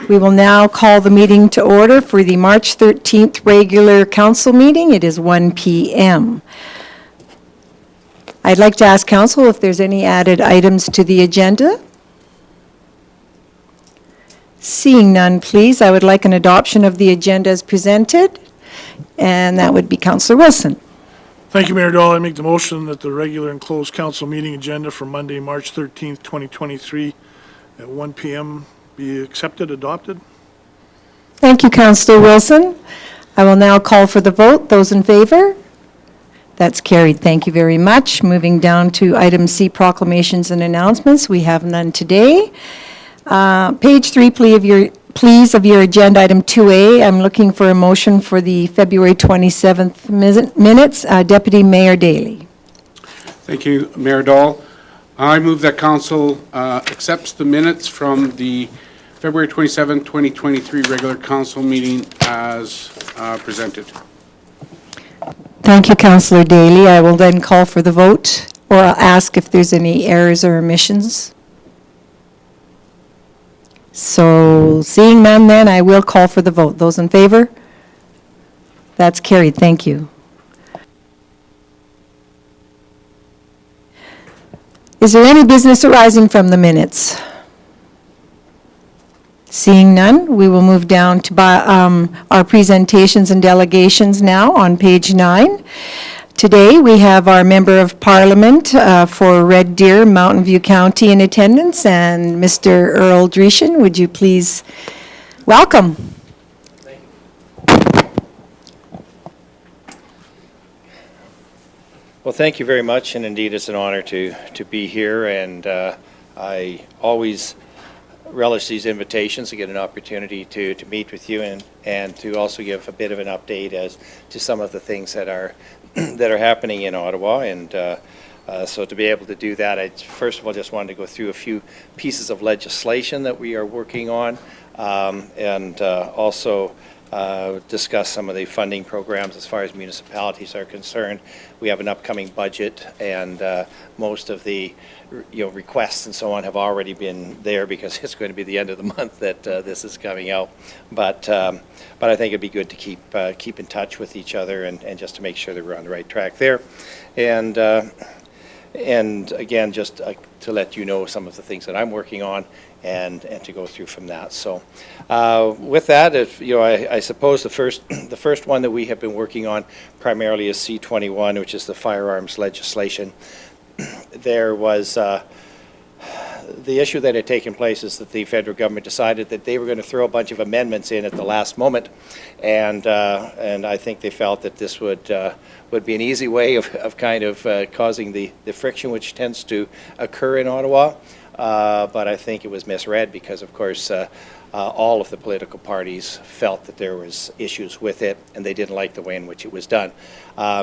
We will now call the meeting to order for the March 13th regular council meeting. It is 1 p.m. I'd like to ask council if there's any added items to the agenda. Seeing none, please, I would like an adoption of the agenda as presented, and that would be Councillor Wilson. Thank you, Mayor Dahl. I make the motion that the regular and closed council meeting agenda for Monday, March 13th, 2023 at 1 p.m. be accepted, adopted. Thank you, Councillor Wilson. I will now call for the vote. Those in favor? That's carried. Thank you very much. Moving down to item C, proclamations and announcements. We have none today. Page 3, please, of your agenda, item 2A. I'm looking for a motion for the February 27th minutes. Deputy Mayor Daly. Thank you, Mayor Dahl. I move that council accepts the minutes from the February 27, 2023 regular council meeting as presented. Thank you, Councillor Daly. I will then call for the vote, or I'll ask if there's any errors or omissions. So seeing none, then I will call for the vote. Those in favor? That's carried. Thank you. Is there any business arising from the minutes? Seeing none, we will move down to our presentations and delegations now on page 9. Today, we have our Member of Parliament for Red Deer, Mountain View County in attendance, and Mr. Earl Dreeshen. Would you please welcome? Thank you. Well, thank you very much, and indeed it's an honor to be here, and I always relish these invitations to get an opportunity to meet with you and to also give a bit of an update as to some of the things that are happening in Ottawa. And so to be able to do that, I first of all just wanted to go through a few pieces of legislation that we are working on, and also discuss some of the funding programs as far as municipalities are concerned. We have an upcoming budget, and most of the requests and so on have already been there because it's going to be the end of the month that this is coming out. But I think it'd be good to keep in touch with each other and just to make sure that we're on the right track there. And again, just to let you know some of the things that I'm working on and to go through from that. So with that, I suppose the first one that we have been working on primarily is C-21, which is the firearms legislation. There was the issue that had taken place is that the federal government decided that they were going to throw a bunch of amendments in at the last moment, and I think they felt that this would be an easy way of kind of causing the friction which tends to occur in Ottawa. But I think it was misread because, of course, all of the political parties felt that there was issues with it, and they didn't like the way in which it was done.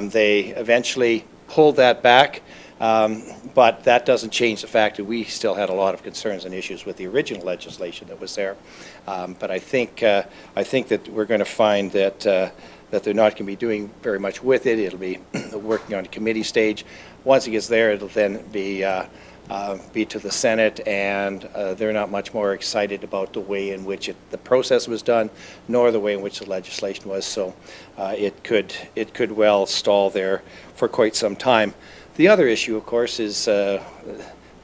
They eventually pulled that back. But that doesn't change the fact that we still had a lot of concerns and issues with the original legislation that was there. But I think that we're going to find that they're not going to be doing very much with it. It'll be working on a committee stage. Once it gets there, it'll then be to the Senate, and they're not much more excited about the way in which the process was done, nor the way in which the legislation was. So it could well stall there for quite some time. The other issue, of course, is, I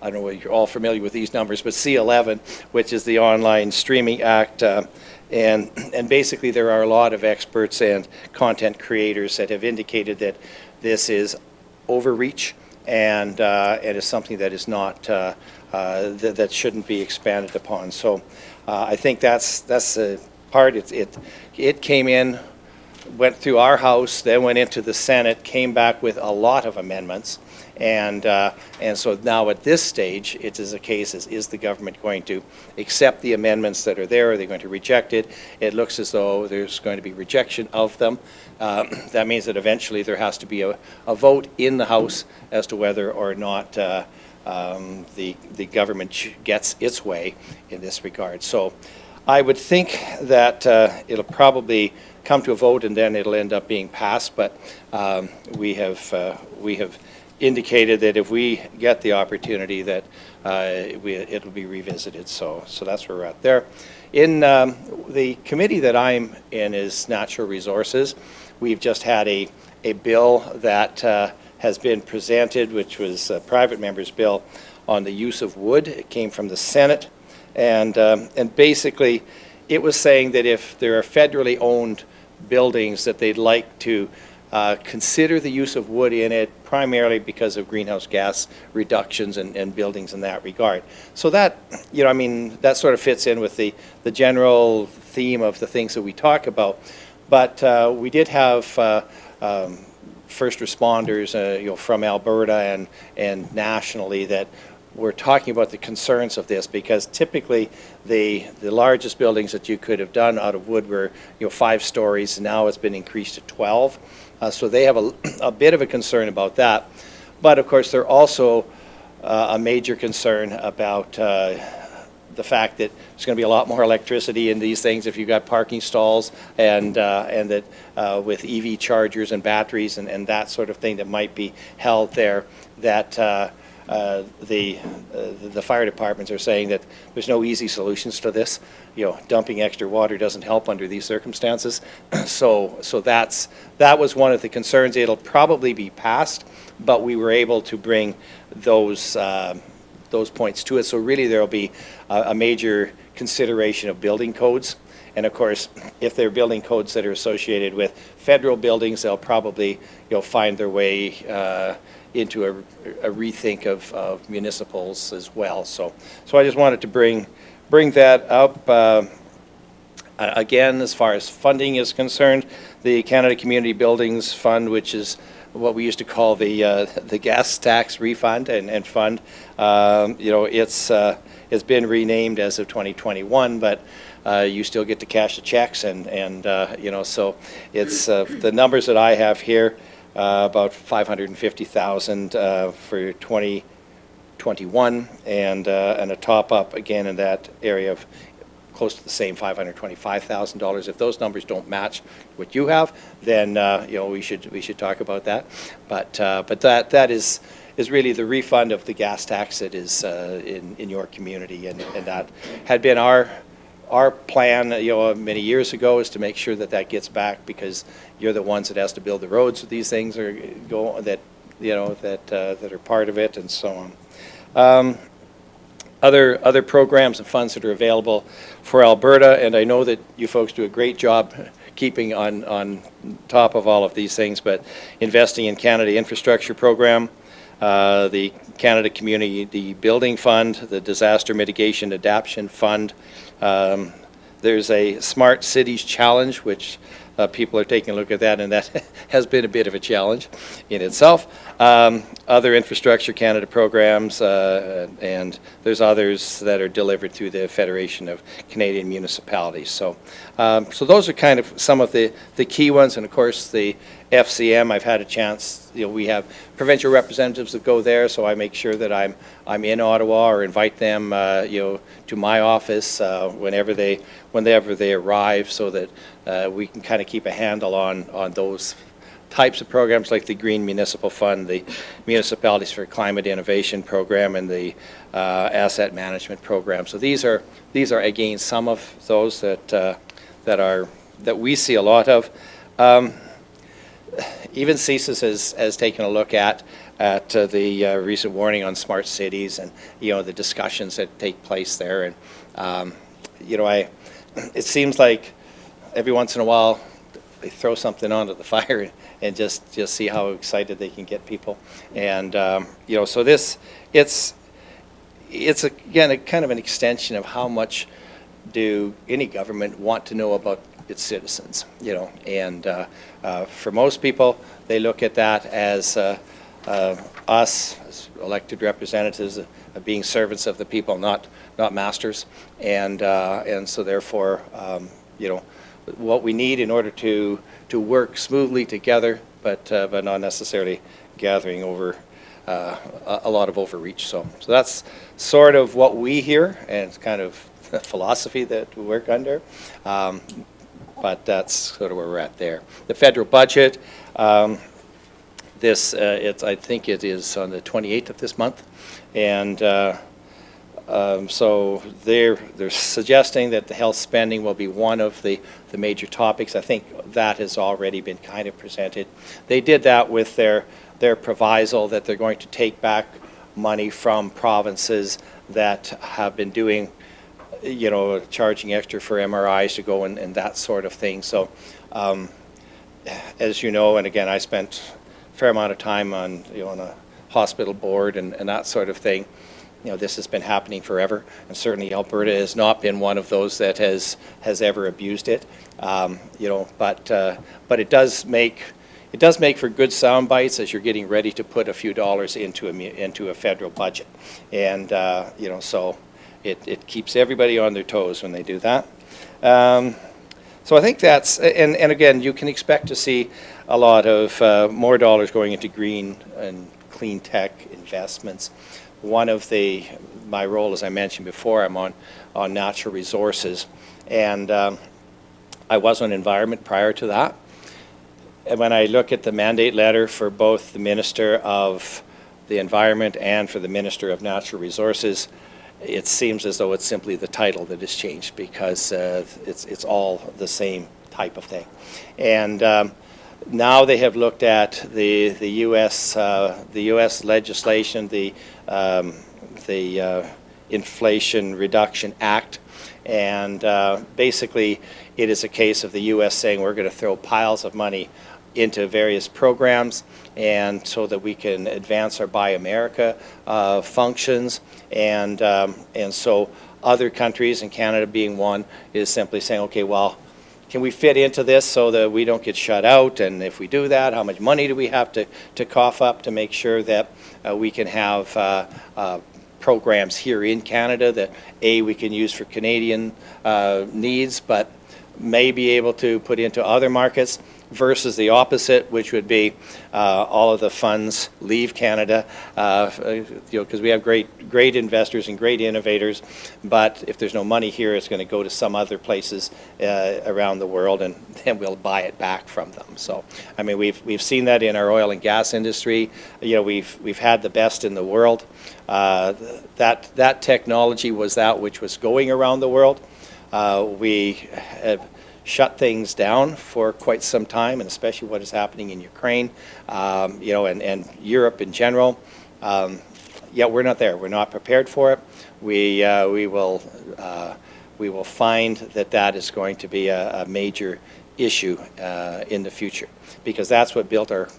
don't know if you're all familiar with these numbers, but C-11, which is the Online Streaming Act. And basically there are a lot of experts and content creators that have indicated that this is overreach and is something that is not, that shouldn't be expanded upon. So I think that's a part. It came in, went through our House, then went into the Senate, came back with a lot of amendments, and so now at this stage, it is a case: is the government going to accept the amendments that are there? Are they going to reject it? It looks as though there's going to be rejection of them. That means that eventually there has to be a vote in the House as to whether or not the government gets its way in this regard. So I would think that it'll probably come to a vote and then it'll end up being passed, but we have indicated that if we get the opportunity that it'll be revisited. So that's where we're at there. in the committee that I'm in is Natural Resources. We've just had a bill that has been presented, which was a private member's bill on the use of wood. It came from the Senate, and basically it was saying that if there are federally owned buildings that they'd like to consider the use of wood in it, primarily because of greenhouse gas reductions and buildings in that regard. So that, I mean, that sort of fits in with the general theme of the things that we talk about. But we did have first responders, from Alberta and nationally that were talking about the concerns of this, because typically the largest buildings that you could have done out of wood were 5 stories, and now it's been increased to 12. So they have a bit of a concern about that. But of course, they're also a major concern about the fact that there's going to be a lot more electricity in these things if you've got parking stalls, and that with EV chargers and batteries and that sort of thing that might be held there, that the fire departments are saying that there's no easy solutions to this. Dumping extra water doesn't help under these circumstances. So that was one of the concerns. It'll probably be passed, but we were able to bring those points to it. So really there'll be a major consideration of building codes. And of course, if they're building codes that are associated with federal buildings, they'll probably find their way into a rethink of municipals as well. So I just wanted to bring that up. Again, as far as funding is concerned, the Canada Community Buildings Fund, which is what we used to call the gas tax refund and fund, it's been renamed as of 2021, but you still get to cash the checks, and so it's the numbers that I have here. About $550,000 for 2021, and a top up again in that area of close to the same $525,000. If those numbers don't match what you have, then we should talk about that. But that is really the refund of the gas tax that is in your community, and that had been our plan, many years ago, is to make sure that gets back, because you're the ones that has to build the roads that these things are that are part of it, and so on. Other programs and funds that are available for Alberta, and I know that you folks do a great job keeping on top of all of these things, but investing in Canada Infrastructure Program, the Canada Community Building Fund, the Disaster Mitigation Adaptation Fund. There's a Smart Cities Challenge, which people are taking a look at that, and that has been a bit of a challenge in itself. Other Infrastructure Canada programs, and there's others that are delivered through the Federation of Canadian Municipalities. So those are kind of some of the key ones, and of course the FCM. I've had a chance. We have provincial representatives that go there, so I make sure that I'm in Ottawa or invite them, to my office whenever they arrive, so that we can kind of keep a handle on those types of programs, like the Green Municipal Fund, the Municipalities for Climate Innovation Program, and the Asset Management Program. So these are again some of those that we see a lot of. Even CSIS has taken a look at the recent warning on smart cities, and the discussions that take place there, and it seems like every once in a while they throw something onto the fire and just see how excited they can get people, and so it's again a kind of an extension of how much do any government want to know about its citizens, and for most people, they look at that as us as elected representatives being servants of the people, not masters, and so therefore, what we need in order to work smoothly together, but not necessarily gathering over a lot of overreach. So that's sort of what we hear, and it's kind of a philosophy that we work under. But that's sort of where we're at there. The federal budget, I think it is on the 28th of this month, and So they're suggesting that the health spending will be one of the major topics. I think that has already been kind of presented. They did that with their proviso that they're going to take back money from provinces that have been doing, charging extra for MRIs to go and that sort of thing. So, as you know, and again, I spent a fair amount of time on a hospital board and that sort of thing. This has been happening forever, and certainly Alberta has not been one of those that has ever abused it. But it does make for good sound bites as you're getting ready to put a few dollars into a federal budget, and so it keeps everybody on their toes when they do that. So I think that's, and again, you can expect to see a lot of more dollars going into green and clean tech investments. One of my role, as I mentioned before, I'm on natural resources, and I was on environment prior to that. And when I look at the mandate letter for both the Minister of the Environment and for the Minister of Natural Resources, it seems as though it's simply the title that has changed, because it's all the same type of thing. And now they have looked at the U.S. legislation, the Inflation Reduction Act, and basically it is a case of the U.S. saying we're going to throw piles of money into various programs, and so that we can advance our Buy America functions, and so other countries, and Canada being one, is simply saying, okay, well, can we fit into this so that we don't get shut out? And if we do that, how much money do we have to cough up to make sure that we can have programs here in Canada that, A, we can use for Canadian needs, but may be able to put into other markets, versus the opposite, which would be all of the funds leave Canada, because we have great investors and great innovators, but if there's no money here, it's going to go to some other places around the world, and then we'll buy it back from them. So, I mean, we've seen that in our oil and gas industry. We've had the best in the world. That technology was that which was going around the world. We have shut things down for quite some time, and especially what is happening in Ukraine, and Europe in general. Yet we're not there. We're not prepared for it. We will find that is going to be a major issue in the future, because that's what built our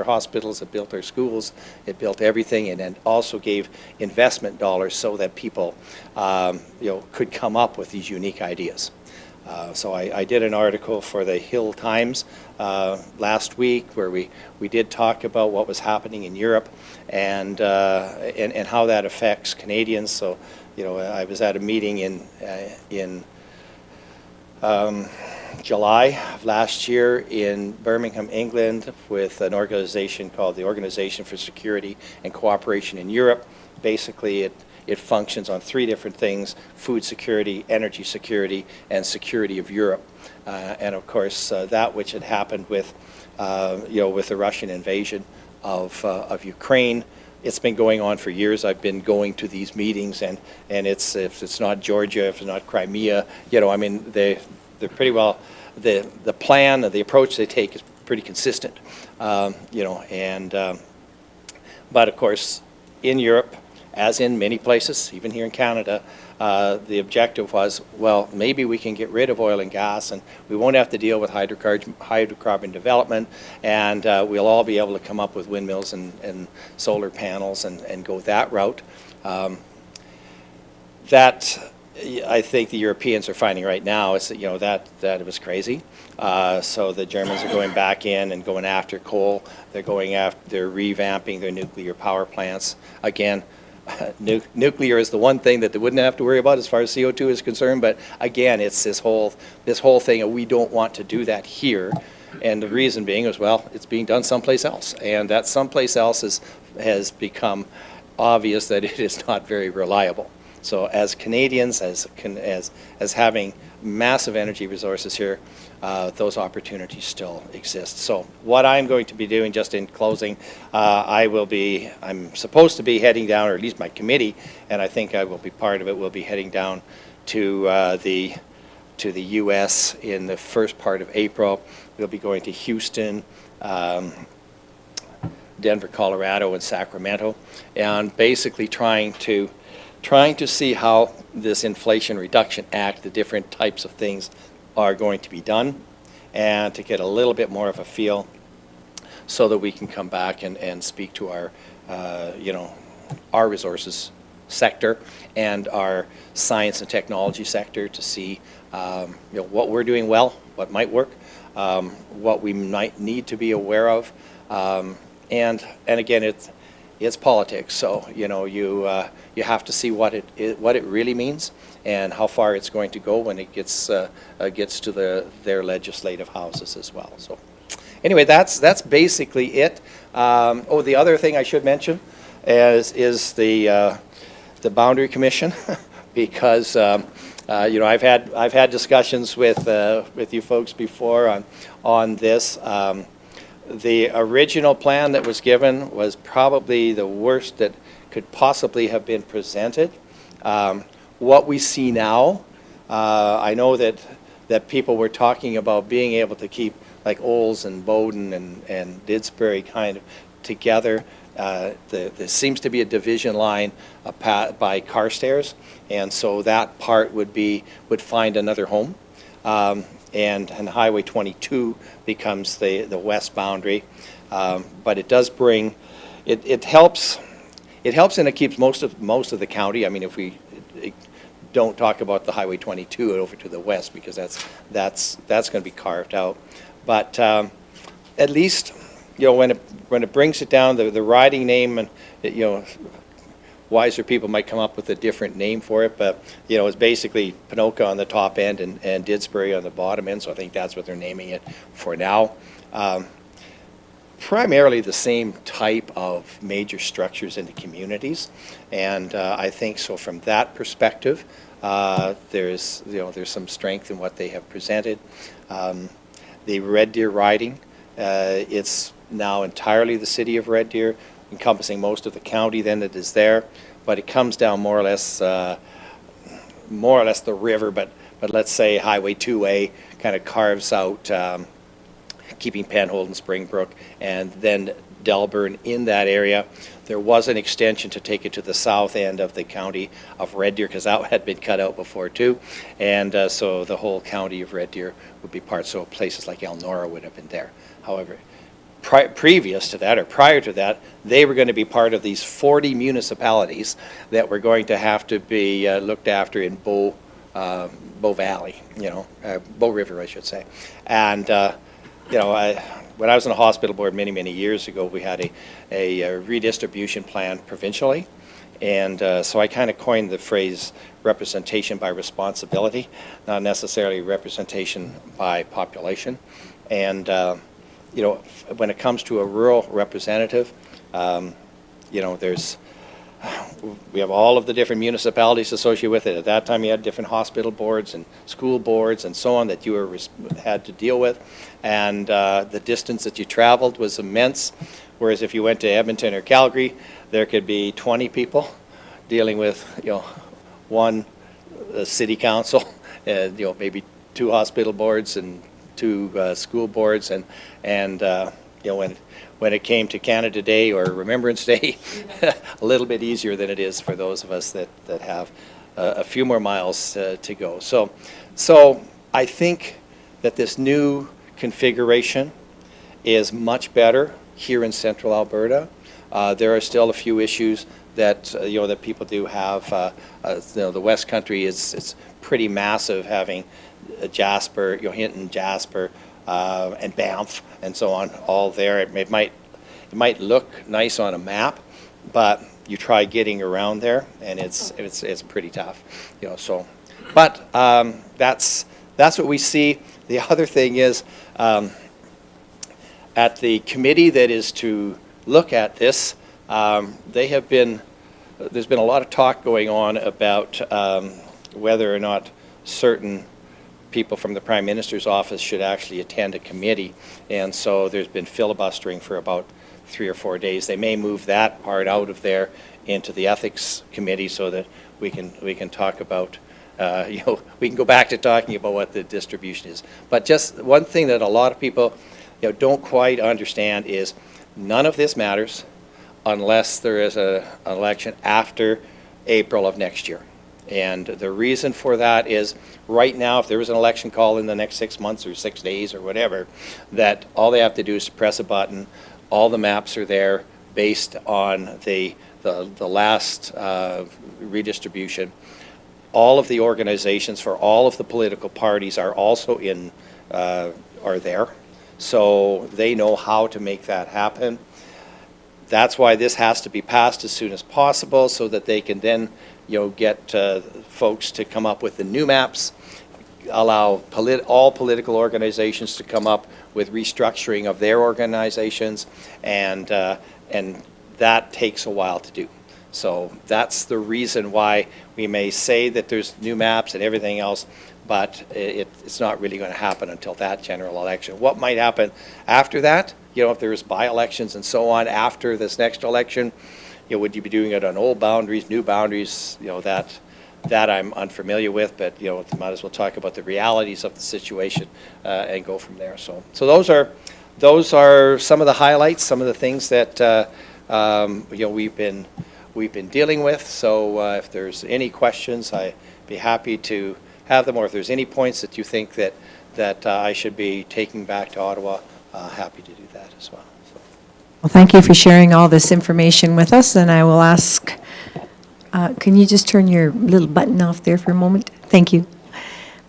hospitals, it built our schools, it built everything, and then also gave investment dollars so that people could come up with these unique ideas. So I did an article for the Hill Times last week where we did talk about what was happening in Europe and how that affects Canadians. So, I was at a meeting in July of last year in Birmingham, England, with an organization called the Organization for Security and Cooperation in Europe. Basically, it functions on three different things: food security, energy security, and security of Europe. And of course, that which had happened with the Russian invasion of Ukraine, it's been going on for years. I've been going to these meetings, and if it's not Georgia, if it's not Crimea, they're pretty well, the plan, the approach they take is pretty consistent, but of course, in Europe, as in many places, even here in Canada, the objective was, well, maybe we can get rid of oil and gas, and we won't have to deal with hydrocarbon development, and we'll all be able to come up with windmills and solar panels and go that route. That I think the Europeans are finding right now is that it was crazy. So the Germans are going back in and going after coal. They're revamping their nuclear power plants again. Nuclear is the one thing that they wouldn't have to worry about as far as CO2 is concerned, but again, it's this whole thing of we don't want to do that here, and the reason being is, well, it's being done someplace else, and that someplace else has become obvious that it is not very reliable. So as Canadians, as having massive energy resources here, those opportunities still exist. So what I'm going to be doing, just in closing, I'm supposed to be heading down, or at least my committee, and I think I will be part of it, will be heading down to the U.S. in the first part of April. We'll be going to Houston, Denver, Colorado, and Sacramento, and basically trying to see how this Inflation Reduction Act, the different types of things are going to be done, and to get a little bit more of a feel so that we can come back and speak to our, our resources sector and our science and technology sector to see, what we're doing well, what might work, what we might need to be aware of, and again, it's politics. So you have to see what it really means and how far it's going to go when it gets to their legislative houses as well. So anyway, that's basically it. The other thing I should mention is the Boundary Commission, because I've had discussions with you folks before on this. The original plan that was given was probably the worst that could possibly have been presented. What we see now, I know that people were talking about being able to keep like Olds and Bowden and Didsbury kind of together. There seems to be a division line by Carstairs, and so that part would find another home. And Highway 22 becomes the west boundary, but it does bring, it helps and it keeps most of the county. I mean, if we don't talk about the Highway 22 over to the west, because that's going to be carved out, but at least when it brings it down, the riding name, and wiser people might come up with a different name for it, but it's basically Ponoka on the top end and Didsbury on the bottom end, so I think that's what they're naming it for now. Primarily the same type of major structures in the communities, and I think so from that perspective, there's some strength in what they have presented. The Red Deer riding, it's now entirely the city of Red Deer, encompassing most of the county then that is there, but it comes down more or less the river, but let's say Highway 2A kind of carves out keeping Penhold and Springbrook, and then Delburn in that area. There was an extension to take it to the south end of the county of Red Deer, because that had been cut out before too, and so the whole county of Red Deer would be part, so places like Elnora would have been there. However, previous to that, or prior to that, they were going to be part of these 40 municipalities that were going to have to be looked after in Bow Valley, Bow River, I should say. And, when I was on the hospital board many years ago, we had a redistribution plan provincially. And so I kind of coined the phrase representation by responsibility, not necessarily representation by population. And when it comes to a rural representative, we have all of the different municipalities associated with it. At that time, you had different hospital boards and school boards and so on that you had to deal with. And the distance that you traveled was immense. Whereas if you went to Edmonton or Calgary, there could be 20 people dealing with, one city council, and maybe 2 hospital boards and 2 school boards, and when it came to Canada Day or Remembrance Day, a little bit easier than it is for those of us that have a few more miles to go. So I think that this new configuration is much better here in central Alberta. There are still a few issues that that people do have. The West Country it's pretty massive, having Jasper, Hinton, Jasper, and Banff, and so on, all there. It might look nice on a map, but you try getting around there, and it's pretty tough, So, but that's what we see. The other thing is, at the committee that is to look at this, they have been there's been a lot of talk going on about whether or not certain people from the Prime Minister's office should actually attend a committee. And so there's been filibustering for about 3 or 4 days. They may move that part out of there into the Ethics Committee so that we can talk about, we can go back to talking about what the distribution is. But just one thing that a lot of people, don't quite understand is none of this matters unless there is an election after April of next year. And the reason for that is, right now, if there was an election call in the next 6 months or 6 days or whatever, that all they have to do is to press a button. All the maps are there based on the last redistribution. All of the organizations for all of the political parties are also are there. So they know how to make that happen. That's why this has to be passed as soon as possible so that they can then get folks to come up with the new maps, allow all political organizations to come up with restructuring of their organizations, and that takes a while to do. So that's the reason why we may say that there's new maps and everything else, but it's not really going to happen until that general election. What might happen after that, if there's by-elections and so on after this next election, would you be doing it on old boundaries, new boundaries? That I'm unfamiliar with, but might as well talk about the realities of the situation and go from there. So those are some of the highlights, some of the things that we've been dealing with. So if there's any questions, I'd be happy to have them, or if there's any points that you think that I should be taking back to Ottawa, happy to do that as well. So. Well, thank you for sharing all this information with us, and I will ask, can you just turn your little button off there for a moment? Thank you.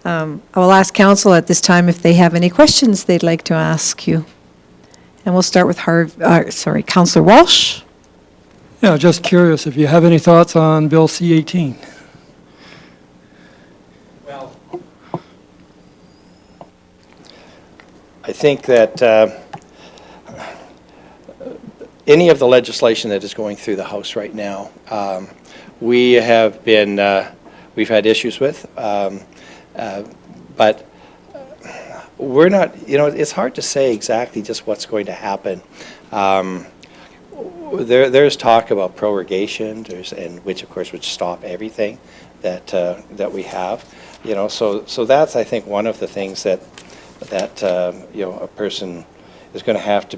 I will ask council at this time if they have any questions they'd like to ask you. And we'll start with Councillor Walsh. Yeah, just curious if you have any thoughts on Bill C-18. Well, I think that any of the legislation that is going through the House right now, we have been, we've had issues with, but we're not, it's hard to say exactly just what's going to happen. There's talk about prorogation, and which of course would stop everything that we have, so that's, I think, one of the things that a person is going to have to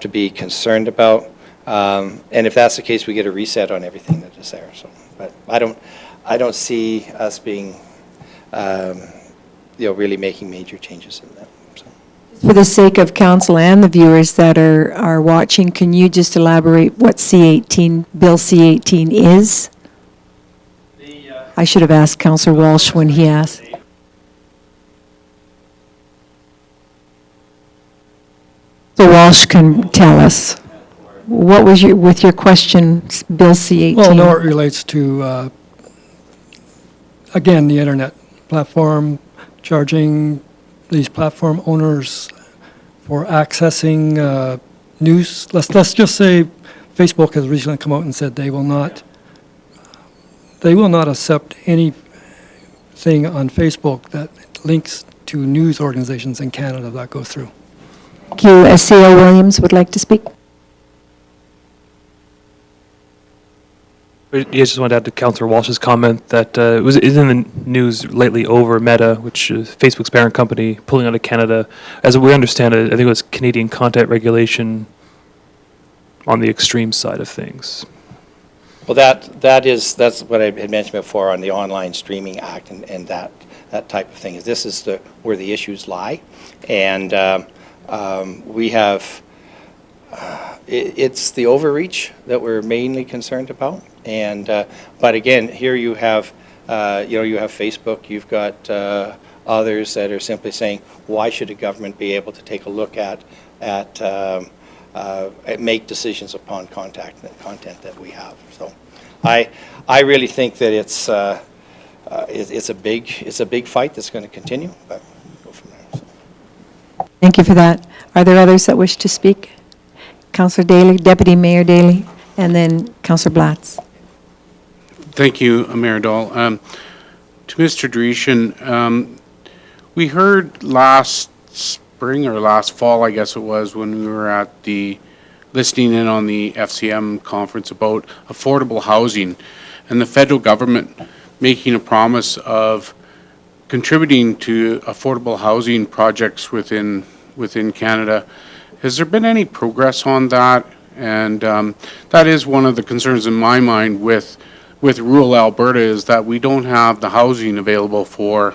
be concerned about. And if that's the case, we get a reset on everything that is there. So, but I don't see us being, really making major changes in that. So. For the sake of council and the viewers that are watching, can you just elaborate what C-18, Bill C-18 is? I should have asked Councillor Walsh when he asked. So Walsh can tell us. What was with your question, Bill C-18? Well, no, it relates to, again, the internet platform, charging these platform owners for accessing news. Let's just say Facebook has recently come out and said they will not accept anything on Facebook that links to news organizations in Canada that go through. Thank you. C.L. Williams would like to speak. I just wanted to add to Councillor Walsh's comment that it is in the news lately over Meta, which is Facebook's parent company, pulling out of Canada. As we understand it, I think it was Canadian content regulation on the extreme side of things. Well, that's what I had mentioned before on the Online Streaming Act and that type of thing. This is where the issues lie, and we have. It's the overreach that we're mainly concerned about, and but again, here you have you have Facebook, you've got others that are simply saying, why should a government be able to take a look at make decisions upon content that we have? So, I really think that it's a big fight that's going to continue, but we'll go from there. So. Thank you for that. Are there others that wish to speak? Councillor Daly, Deputy Mayor Daly. And then Councillor Blatz. Thank you, Mayor Dahl. To Mr. Dreeshen, we heard last spring or last fall, I guess it was, when we were at the listening in on the FCM conference about affordable housing and the federal government making a promise of contributing to affordable housing projects within Canada. Has there been any progress on that? And that is one of the concerns in my mind with rural Alberta, is that we don't have the housing available for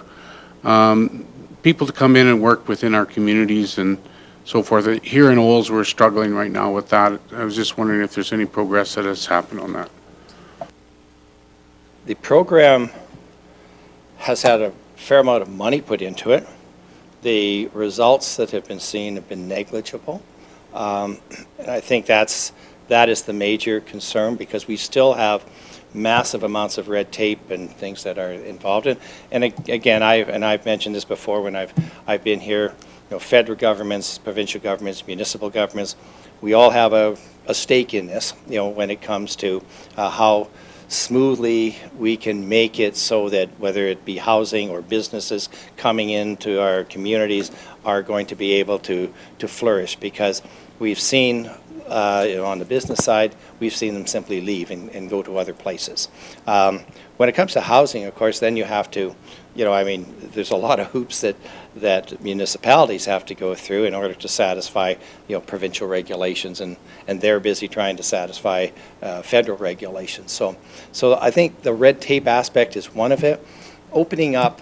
people to come in and work within our communities and so forth. Here in Olds, we're struggling right now with that. I was just wondering if there's any progress that has happened on that. The program has had a fair amount of money put into it. The results that have been seen have been negligible. And I think that is the major concern, because we still have massive amounts of red tape and things that are involved in. And again, I've mentioned this before when I've been here. Federal governments, provincial governments, municipal governments, we all have a stake in this. When it comes to how smoothly we can make it so that whether it be housing or businesses coming into our communities are going to be able to flourish, because we've seen on the business side, we've seen them simply leave and go to other places. When it comes to housing, of course, then you have to, there's a lot of hoops that municipalities have to go through in order to satisfy, provincial regulations, and they're busy trying to satisfy federal regulations. So I think the red tape aspect is one of it. Opening up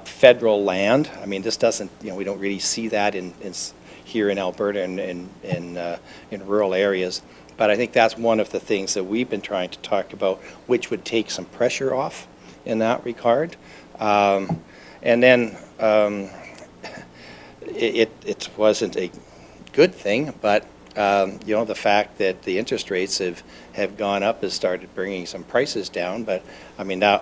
federal land. This doesn't, we don't really see that here in Alberta and in rural areas. But I think that's one of the things that we've been trying to talk about, which would take some pressure off in that regard. And then it wasn't a good thing, but the fact that the interest rates have gone up has started bringing some prices down. But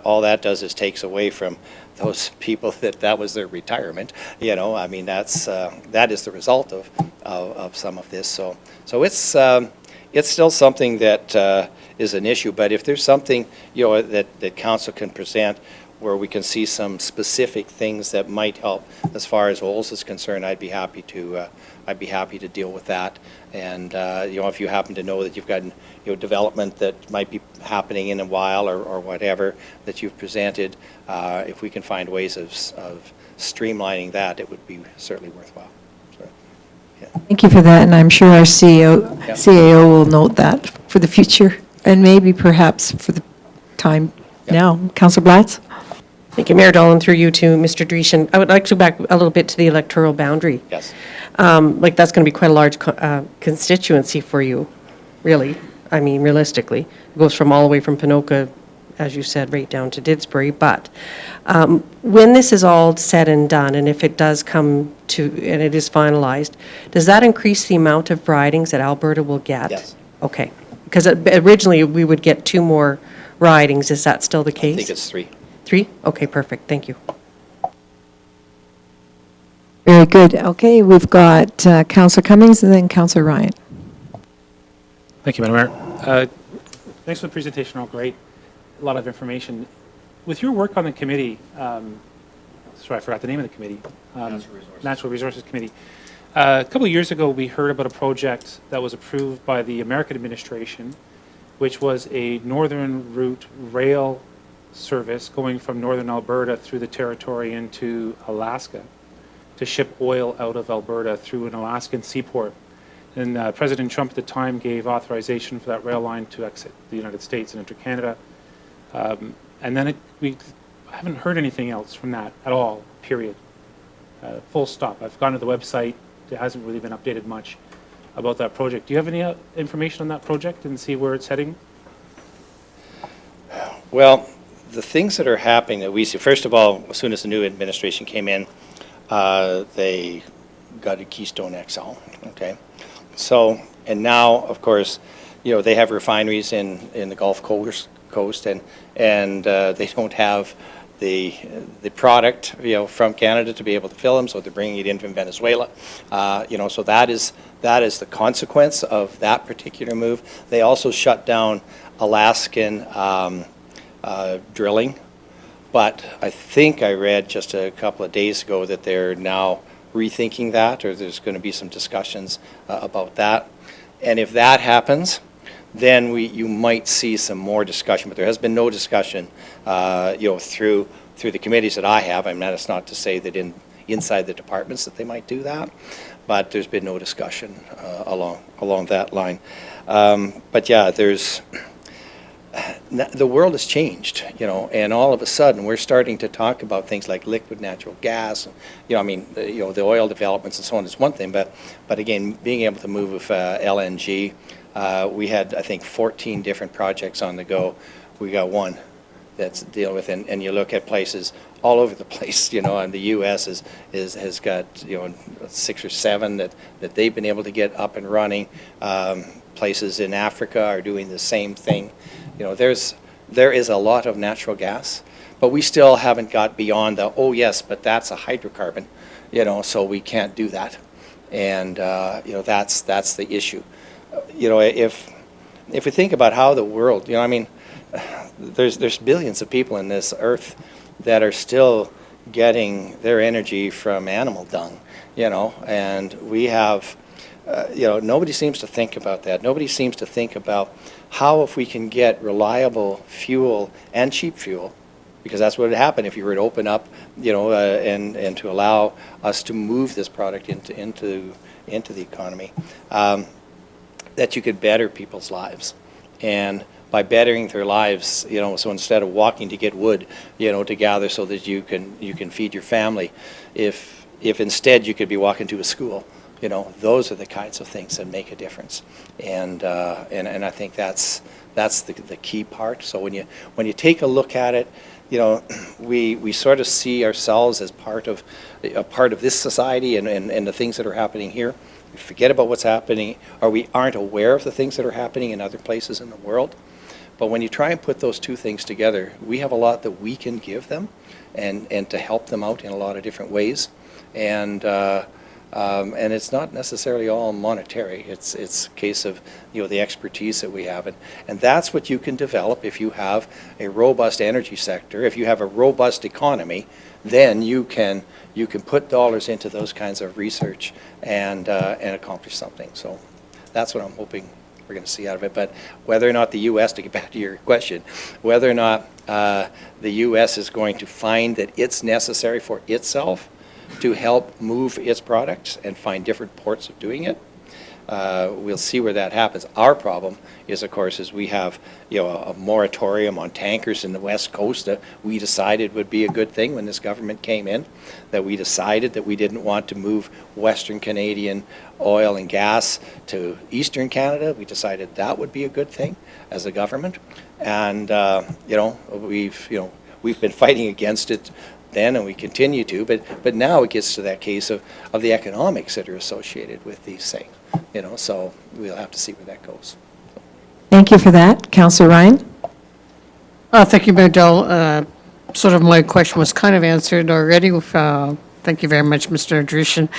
all that does is takes away from those people that was their retirement. That is the result of some of this. So it's still something that is an issue. But if there's something that council can present where we can see some specific things that might help as far as Olds is concerned, I'd be happy to deal with that. And if you happen to know that you've got development that might be happening in a while or whatever that you've presented, if we can find ways of streamlining that, it would be certainly worthwhile. So, yeah. Thank you for that, and I'm sure our CAO will note that for the future, and maybe perhaps for the time now. Councillor Blatz? Thank you, Mayor Dolan, through you to Mr. Dreeshen. I would like to go back a little bit to the electoral boundary. Yes. That's going to be quite a large constituency for you, really. Realistically. It goes from all the way from Ponoka, as you said, right down to Didsbury. But when this is all said and done, and if it does come to, and it is finalized, does that increase the amount of ridings that Alberta will get? Yes. Okay. Because originally we would get 2 more ridings. Is that still the case? I think it's 3. 3? Okay, perfect. Thank you. Very good. Okay, we've got Councillor Cummings and then Councillor Ryan. Thank you, Madam Mayor. Thanks for the presentation, all great. A lot of information. With your work on the committee, sorry, I forgot the name of the committee. Natural Resources Committee. A couple of years ago, we heard about a project that was approved by the American administration, which was a northern route rail service going from northern Alberta through the territory into Alaska to ship oil out of Alberta through an Alaskan seaport. And President Trump at the time gave authorization for that rail line to exit the United States and enter Canada. And then we haven't heard anything else from that at all, period. Full stop. I've gone to the website. It hasn't really been updated much about that project. Do you have any information on that project and see where it's heading? Well, the things that are happening that we see, first of all, as soon as the new administration came in, they got a Keystone XL, okay? So, and now, of course, they have refineries in the Gulf Coast, and they don't have the product, from Canada to be able to fill them, so they're bringing it in from Venezuela. So that is the consequence of that particular move. They also shut down Alaskan drilling, but I think I read just a couple of days ago that they're now rethinking that, or there's going to be some discussions about that. And if that happens, then you might see some more discussion, but there has been no discussion, through the committees that I have. I mean, that's not to say that inside the departments that they might do that, but there's been no discussion along that line. But yeah, the world has changed, and all of a sudden we're starting to talk about things like liquid natural gas. The oil developments and so on is one thing, but again, being able to move with LNG. We had, I think, 14 different projects on the go. We got one that's dealing with, and you look at places all over the place, and the U.S. has got, 6 or 7 that they've been able to get up and running. Places in Africa are doing the same thing. There is a lot of natural gas, but we still haven't got beyond oh yes, but that's a hydrocarbon, so we can't do that. And, that's the issue. If we think about how the world, there's billions of people in this earth that are still getting their energy from animal dung, and we have, nobody seems to think about that. Nobody seems to think about how, if we can get reliable fuel and cheap fuel, because that's what would happen if you were to open up, and to allow us to move this product into the economy. That you could better people's lives. And by bettering their lives, so instead of walking to get wood, to gather so that you can feed your family, if instead you could be walking to a school, those are the kinds of things that make a difference. And I think that's the key part. So when you take a look at it, we sort of see ourselves as part of this society and the things that are happening here. We forget about what's happening, or we aren't aware of the things that are happening in other places in the world. But when you try and put those two things together, we have a lot that we can give them and to help them out in a lot of different ways. And it's not necessarily all monetary. It's a case of the expertise that we have, and that's what you can develop if you have a robust energy sector. If you have a robust economy, then you can put dollars into those kinds of research and accomplish something. So that's what I'm hoping we're going to see out of it. But whether or not the U.S., to get back to your question, whether or not the U.S. is going to find that it's necessary for itself to help move its products and find different ports of doing it, we'll see where that happens. Our problem is, of course, we have a moratorium on tankers in the West Coast that we decided would be a good thing when this government came in, that we decided that we didn't want to move Western Canadian oil and gas to Eastern Canada. We decided that would be a good thing as a government, and we've been fighting against it then, and we continue to, but now it gets to that case of the economics that are associated with these things, so we'll have to see where that goes. Thank you for that. Councillor Ryan? Thank you, Mayor Dell. Sort of my question was kind of answered already. Thank you very much, Mr. Drushin,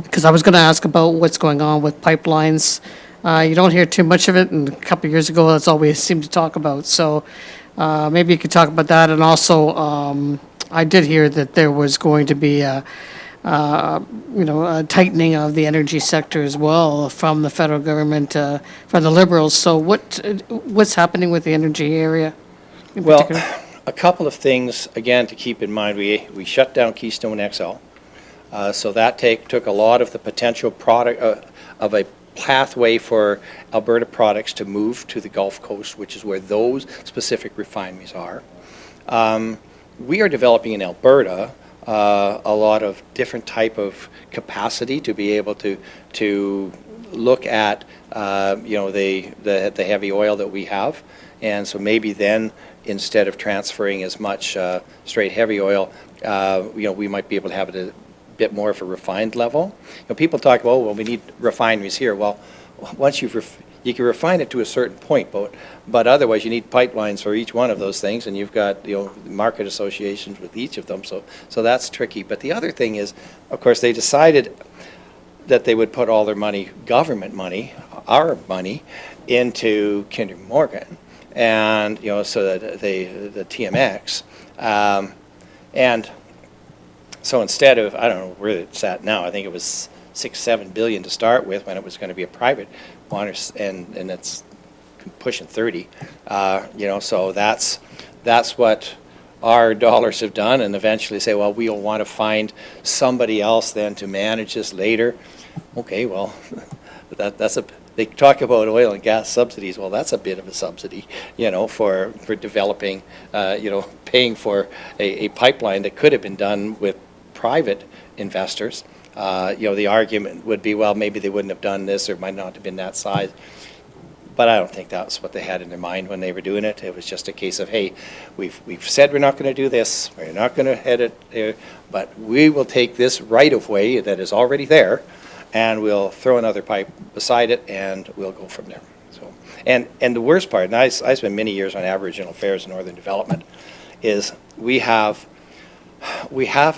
because I was going to ask about what's going on with pipelines. You don't hear too much of it, and a couple of years ago, that's all we seemed to talk about. So maybe you could talk about that, and also I did hear that there was going to be a tightening of the energy sector as well from the federal government, from the Liberals. So what's happening with the energy area in particular? Well, a couple of things, again, to keep in mind. We shut down Keystone XL, so that took a lot of the potential product of a pathway for Alberta products to move to the Gulf Coast, which is where those specific refineries are. We are developing in Alberta a lot of different type of capacity to be able to look at the heavy oil that we have, and so maybe then instead of transferring as much straight heavy oil, we might be able to have it a bit more of a refined level. People talk about, well, we need refineries here. Well, once You can refine it to a certain point, but otherwise you need pipelines for each one of those things, and you've got, market associations with each of them, so that's tricky. But the other thing is, of course, they decided that they would put all their money, government money, our money, into Kinder Morgan, and, so that the TMX. And so instead of, I don't know where it's at now, I think it was 6-7 billion to start with when it was going to be a private one, and it's pushing 30. So that's what our dollars have done, and eventually say, well, we'll want to find somebody else then to manage this later. Okay, well, they talk about oil and gas subsidies. Well, that's a bit of a subsidy, for developing, paying for a pipeline that could have been done with private investors. The argument would be, well, maybe they wouldn't have done this or might not have been that size. But I don't think that's what they had in their mind when they were doing it. It was just a case of, hey, we've said we're not going to do this, we're not going to head it there, but we will take this right-of-way that is already there, and we'll throw another pipe beside it, and we'll go from there. So, and the worst part, and I spent many years on Aboriginal Affairs and Northern Development, is we have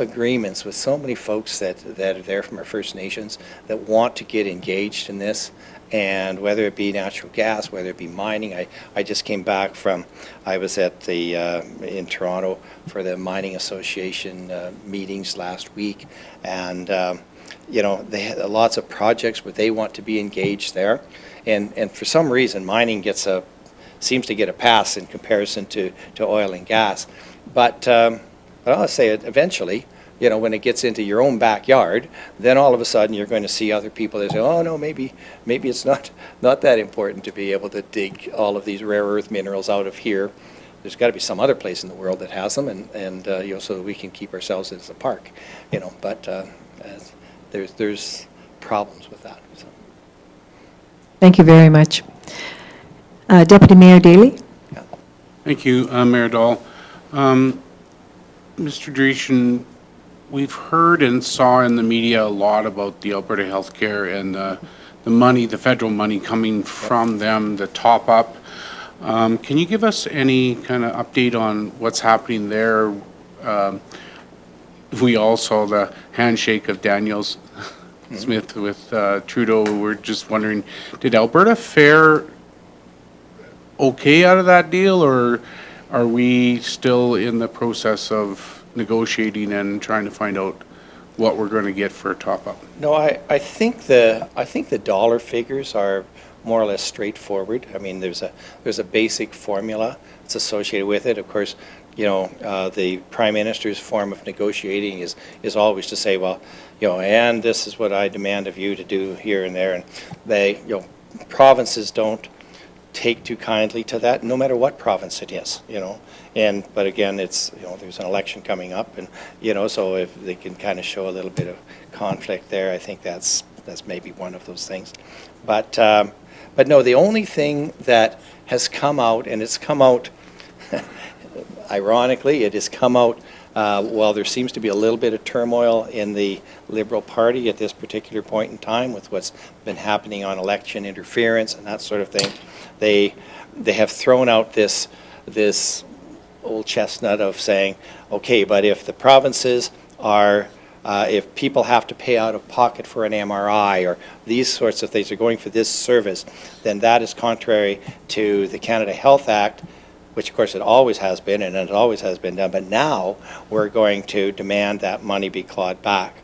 agreements with so many folks that are there from our First Nations that want to get engaged in this, and whether it be natural gas, whether it be mining. I just came back from, I was at the in Toronto for the Mining Association meetings last week, and they had lots of projects where they want to be engaged there, and for some reason mining seems to get a pass in comparison to oil and gas, but I'll say it eventually. When it gets into your own backyard, then all of a sudden you're going to see other people that say, oh no, maybe it's not that important to be able to dig all of these rare earth minerals out of here. There's got to be some other place in the world that has them, and so that we can keep ourselves as a park. But there's problems with that. So. Thank you very much. Deputy Mayor Daley? Thank you, Mayor Dahl. Mr. Dreeshen, we've heard and saw in the media a lot about the Alberta Healthcare and the federal money coming from them, the top up. Can you give us any kind of update on what's happening there? We all saw the handshake of Daniel Smith with Trudeau. We're just wondering, did Alberta fare okay out of that deal, or are we still in the process of negotiating and trying to find out what we're going to get for a top-up? No, I think the dollar figures are more or less straightforward. I mean, there's a basic formula that's associated with it. Of course, the Prime Minister's form of negotiating is always to say, well, and this is what I demand of you to do here and there, and they, provinces don't take too kindly to that, no matter what province it is, but again, it's, there's an election coming up, and, so if they can kind of show a little bit of conflict there, I think that's maybe one of those things. But no, the only thing that has come out, and it's come out, ironically, it has come out, while there seems to be a little bit of turmoil in the Liberal Party at this particular point in time with what's been happening on election interference and that sort of thing. They have thrown out this old chestnut of saying, okay, but if the provinces are, if people have to pay out of pocket for an MRI or these sorts of things are going for this service, then that is contrary to the Canada Health Act, which of course it always has been and it always has been done, but now we're going to demand that money be clawed back.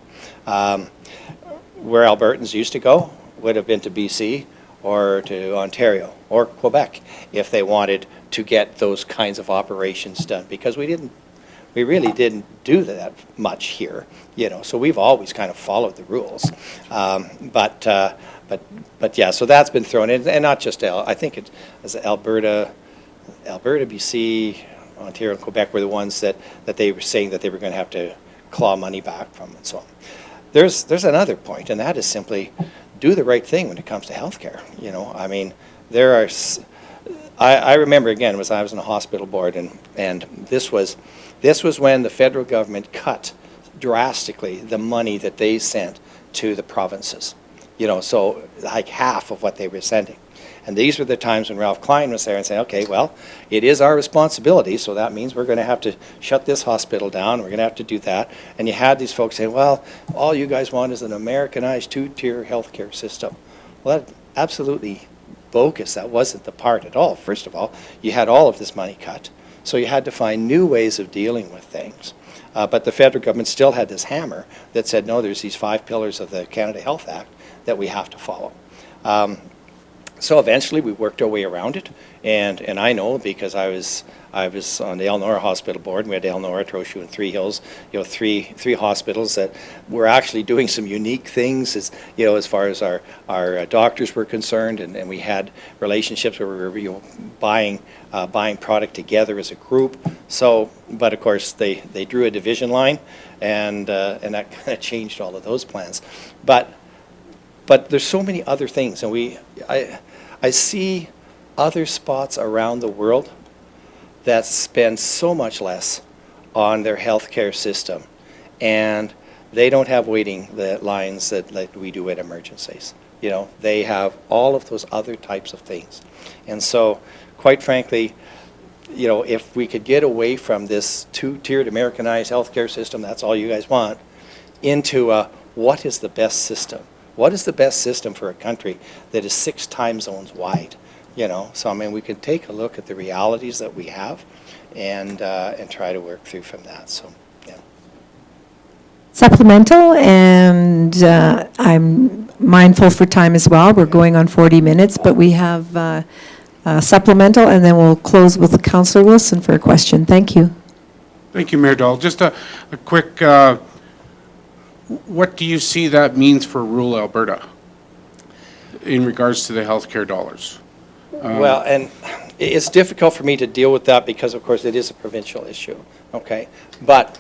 Where Albertans used to go would have been to BC or to Ontario or Quebec if they wanted to get those kinds of operations done, because we really didn't do that much here, so we've always kind of followed the rules. But yeah, so that's been thrown in, and not just I think it as Alberta, BC, Ontario, and Quebec were the ones that they were saying that they were going to have to claw money back from, and so on. There's another point, and that is simply do the right thing when it comes to healthcare. I mean, there are. I remember again was I was on a hospital board, and this was when the federal government cut drastically the money that they sent to the provinces. So like half of what they were sending, And these were the times when Ralph Klein was there and saying, okay, well, it is our responsibility, so that means we're going to have to shut this hospital down, we're going to have to do that. And you had these folks saying, well, all you guys want is an Americanized two-tier healthcare system. Well, that absolutely bogus. That wasn't the part at all. First of all, you had all of this money cut, so you had to find new ways of dealing with things. But the federal government still had this hammer that said, no, there's these 5 pillars of the Canada Health Act that we have to follow. So eventually we worked our way around it, and I know because I was on the Elnora Hospital Board, and we had Elnora, Trochu, and Three Hills, three hospitals that were actually doing some unique things as far as our doctors were concerned, and we had relationships where we were buying product together as a group. So, but of course they drew a division line, and that kind of changed all of those plans. But there's so many other things, and I see other spots around the world that spend so much less on their healthcare system, and they don't have waiting lines that we do at emergencies. They have all of those other types of things. And so, quite frankly, if we could get away from this two-tiered Americanized healthcare system, that's all you guys want, into what is the best system? What is the best system for a country that is 6 time zones wide? So I mean, we can take a look at the realities that we have, and try to work through from that. So, yeah. Supplemental, and I'm mindful for time as well. We're going on 40 minutes, but we have supplemental, and then we'll close with Councillor Wilson for a question. Thank you. Thank you, Mayor Dahl. Just a quick, what do you see that means for rural Alberta in regards to the healthcare dollars? Well, and it's difficult for me to deal with that because, of course, it is a provincial issue, okay? But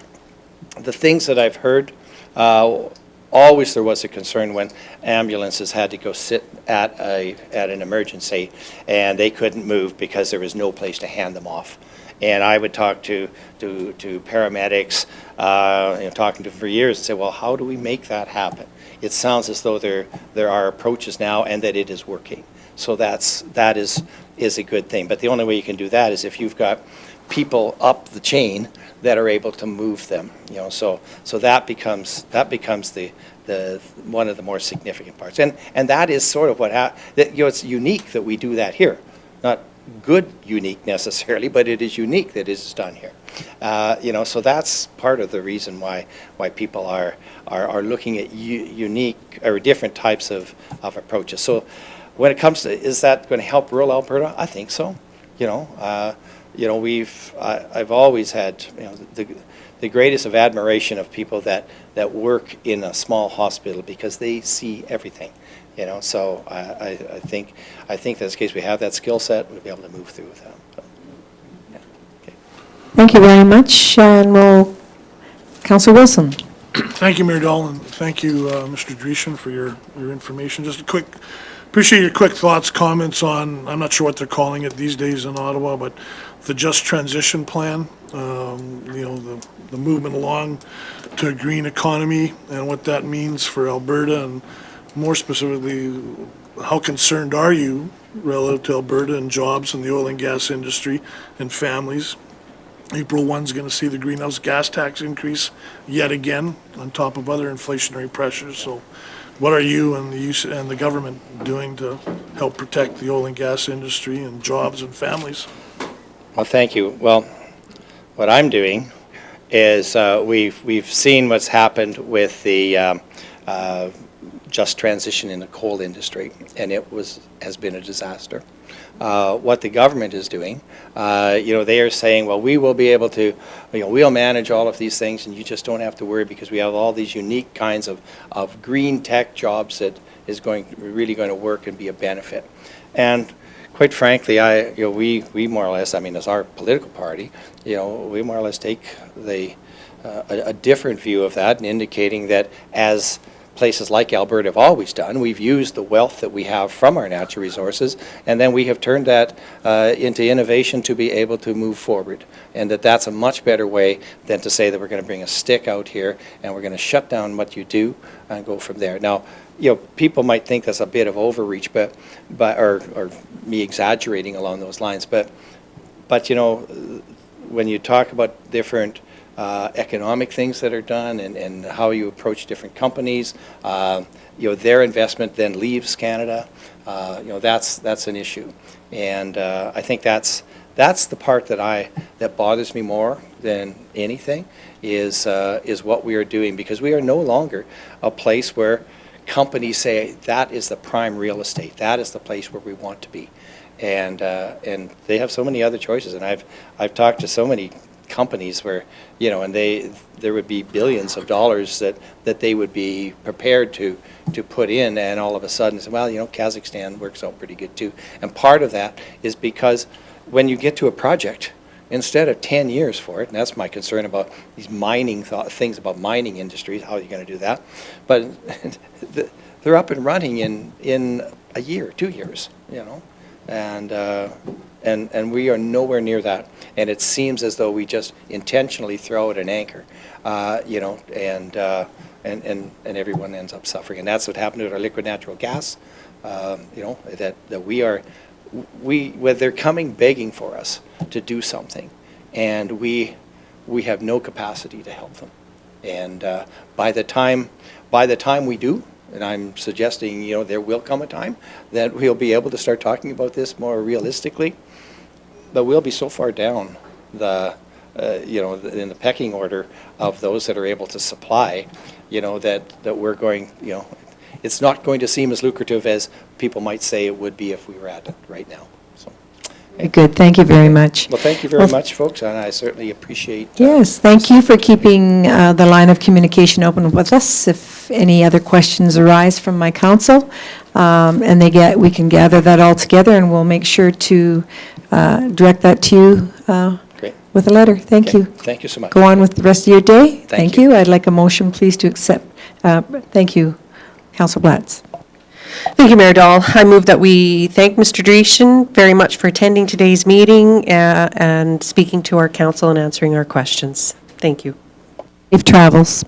the things that I've heard, always there was a concern when ambulances had to go sit at an emergency and they couldn't move because there was no place to hand them off. And I would talk to paramedics, talking to them for years, and say, well, how do we make that happen? It sounds as though there are approaches now and that it is working. So that is a good thing. But the only way you can do that is if you've got people up the chain that are able to move them. So that becomes the one of the more significant parts. And that is sort of it's unique that we do that here. Not good unique necessarily, but it is unique that it is done here. So that's part of the reason why people are looking at unique or different types of approaches. So when it comes to, is that going to help rural Alberta? I think so. I've always had the greatest of admiration of people that work in a small hospital because they see everything. So I think that's the case. We have that skill set. We'll be able to move through with that. But, yeah. Okay. Thank you very much, and Councillor Wilson. Thank you, Mayor Dahl, and thank you, Mr. Dreeshen, for your information. Just appreciate your quick thoughts, comments on, I'm not sure what they're calling it these days in Ottawa, but the Just Transition Plan, the movement along to a green economy and what that means for Alberta, and more specifically, how concerned are you relative to Alberta and jobs in the oil and gas industry and families? April 1's going to see the greenhouse gas tax increase yet again on top of other inflationary pressures. So what are you and the government doing to help protect the oil and gas industry and jobs and families? Well, thank you. Well, what I'm doing is we've seen what's happened with the just transition in the coal industry, and has been a disaster. What the government is doing, they are saying, well, we will be able to, we'll manage all of these things, and you just don't have to worry because we have all these unique kinds of green tech jobs that is really going to work and be a benefit. And quite frankly, we more or less, as our political party, we more or less take a different view of that, and indicating that as places like Alberta have always done. We've used the wealth that we have from our natural resources, and then we have turned that into innovation to be able to move forward. And that's a much better way than to say that we're going to bring a stick out here and we're going to shut down what you do and go from there. Now, people might think that's a bit of overreach, or me exaggerating along those lines, but when you talk about different economic things that are done and how you approach different companies, their investment then leaves Canada. That's an issue, and I think that's the part that bothers me more than anything is what we are doing, because we are no longer a place where companies say that is the prime real estate, that is the place where we want to be, and they have so many other choices, and I've talked to so many companies where and there would be billions of dollars that they would be prepared to put in, and all of a sudden say, well, Kazakhstan works out pretty good too. And part of that is because when you get to a project, instead of 10 years for it, and that's my concern about these mining things about mining industries, how are you going to do that? But they're up and running in a year, 2 years, and we are nowhere near that. And it seems as though we just intentionally throw out an anchor, and everyone ends up suffering. And that's what happened with our liquid natural gas, where they're coming begging for us to do something, and we have no capacity to help them. And by the time we do, and I'm suggesting there will come a time that we'll be able to start talking about this more realistically, but we'll be so far down in the pecking order of those that are able to supply, that we're going, it's not going to seem as lucrative as people might say it would be if we were at it right now. So, Very good, thank you very much. well, thank you very much, folks, and I certainly appreciate. Yes, thank you for keeping the line of communication open with us. If any other questions arise from my council, and we can gather that all together, and we'll make sure to direct that to you Great. with a letter. Thank Okay, you. Thank you so much. Go on with the rest of your day. Thank you. I'd like a motion, please, to accept. Thank you, Council Blatz. Thank you, Mayor Dahl. I move that we thank Mr. Dreeshen very much for attending today's meeting and speaking to our council and answering our questions. Thank you. Safe travels.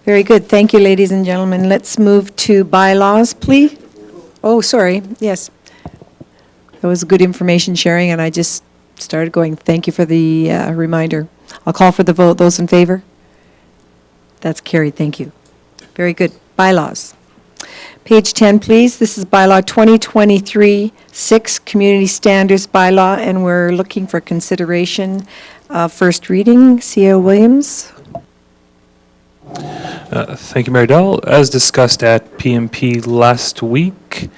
Very good. Thank you, ladies and gentlemen. Let's move to bylaws, please. Oh, sorry. Yes. That was good information sharing, and I just started going. Thank you for the reminder. I'll call for the vote. Those in favor? That's carried. Thank you. Very good. Bylaws. Page 10, please. This is bylaw 2023-6, Community Standards Bylaw, and we're looking for consideration. First reading, C.O. Williams. Thank you, Mayor Dell. As discussed at PMP last week,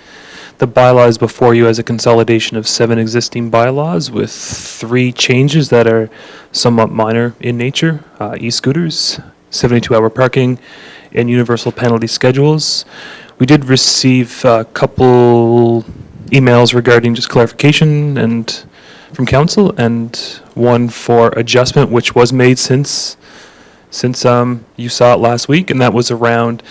the bylaw is before you as a consolidation of 7 existing bylaws with 3 changes that are somewhat minor in nature. E-scooters, 72-hour parking, and universal penalty schedules. We did receive a couple emails regarding just clarification and from council, and one for adjustment, which was made since you saw it last week, and that was around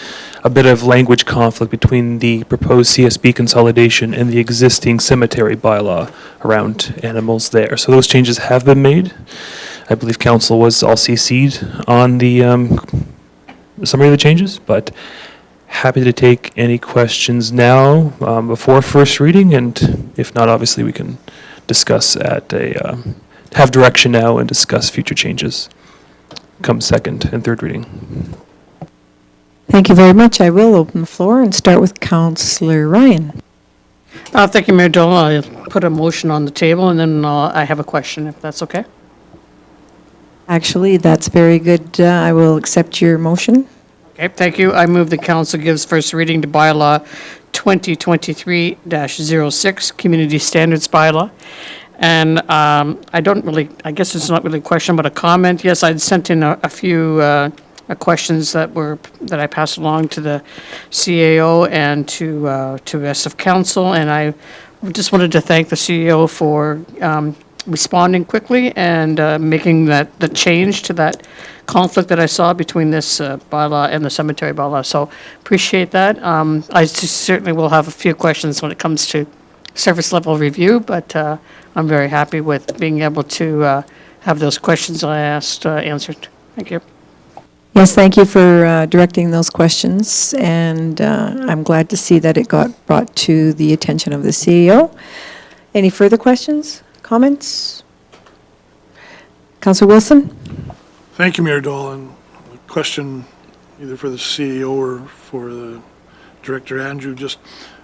a bit of language conflict between the proposed CSB consolidation and the existing cemetery bylaw around animals there. So those changes have been made. I believe council was all CC'd on the summary of the changes, but happy to take any questions now before first reading, and if not, obviously we can discuss have direction now and discuss future changes come second and third reading. Thank you very much. I will open the floor and start with Councillor Ryan. Thank you, Mayor Dole. I'll put a motion on the table, and then I have a question, if that's okay. Actually, that's very good. I will accept your motion. Okay, thank you. I move the council gives first reading to bylaw 2023-06, Community Standards Bylaw. And I guess it's not really a question, but a comment. Yes, I'd sent in a few questions that I passed along to the CAO and to the rest of council, and I just wanted to thank the CEO for responding quickly and making the change to that conflict that I saw between this bylaw and the cemetery bylaw, so appreciate that. I certainly will have a few questions when it comes to service level review, but I'm very happy with being able to have those questions I asked answered. Thank you. Yes, thank you for directing those questions, and I'm glad to see that it got brought to the attention of the CEO. Any further questions, comments? Councillor Wilson? Thank you, Mayor Dahl. And a question either for the CEO or for the Director Andrew. Just,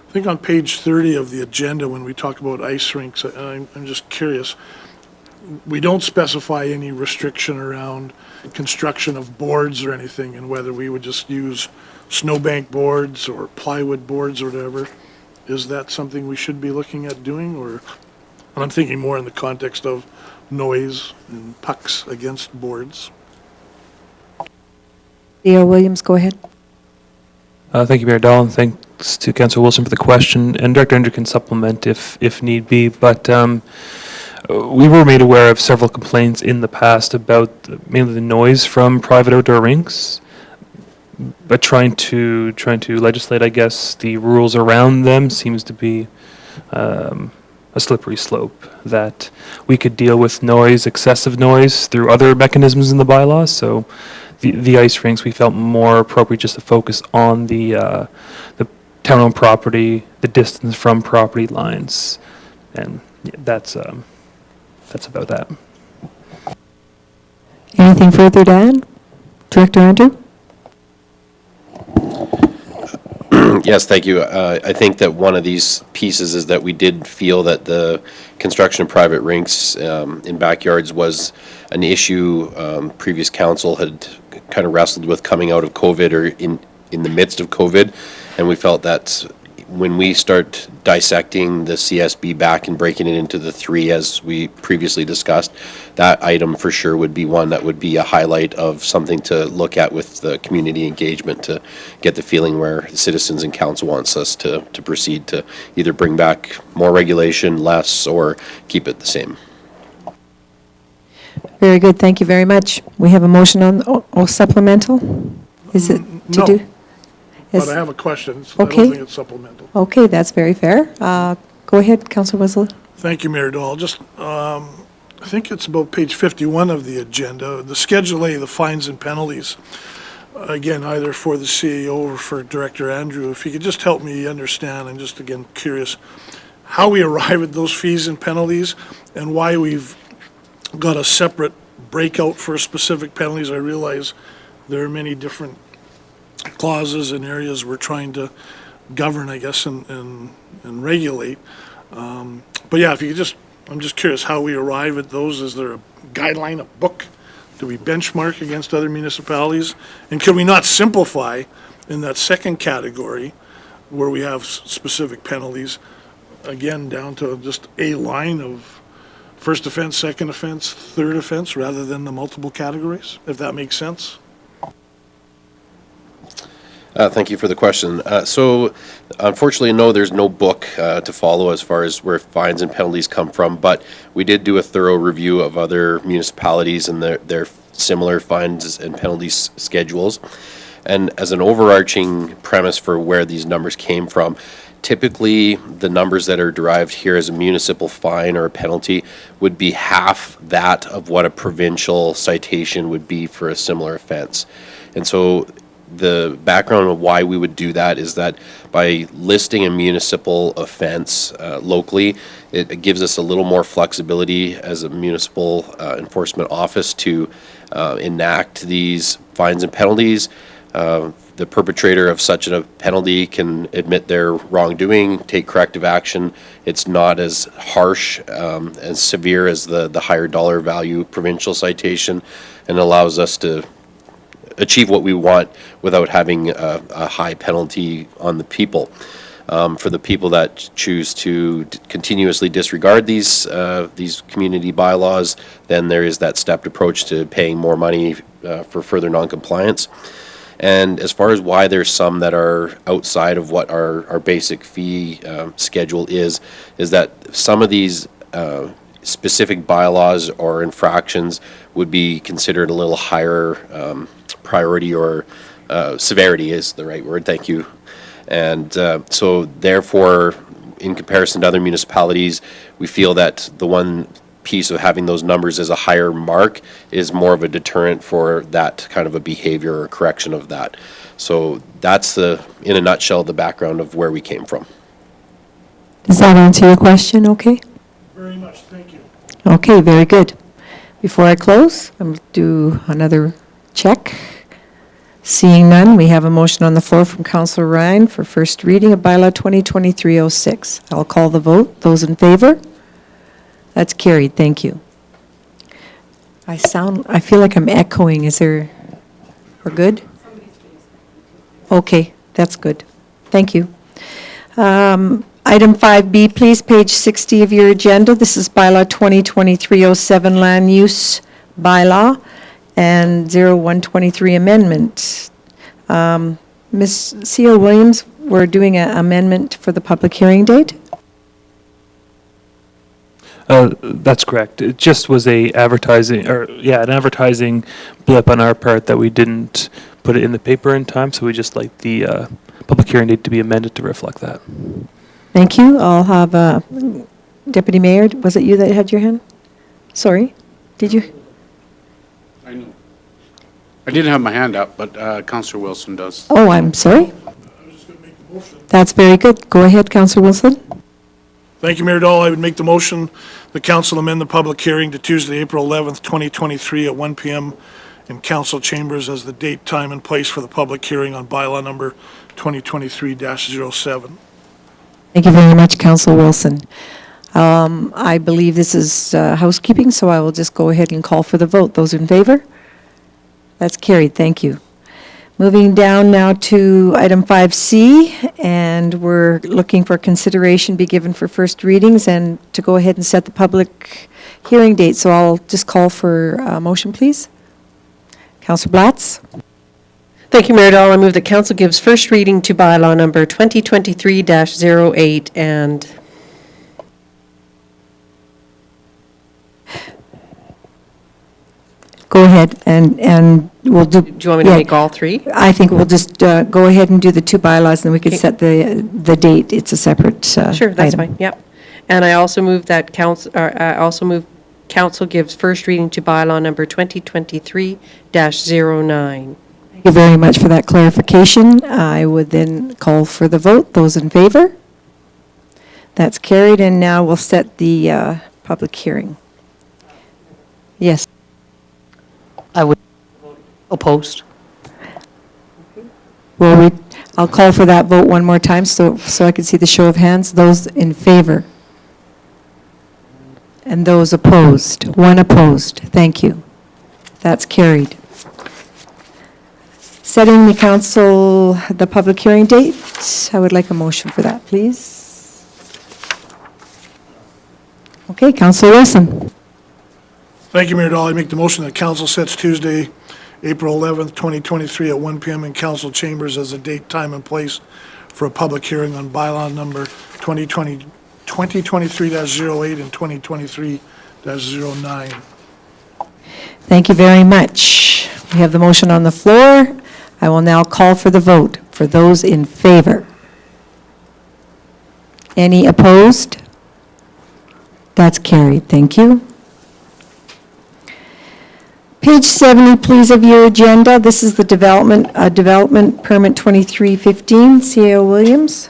I think on page 30 of the agenda, when we talk about ice rinks, I'm just curious. We don't specify any restriction around construction of boards or anything, and whether we would just use snowbank boards or plywood boards or whatever. Is that something we should be looking at doing, or, and I'm thinking more in the context of noise and pucks against boards. CEO Williams, go ahead. Thank you, Mayor Dahl, and thanks to Councillor Wilson for the question. And Director Andrew can supplement if need be. But we were made aware of several complaints in the past about mainly the noise from private outdoor rinks. But trying to legislate, I guess, the rules around them seems to be a slippery slope, that we could deal with noise, excessive noise, through other mechanisms in the bylaws. So the ice rinks, we felt more appropriate just to focus on the town-owned property, the distance from property lines, and that's about that. Anything further to add? Director Andrew? Yes, thank you. I think that one of these pieces is that we did feel that the construction of private rinks in backyards was an issue previous council had kind of wrestled with coming out of COVID or in the midst of COVID. And we felt that when we start dissecting the CSB back and breaking it into the three, as we previously discussed, that item for sure would be one that would be a highlight of something to look at with the community engagement, to get the feeling where citizens and council wants us to proceed to either bring back more regulation, less, or keep it the same. Very good, thank you very much. We have a motion on supplemental? Is it to No. do? But Is- I have a question. I Okay. don't think it's supplemental. Okay, that's very fair. Go ahead, Councillor Whistle. Thank you, Mayor Dahl. Just, I think it's about page 51 of the agenda, the Schedule A, the fines and penalties. Again, either for the CEO or for Director Andrew, if you could just help me understand, I'm just again curious, how we arrive at those fees and penalties and why we've got a separate breakout for specific penalties. I realize there are many different clauses and areas we're trying to govern, I guess, and regulate. But yeah, if you could just, I'm just curious how we arrive at those. Is there a guideline, a book? Do we benchmark against other municipalities? And can we not simplify in that second category where we have specific penalties, again, down to just a line of first offense, second offense, third offense, rather than the multiple categories, if that makes sense? Thank you for the question. So unfortunately, no, there's no book to follow as far as where fines and penalties come from, but we did do a thorough review of other municipalities and their similar fines and penalties schedules. And as an overarching premise for where these numbers came from, typically the numbers that are derived here as a municipal fine or a penalty would be half that of what a provincial citation would be for a similar offense. And so the background of why we would do that is that by listing a municipal offense locally, it gives us a little more flexibility as a municipal enforcement office to enact these fines and penalties. The perpetrator of such a penalty can admit their wrongdoing, take corrective action. It's not as harsh and severe as the higher dollar value provincial citation, and allows us to achieve what we want without having a high penalty on the people. For the people that choose to continuously disregard these community bylaws, then there is that stepped approach to paying more money for further non-compliance. And as far as why there's some that are outside of what our basic fee schedule is that some of these specific bylaws or infractions would be considered a little higher priority, or severity is the right word, thank you. And so therefore, in comparison to other municipalities, we feel that the one piece of having those numbers as a higher mark is more of a deterrent for that kind of a behavior or correction of that. So that's in a nutshell, the background of where we came from. Does that answer your question okay? Very much, thank you. Okay, very good. Before I close, I'm going to do another check. Seeing none, we have a motion on the floor from Councillor Ryan for first reading of bylaw 2023-06. I'll call the vote. Those in favor? That's carried. Thank you. I feel like I'm echoing. We're good? Okay, that's good. Thank you. Item 5B, please, page 60 of your agenda. This is bylaw 2023-07 land use bylaw and 0123 amendment. Ms. C.O. Williams, we're doing an amendment for the public hearing date? That's correct. It just was an advertising blip on our part that we didn't put it in the paper in time, so we just like the public hearing date to be amended to reflect that. Thank you. I'll have Deputy Mayor, was it you that had your hand? Sorry, did you? I know. I didn't have my hand up, but Councillor Wilson does. Oh, I'm sorry. I was just going to make the motion. That's very good. Go ahead, Councillor Wilson. Thank you, Mayor Dahl. I would make the motion, the council amend the public hearing to Tuesday, April 11th, 2023 at 1 p.m. in council chambers as the date, time, and place for the public hearing on bylaw number 2023-07. Thank you very much, Councillor Wilson. I believe this is housekeeping, so I will just go ahead and call for the vote. Those in favor? That's carried. Thank you. Moving down now to item 5C, and we're looking for consideration be given for first readings and to go ahead and set the public hearing date. So I'll just call for a motion, please. Councillor Blatz? Thank you, Mayor Dahl. I move that council gives first reading to bylaw number 2023-08 and Go ahead, and we'll do... do you want me to yeah, make all three? I think we'll just go ahead and do the two bylaws, and then we could Okay. set the date. It's a separate Sure, that's item. fine, yep. And I also move that council gives first reading to bylaw number 2023-09. Thank you very much for that clarification. I would then call for the vote. Those in favor? That's carried, and now we'll set the public hearing. Yes. I would oppose. I'll call for that vote one more time so I can see the show of hands. Those in favor? And those opposed? One opposed. Thank you. That's carried. Setting the public hearing date, I would like a motion for that, please. Okay, Councillor Wilson. Thank you, Mayor Dahl. I make the motion that council sets Tuesday, April 11th, 2023 at 1 p.m. in council chambers as a date, time, and place for a public hearing on bylaw number 2023-08 and 2023-09. Thank you very much. We have the motion on the floor. I will now call for the vote. For those in favor? Any opposed? That's carried. Thank you. Page 70, please, of your agenda. This is the development permit 2315. C.A.O. Williams.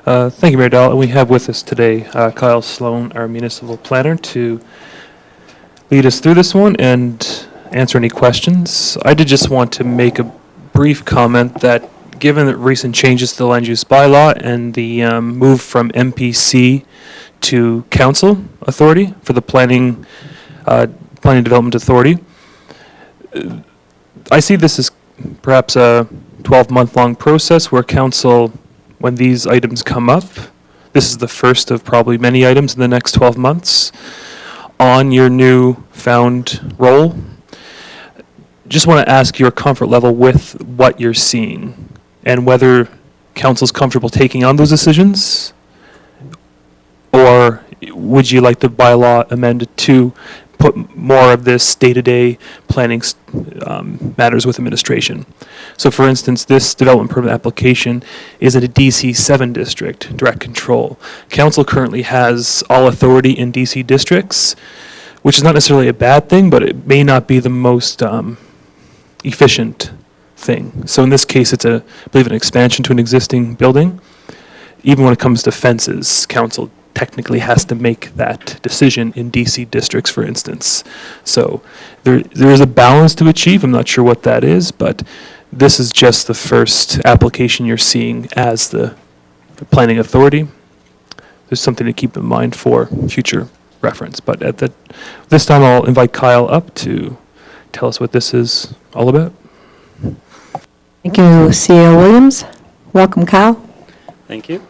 Thank you, Mayor Dahl. And we have with us today Kyle Sloan, our municipal planner, to lead us through this one and answer any questions. I did just want to make a brief comment that given the recent changes to the land use bylaw and the move from MPC to council authority for the Planning Development Authority, I see this as perhaps a 12-month-long process where council, when these items come up, this is the first of probably many items in the next 12 months, on your new found role. Just want to ask your comfort level with what you're seeing and whether council's comfortable taking on those decisions, or would you like the bylaw amended to put more of this day-to-day planning matters with administration? So for instance, this development permit application is in a DC 7 district, direct control. Council currently has all authority in DC districts, which is not necessarily a bad thing, but it may not be the most efficient thing. So in this case, it's I believe, an expansion to an existing building. Even when it comes to fences, council technically has to make that decision in DC districts, for instance. So there is a balance to achieve. I'm not sure what that is, but this is just the first application you're seeing as the planning authority. There's something to keep in mind for future reference. But this time, I'll invite Kyle up to tell us what this is all about. Thank you, CEO Williams. Welcome, Kyle. Thank you.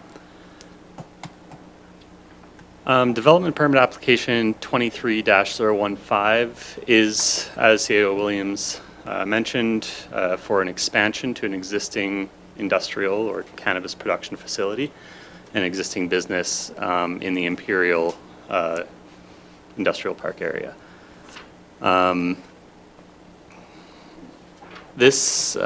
Development permit application 23-015 is, as CEO Williams mentioned, for an expansion to an existing industrial or cannabis production facility, an existing business in the Imperial Industrial Park area. This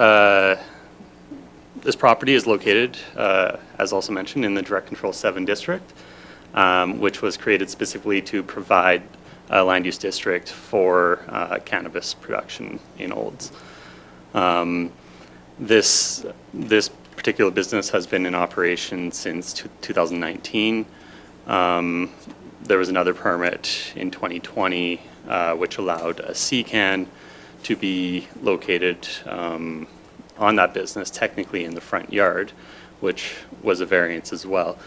property is located, as also mentioned, in the Direct Control 7 district, which was created specifically to provide a land use district for cannabis production in Olds. This particular business has been in operation since 2019. There was another permit in 2020 which allowed a CCAN to be located on that business, technically in the front yard, which was a variance as well.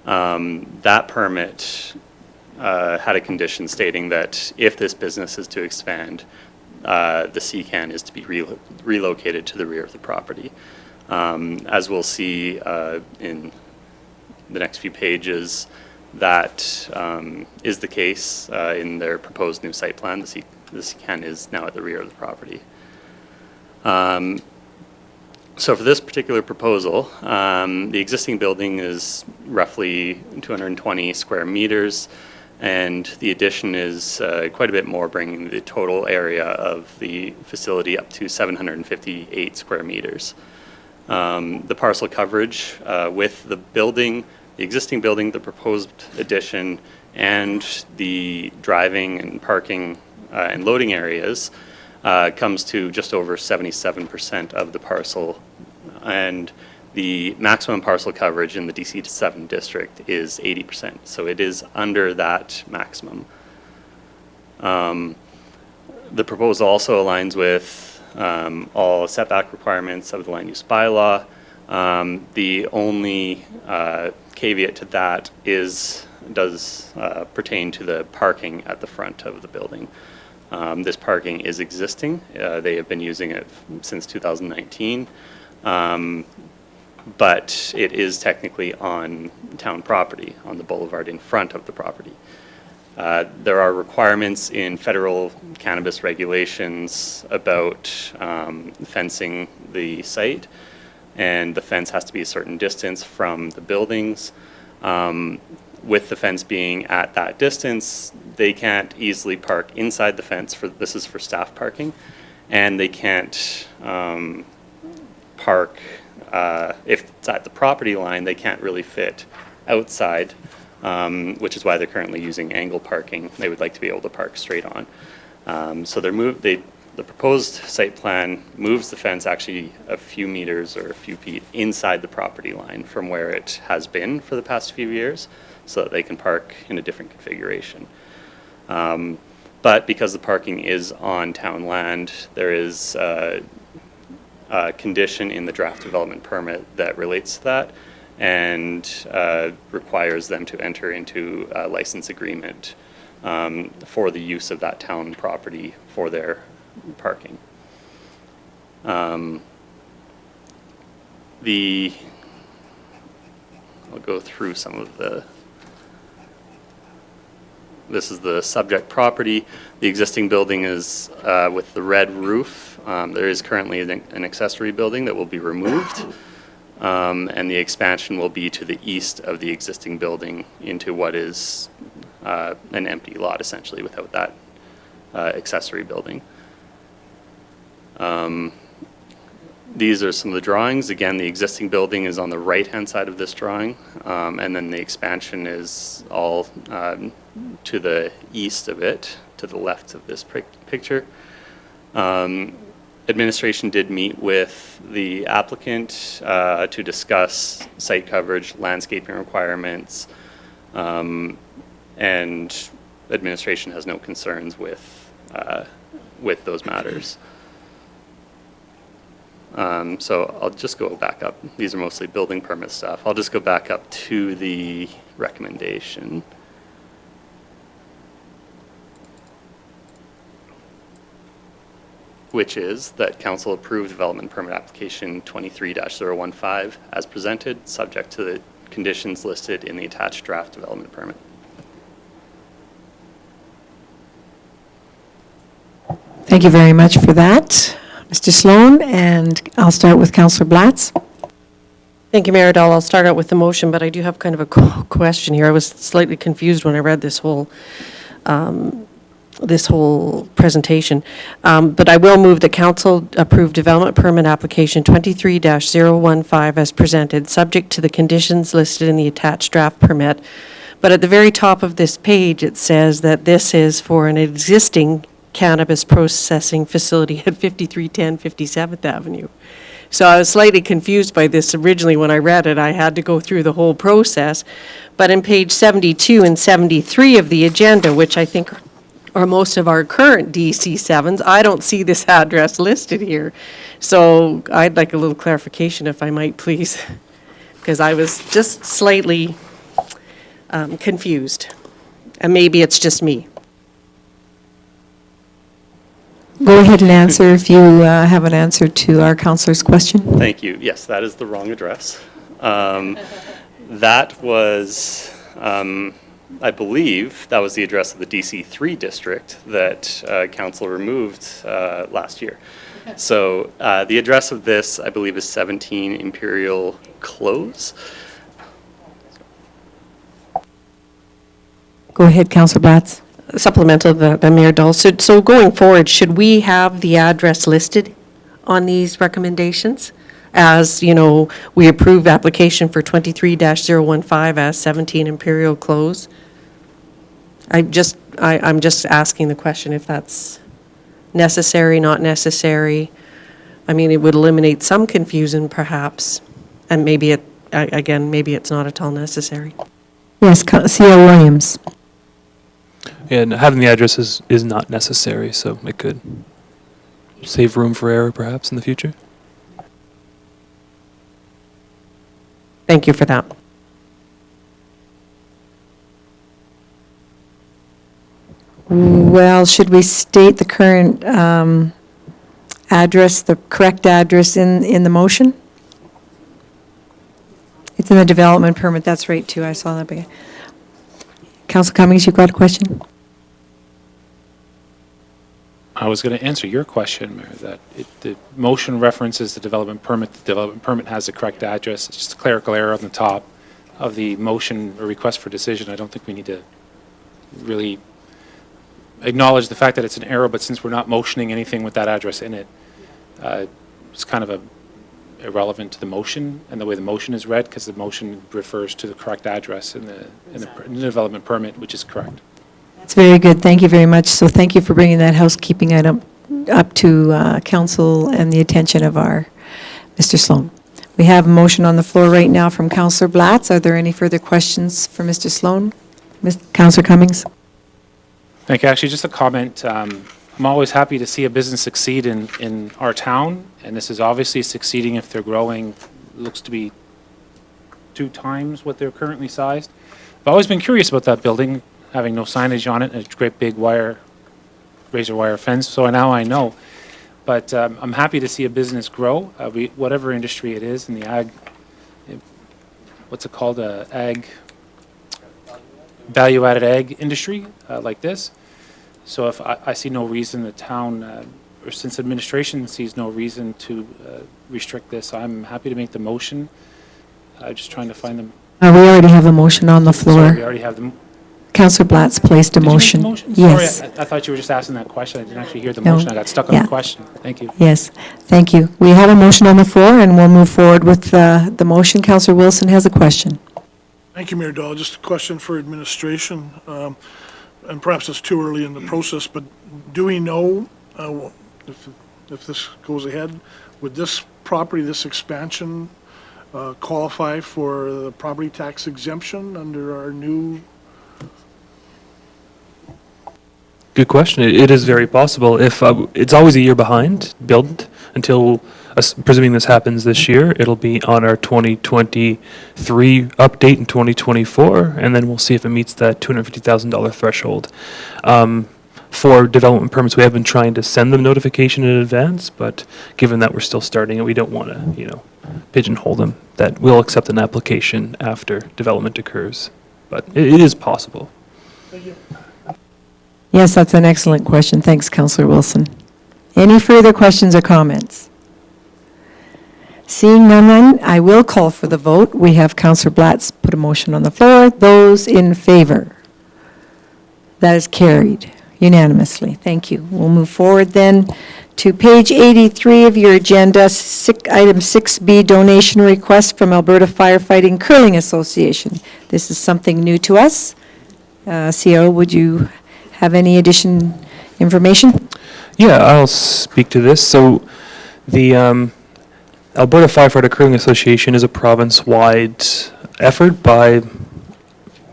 That permit had a condition stating that if this business is to expand, the CCAN is to be relocated to the rear of the property. As we'll see in the next few pages, that is the case in their proposed new site plan. The CCAN is now at the rear of the property. So for this particular proposal, the existing building is roughly 220 square meters, and the addition is quite a bit more, bringing the total area of the facility up to 758 square meters. The parcel coverage with the building, the existing building, the proposed addition, and the driving and parking and loading areas comes to just over 77% of the parcel, and the maximum parcel coverage in the DC 7 district is 80%, so it is under that maximum. The proposal also aligns with all setback requirements of the land use bylaw. The only caveat to that does pertain to the parking at the front of the building. This parking is existing. They have been using it since 2019, but it is technically on town property, on the boulevard in front of the property. There are requirements in federal cannabis regulations about fencing the site, and the fence has to be a certain distance from the buildings. With the fence being at that distance, they can't easily park inside the fence. This is for staff parking, and they can't park, if it's at the property line, they can't really fit outside, which is why they're currently using angle parking. They would like to be able to park straight on. So the proposed site plan moves the fence actually a few meters or a few feet inside the property line from where it has been for the past few years, so that they can park in a different configuration. But because the parking is on town land, there is a condition in the draft development permit that relates to that, and requires them to enter into a license agreement for the use of that town property for their parking. I'll go through some of this is the subject property. The existing building is with the red roof. There is currently an accessory building that will be removed. and the expansion will be to the east of the existing building into what is an empty lot, essentially, without that accessory building. These are some of the drawings. Again, the existing building is on the right-hand side of this drawing, and then the expansion is all to the east of it, to the left of this picture. Administration did meet with the applicant to discuss site coverage, landscaping requirements, and administration has no concerns with those matters. So I'll just go back up. These are mostly building permit stuff. I'll just go back up to the recommendation. Which is that council approve development permit application 23-015 as presented, subject to the conditions listed in the attached draft development permit. Thank you very much for that, Mr. Sloan, and I'll start with Councillor Blatz. Thank you, Mayor Dahl. I'll start out with the motion, but I do have kind of a question here. I was slightly confused when I read this whole presentation. But I will move that council approve development permit application 23-015 as presented, subject to the conditions listed in the attached draft permit. But at the very top of this page, it says that this is for an existing cannabis processing facility at 5310 57th Avenue. So I was slightly confused by this originally when I read it. I had to go through the whole process. But in page 72 and 73 of the agenda, which I think are most of our current DC7s, I don't see this address listed here. So I'd like a little clarification if I might, please, because I was just slightly confused. And maybe it's just me. Go ahead and answer if you have an answer to our councillor's question. Thank you. Yes, that is the wrong address. That was, I believe, that was the address of the DC3 district that council removed last year. So the address of this, I believe, is 17 Imperial Close. Go ahead, Councillor Blatz. Supplemental, the Mayor Dahl. So going forward, should we have the address listed on these recommendations? As, you know, we approve application for 23-015 as 17 Imperial Close? I'm just asking the question if that's necessary, not necessary. I mean, it would eliminate some confusion perhaps, and maybe maybe it's not at all necessary. Yes, C.L. Williams. And having the address is not necessary, so it could save room for error perhaps in the future. Thank you for that. Well, should we state the current address, the correct address in the motion? It's in the development permit, that's right, too, I saw that. Councillor Cummings, you've got a question? I was going to answer your question, Mayor, that the motion references the development permit. The development permit has the correct address. It's just a clerical error on the top of the motion or request for decision. I don't think we need to really acknowledge the fact that it's an error, but since we're not motioning anything with that address in it, it's kind of irrelevant to the motion and the way the motion is read, because the motion refers to the correct address in the development permit, which is correct. That's very good, thank you very much. So thank you for bringing that housekeeping item up to council and the attention of our Mr. Sloan. We have a motion on the floor right now from Councillor Blatz. Are there any further questions for Mr. Sloan? Councillor Cummings? Thank you. Actually, just a comment. I'm always happy to see a business succeed in our town, and this is obviously succeeding if they're growing. Looks to be 2 times what they're currently sized. I've always been curious about that building, having no signage on it, and a great big razor wire fence, so now I know. But I'm happy to see a business grow, whatever industry it is, in the ag, what's it called, value-added ag industry like this. So if I see no reason the town since administration sees no reason to restrict this, I'm happy to make the motion. I'm just trying to find them. We already have a motion on the Sorry, we floor. already have them. Councillor Blatz placed a Did you make the motion. motion? Yes. Sorry, I thought you were just asking that question. I didn't actually hear the No. motion. I got stuck on Yeah. the question. Thank you. Yes, thank you. We have a motion on the floor, and we'll move forward with the motion. Councillor Wilson has a question. Thank you, Mayor Dahl. Just a question for administration, and perhaps it's too early in the process, but do we know if this goes ahead, would this property, this expansion, qualify for the property tax exemption under our new? Good question. It is very possible. If it's always a year behind build until, presuming this happens this year, it'll be on our 2023 update in 2024, and then we'll see if it meets that $250,000 threshold. For development permits, we have been trying to send them notification in advance, but given that we're still starting it, we don't want to, pigeonhole them. That we'll accept an application after development occurs, but it is possible. Yes, that's an excellent question. Thanks, Councillor Wilson. Any further questions or comments? Seeing none, then, I will call for the vote. We have Councillor Blatz put a motion on the floor. Those in favor? That is carried unanimously. Thank you. We'll move forward then to page 83 of your agenda, item 6B, donation request from Alberta Firefighting Curling Association. This is something new to us. CO, would you have any information? Yeah, I'll speak to this. So the Alberta Firefighter Curling Association is a province-wide effort by a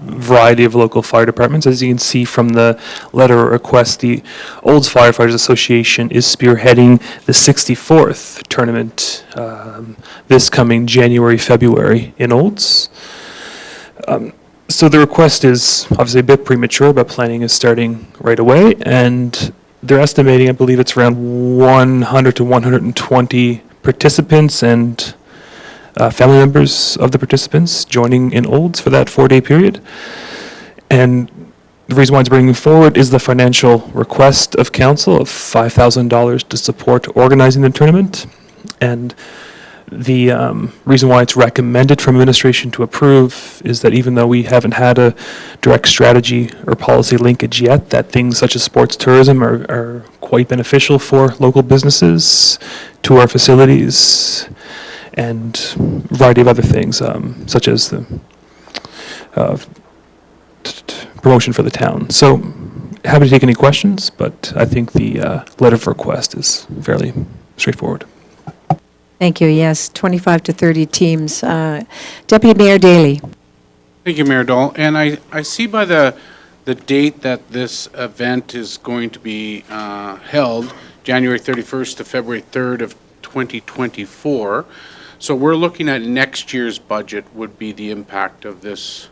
variety of local fire departments. As you can see from the letter of request, the Olds Firefighters Association is spearheading the 64th tournament this coming January, February in Olds. So the request is obviously a bit premature, but planning is starting right away, and they're estimating, I believe it's around 100 to 120 participants and family members of the participants joining in Olds for that 4-day period. And the reason why it's bringing forward is the financial request of council of $5,000 to support organizing the tournament. And the reason why it's recommended from administration to approve is that even though we haven't had a direct strategy or policy linkage yet, that things such as sports tourism are quite beneficial for local businesses, to our facilities, and a variety of other things, such as the promotion for the town. So happy to take any questions, but I think the letter of request is fairly straightforward. Thank you. Yes, 25 to 30 teams. Deputy Mayor Daley. Thank you, Mayor Dahl. And I see by the date that this event is going to be held, January 31st to February 3rd of 2024. So we're looking at next year's budget would be the impact of this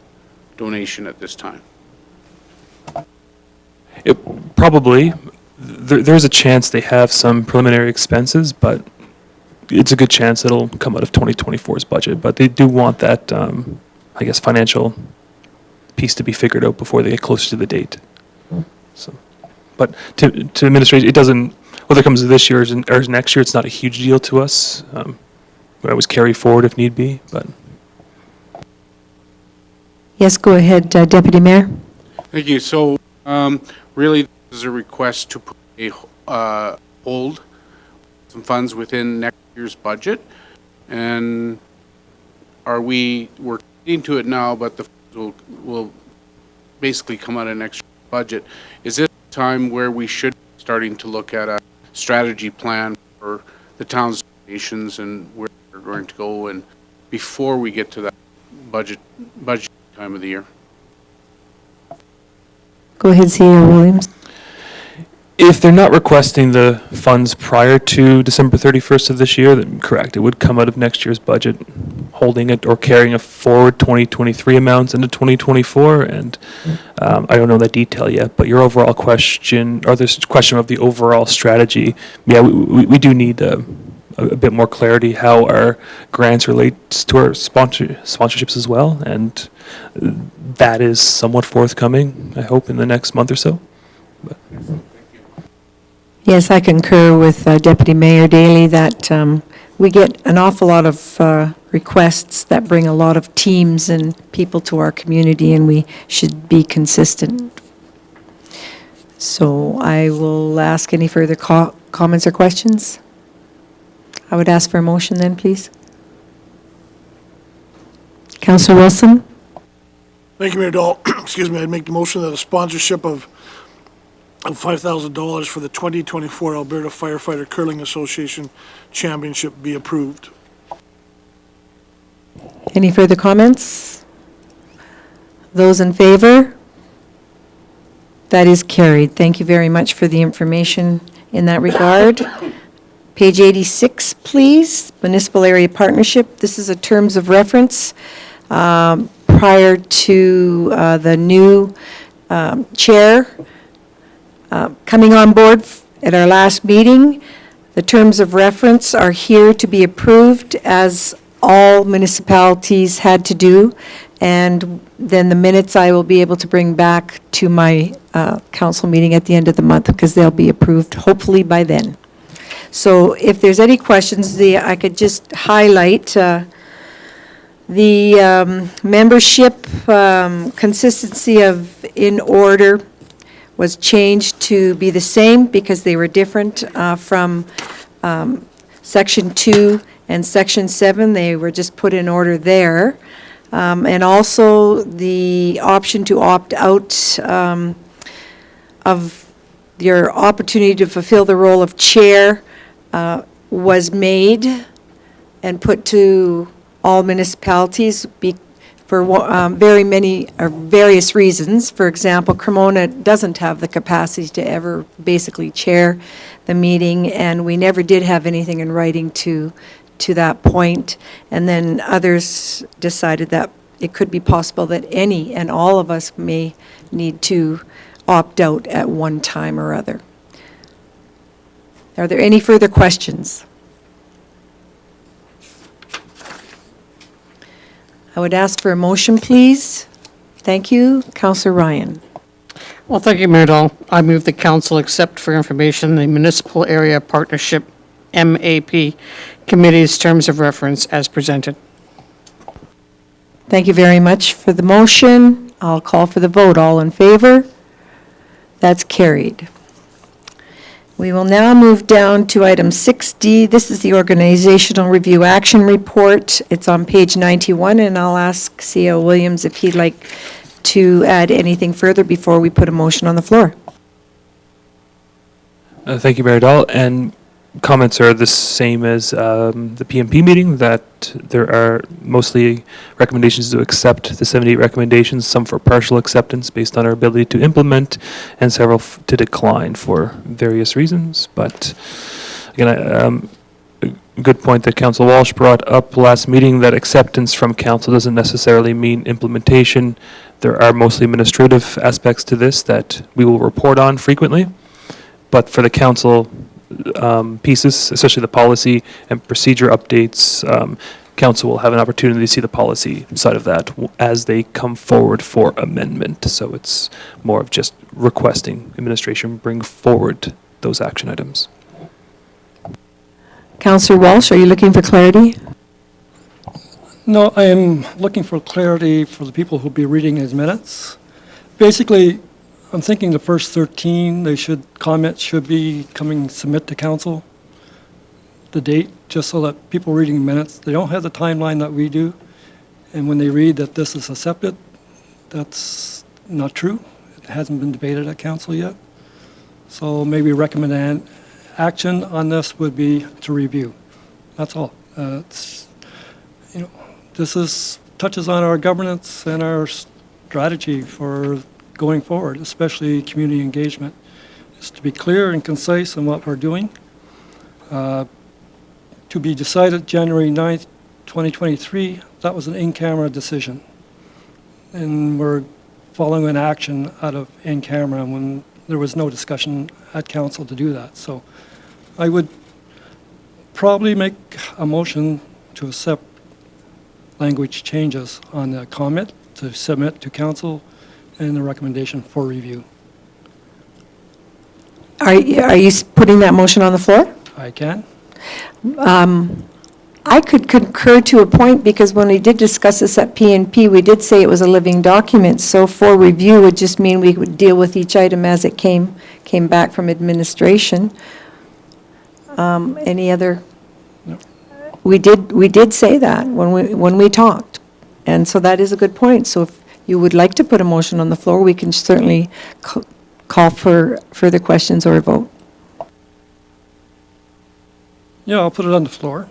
donation at this time. Probably. There's a chance they have some preliminary expenses, but it's a good chance it'll come out of 2024's budget. But they do want that, I guess, financial piece to be figured out before they get closer to the date. So, but to administration, it doesn't, whether it comes this year or next year, it's not a huge deal to us. We always carry forward if need be, but. Yes, go ahead, Deputy Mayor. Thank you. So really, this is a request to put a hold some funds within next year's budget. And we're getting to it now, but the funds will basically come out of next year's budget. Is this a time where we should be starting to look at a strategy plan for the town's donations and where we're going to go, and before we get to that budget time of the year? Go ahead, CEO Williams. If they're not requesting the funds prior to December 31st of this year, then correct, it would come out of next year's budget, holding it or carrying a forward 2023 amounts into 2024. And I don't know that detail yet, but your overall question, or this question of the overall strategy, yeah, we do need a bit more clarity how our grants relates to our sponsorships as well. And that is somewhat forthcoming, I hope, in the next month or so. But. Yes, I concur with Deputy Mayor Daley that we get an awful lot of requests that bring a lot of teams and people to our community, and we should be consistent. So I will ask any further comments or questions. I would ask for a motion then, please. Councillor Wilson? Thank you, Mayor Dahl. Excuse me, I'd make the motion that a sponsorship of $5,000 for the 2024 Alberta Firefighter Curling Association Championship be approved. Any further comments? Those in favor? That is carried. Thank you very much for the information in that regard. Page 86, please. Municipal Area Partnership. This is a terms of reference prior to the new chair coming on board at our last meeting. The terms of reference are here to be approved, as all municipalities had to do, and then the minutes I will be able to bring back to my council meeting at the end of the month, because they'll be approved hopefully by then. So if there's any questions, I could just highlight the membership consistency of in order was changed to be the same, because they were different from Section 2 and Section 7. They were just put in order there. And also, the option to opt out of your opportunity to fulfill the role of chair was made and put to all municipalities for very many, or various reasons. For example, Cremona doesn't have the capacity to ever basically chair the meeting, and we never did have anything in writing to that point. And then others decided that it could be possible that any and all of us may need to opt out at one time or other. Are there any further questions? I would ask for a motion, please. Thank you. Councillor Ryan. Well, thank you, Mayor Dahl. I move the council accept for information the Municipal Area Partnership, MAP, Committee's terms of reference as presented. Thank you very much for the motion. I'll call for the vote. All in favor? That's carried. We will now move down to item 6D. This is the Organizational Review Action Report. It's on page 91, and I'll ask C.L. Williams if he'd like to add anything further before we put a motion on the floor. Thank you, Mayor Dahl. And comments are the same as the PMP meeting, that there are mostly recommendations to accept the 78 recommendations, some for partial acceptance based on our ability to implement, and several to decline for various reasons. But again, a good point that Councillor Walsh brought up last meeting, that acceptance from council doesn't necessarily mean implementation. There are mostly administrative aspects to this that we will report on frequently. But for the council pieces, especially the policy and procedure updates, council will have an opportunity to see the policy side of that as they come forward for amendment. So it's more of just requesting administration bring forward those action items. Councillor Walsh, are you looking for clarity? No, I am looking for clarity for the people who'll be reading his minutes. Basically, I'm thinking the first 13, comments should be submit to council, the date, just so that people reading minutes, they don't have the timeline that we do. And when they read that this is accepted, that's not true. It hasn't been debated at council yet. So maybe recommend action on this would be to review. That's all. This touches on our governance and our strategy for going forward, especially community engagement, is to be clear and concise in what we're doing. To be decided January 9th, 2023, that was an in-camera decision. And we're following an action out of in-camera when there was no discussion at council to do that. So I would probably make a motion to accept language changes on the comment to submit to council and the recommendation for review. Are you putting that motion on the floor? I can. I could concur to a point, because when we did discuss this at PNP, we did say it was a living document, so for review would just mean we would deal with each item as it came back from administration. Any other? No. We did say that when we talked, and so that is a good point. So if you would like to put a motion on the floor, we can certainly call for further questions or a vote. Yeah, I'll put it on the floor.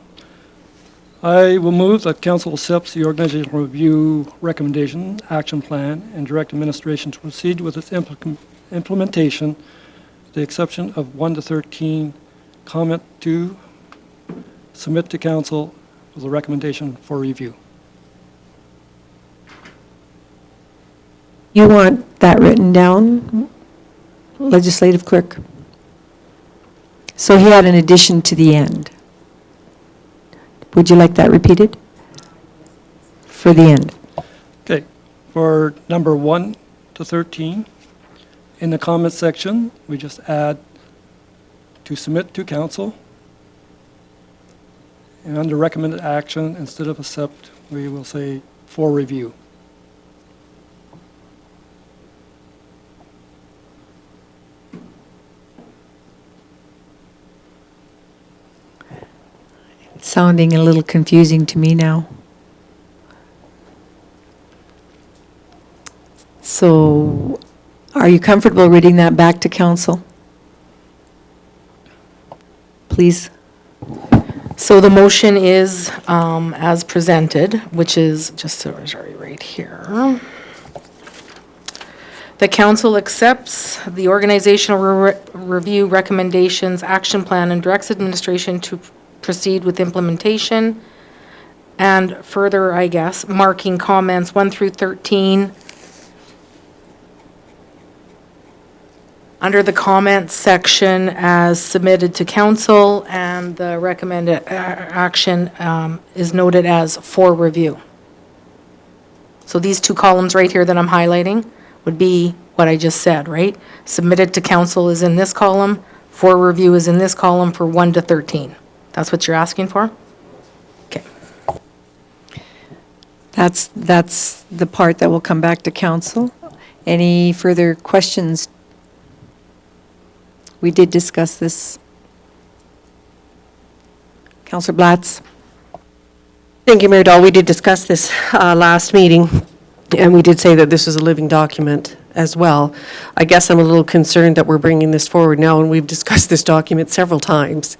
I will move that council accepts the organizational review recommendation, action plan, and direct administration to proceed with its implementation, with the exception of 1 to 13, comment 2, submit to council with a recommendation for review. You want that written down, legislative clerk? So he had an addition to the end. Would you like that repeated? For the end. Okay, for number 1 to 13, in the comment section, we just add to submit to council. And under recommended action, instead of accept, we will say for review. Sounding a little confusing to me now. So, are you comfortable reading that back to council? Please. So the motion is as presented, which is, just sorry, right here. The council accepts the organizational review recommendations, action plan, and directs administration to proceed with implementation. And further, I guess, marking comments 1 through 13 under the comments section as submitted to council, and the recommended action is noted as for review. So these two columns right here that I'm highlighting would be what I just said, right? Submitted to council is in this column, for review is in this column for 1 to 13. That's what you're asking for? Okay. That's the part that will come back to council. Any further questions? We did discuss this. Councillor Blatz? Thank you, Mayor Dahl. We did discuss this last meeting, and we did say that this is a living document as well. I guess I'm a little concerned that we're bringing this forward now, and we've discussed this document several times,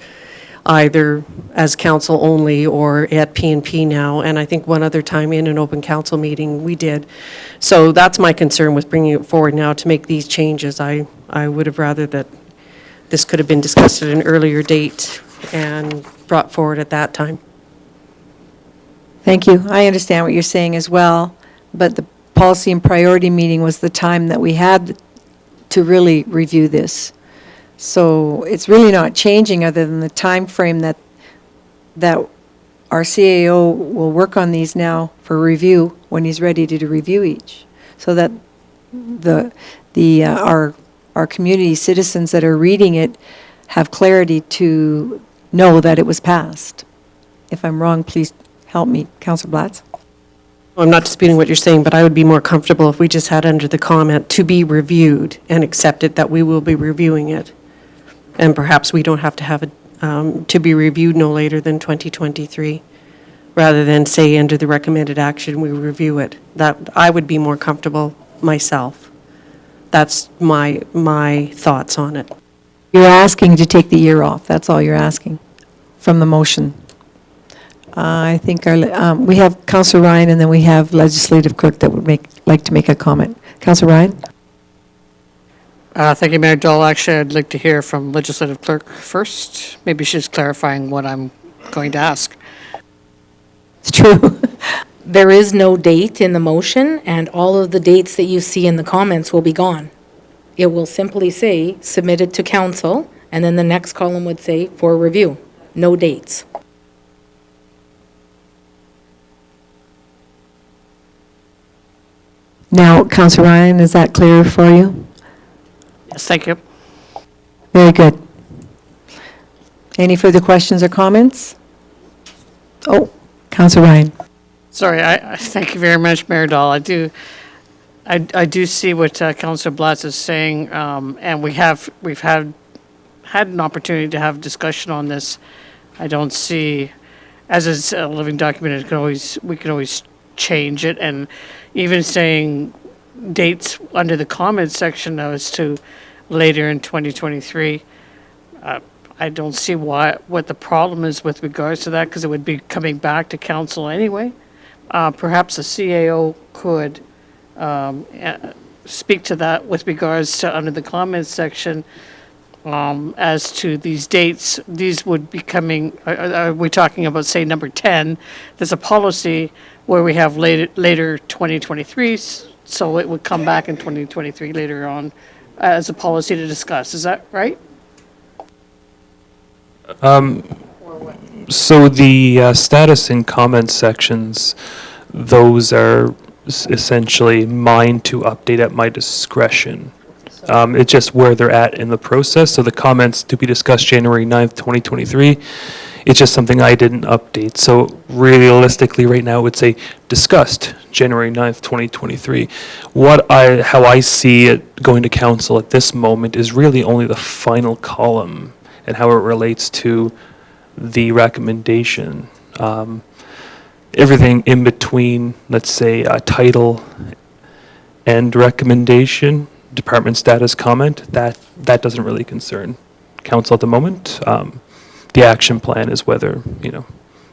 either as council only or at PNP now, and I think one other time in an open council meeting we did. So that's my concern with bringing it forward now to make these changes. I would have rather that this could have been discussed at an earlier date and brought forward at that time. Thank you. I understand what you're saying as well, but the policy and priority meeting was the time that we had to really review this. So it's really not changing other than the time frame that our CAO will work on these now for review when he's ready to review each, so that our community citizens that are reading it have clarity to know that it was passed. If I'm wrong, please help me, Councillor Blatz. I'm not disputing what you're saying, but I would be more comfortable if we just had under the comment to be reviewed and accepted that we will be reviewing it. And perhaps we don't have to have it to be reviewed no later than 2023, rather than say under the recommended action, we review it. That I would be more comfortable myself. That's my thoughts on it. You're asking to take the year off, that's all you're asking, from the motion. I think we have Councillor Ryan, and then we have Legislative Clerk that would like to make a comment. Councillor Ryan? Thank you, Mayor Dahl. Actually, I'd like to hear from Legislative Clerk first. Maybe she's clarifying what I'm going to ask. It's true. There is no date in the motion, and all of the dates that you see in the comments will be gone. It will simply say submitted to council, and then the next column would say for review. No dates. Now, Councillor Ryan, is that clear for you? Yes, thank you. Very good. Any further questions or comments? Oh, Councillor Ryan. Sorry, I thank you very much, Mayor Dahl. I do see what Councillor Blatz is saying, and we've had an opportunity to have discussion on this. I don't see, as it's a living document, we can always change it, and even saying dates under the comments section as to later in 2023. I don't see what the problem is with regards to that, because it would be coming back to council anyway. Perhaps the CAO could speak to that with regards to under the comments section as to these dates. These would be coming, are we talking about, say, number 10? There's a policy where we have later 2023, so it would come back in 2023 later on as a policy to discuss. Is that right? So the status and comment sections, those are essentially mine to update at my discretion. It's just where they're at in the process. So the comments to be discussed January 9th, 2023, it's just something I didn't update. So realistically, right now, it would say discussed January 9th, 2023. How I see it going to council at this moment is really only the final column and how it relates to the recommendation. Everything in between, let's say, a title and recommendation, department status comment, that doesn't really concern council at the moment. The action plan is whether,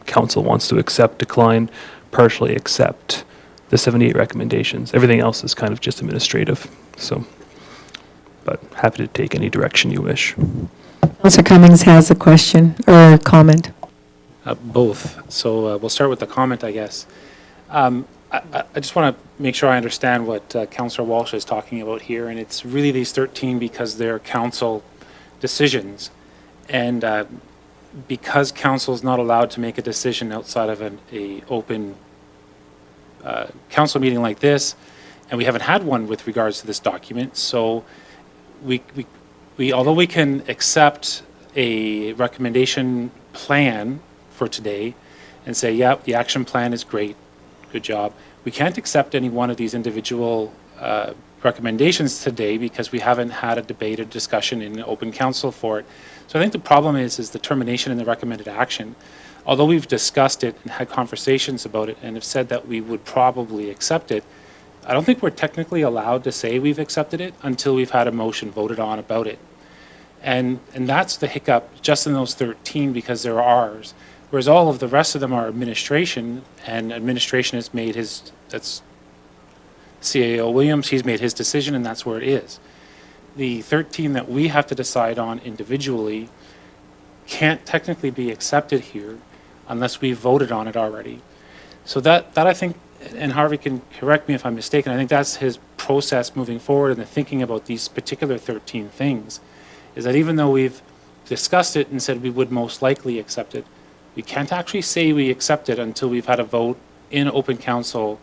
council wants to accept, decline, partially accept the 78 recommendations. Everything else is kind of just administrative, so, but happy to take any direction you wish. Councillor Cummings has a question or a comment. Both. So we'll start with the comment, I guess. I just want to make sure I understand what Councillor Walsh is talking about here, and it's really these 13 because they're council decisions. And because council is not allowed to make a decision outside of an open council meeting like this, and we haven't had one with regards to this document, so we although we can accept a recommendation plan for today and say, yeah, the action plan is great, good job. We can't accept any one of these individual recommendations today because we haven't had a debate or discussion in an open council for it. So I think the problem is the termination and the recommended action. Although we've discussed it and had conversations about it and have said that we would probably accept it, I don't think we're technically allowed to say we've accepted it until we've had a motion voted on about it. And that's the hiccup just in those 13 because they're ours. Whereas all of the rest of them are administration, and administration has made that's CAO Williams, he's made his decision and that's where it is. The 13 that we have to decide on individually can't technically be accepted here unless we voted on it already. So that I think, and Harvey can correct me if I'm mistaken, I think that's his process moving forward and the thinking about these particular 13 things, is that even though we've discussed it and said we would most likely accept it, we can't actually say we accept it until we've had a vote in open council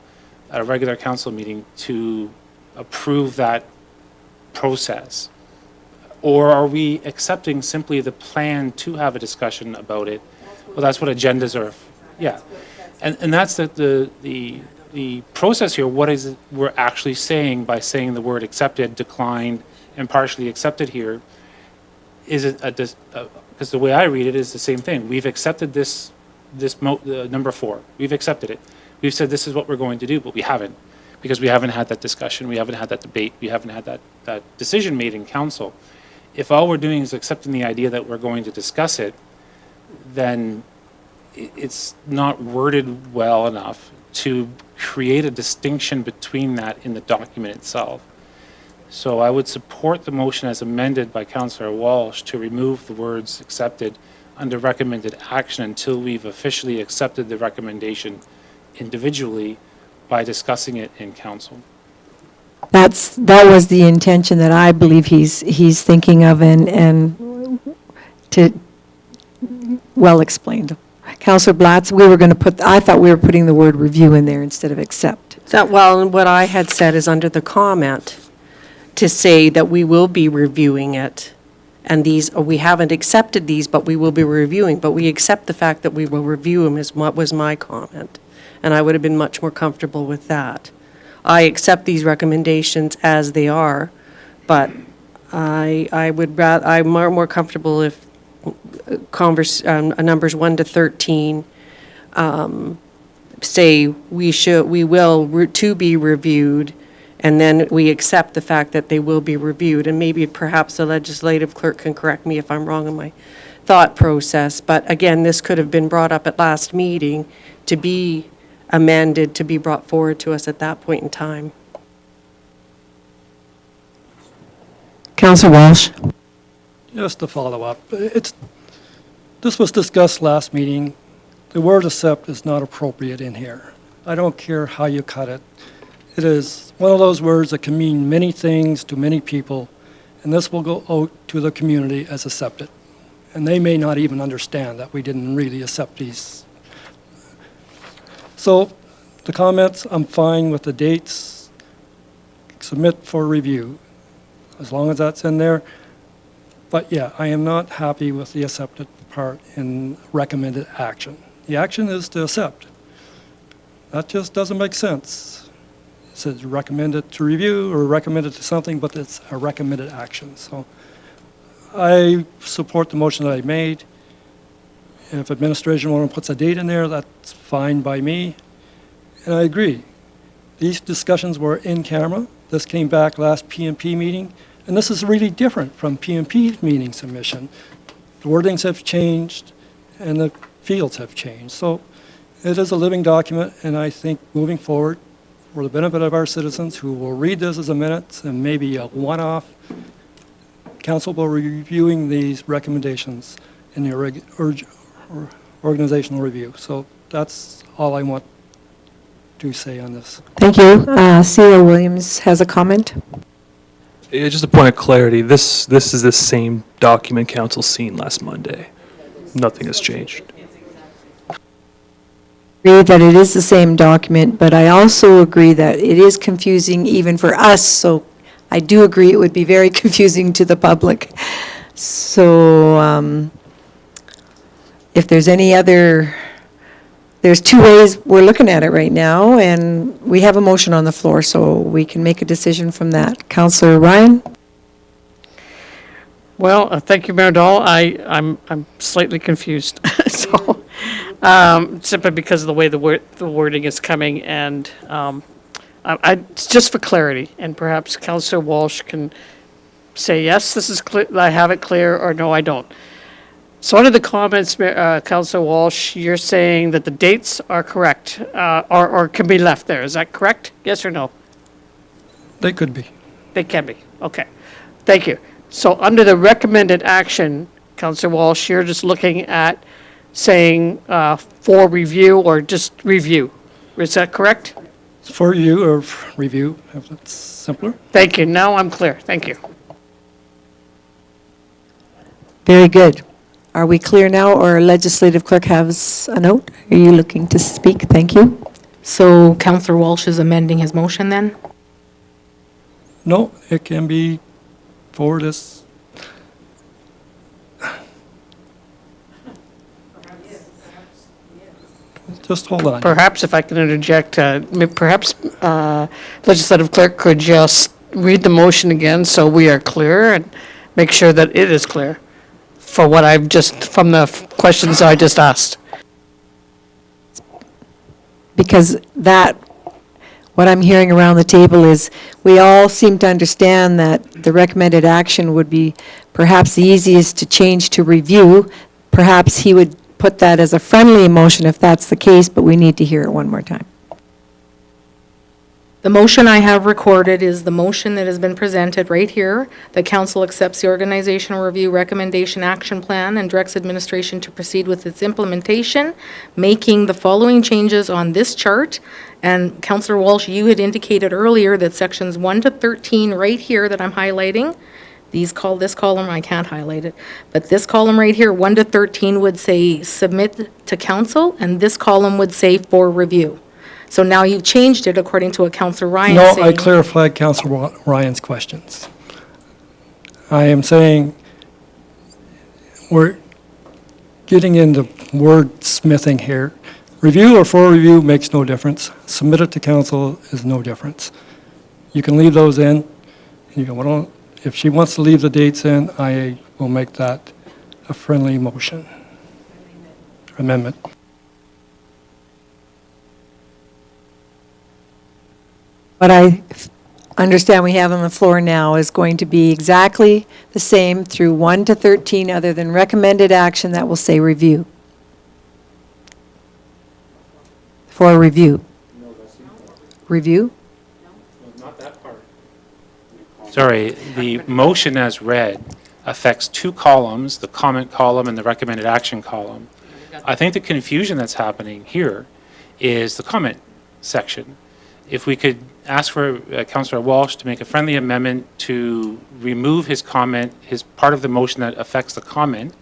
at a regular council meeting to approve that process. Or are we accepting simply the plan to have a discussion about it? Well, that's what agendas are. Yeah. And that's the process here. What is it we're actually saying by saying the word accepted, declined, and partially accepted here? Is it because the way I read it is the same thing. We've accepted this number 4. We've accepted it. We've said this is what we're going to do, but we haven't, because we haven't had that discussion. We haven't had that debate. We haven't had that decision made in council. If all we're doing is accepting the idea that we're going to discuss it, then it's not worded well enough to create a distinction between that in the document itself. So I would support the motion as amended by Councillor Walsh to remove the words accepted under recommended action until we've officially accepted the recommendation individually by discussing it in council. That was the intention that I believe he's thinking of and well explained. Councillor Blatz, I thought we were putting the word review in there instead of accept. Well, what I had said is under the comment to say that we will be reviewing it And these, we haven't accepted these, but we will be reviewing. But we accept the fact that we will review them is what was my comment. And I would have been much more comfortable with that. I accept these recommendations as they are, but I would rather, I'm more comfortable if numbers 1 to 13 say we will to be reviewed, and then we accept the fact that they will be reviewed. And maybe perhaps the legislative clerk can correct me if I'm wrong in my thought process. But again, this could have been brought up at last meeting to be amended, to be brought forward to us at that point in time. Councillor Walsh. Just to follow up, this was discussed last meeting. The word accept is not appropriate in here. I don't care how you cut it. It is one of those words that can mean many things to many people, and this will go out to the community as accepted. And they may not even understand that we didn't really accept these. So the comments, I'm fine with the dates, submit for review, as long as that's in there. But yeah, I am not happy with the accepted part in recommended action. The action is to accept. That just doesn't make sense. It says recommended to review or recommended to something, but it's a recommended action. So I support the motion that I made. If administration want to put a date in there, that's fine by me. And I agree. These discussions were in camera. This came back last PMP meeting. And this is really different from PMP's meeting submission. The wordings have changed and the fields have changed. So it is a living document, and I think moving forward, for the benefit of our citizens who will read this as a minutes and maybe a one-off, council will be reviewing these recommendations in the organizational review. So that's all I want to say on this. Thank you. C.O. Williams has a comment. Just a point of clarity, this is the same document council seen last Monday. Nothing has changed. Agree that it is the same document, but I also agree that it is confusing even for us, so I do agree it would be very confusing to the public. So if there's any other, there's two ways we're looking at it right now, and we have a motion on the floor, so we can make a decision from that. Councillor Ryan? Well, thank you, Mayor Dahl. I'm slightly confused, so, simply because of the way the wording is coming, and it's just for clarity, and perhaps Councillor Walsh can say, yes, this is clear, I have it clear, or no, I don't. So under the comments, Councillor Walsh, you're saying that the dates are correct, or can be left there. Is that correct? Yes or no? They could be. They can be. Okay. Thank you. So under the recommended action, Councillor Walsh, you're just looking at saying for review or just review. Is that correct? For you or review, if that's simpler. Thank you. Now I'm clear. Thank you. Very good. Are we clear now, or legislative clerk has a note? Are you looking to speak? Thank you. So Councillor Walsh is amending his motion then? No, it can be forward as. Just hold on. Perhaps if I can interject, perhaps legislative clerk could just read the motion again so we are clear and make sure that it is clear for what I've just, from the questions I just asked. Because that, what I'm hearing around the table is, we all seem to understand that the recommended action would be perhaps the easiest to change to review. Perhaps he would put that as a friendly motion if that's the case, but we need to hear it one more time. The motion I have recorded is the motion that has been presented right here. The council accepts the organizational review recommendation action plan and directs administration to proceed with its implementation, making the following changes on this chart. And Councillor Walsh, you had indicated earlier that sections 1 to 13 right here that I'm highlighting, this column, I can't highlight it, but this column right here, 1 to 13 would say submit to council, and this column would say for review. So now you've changed it according to what Councillor Ryan No, saying. I clarified Councillor Ryan's questions. I am saying we're getting into wordsmithing here. Review or for review makes no difference. Submit it to council is no difference. You can leave those in. You can, well, if she wants to leave the dates in, I will make that a friendly motion. Amendment. What I understand we have on the floor now is going to be exactly the same through 1 to 13, other than recommended action that will say review. For review. Review? Not that part. Sorry, the motion as read affects two columns, the comment column and the recommended action column. I think the confusion that's happening here is the comment section. If we could ask for Councillor Walsh to make a friendly amendment to remove his comment, his part of the motion that affects the comment.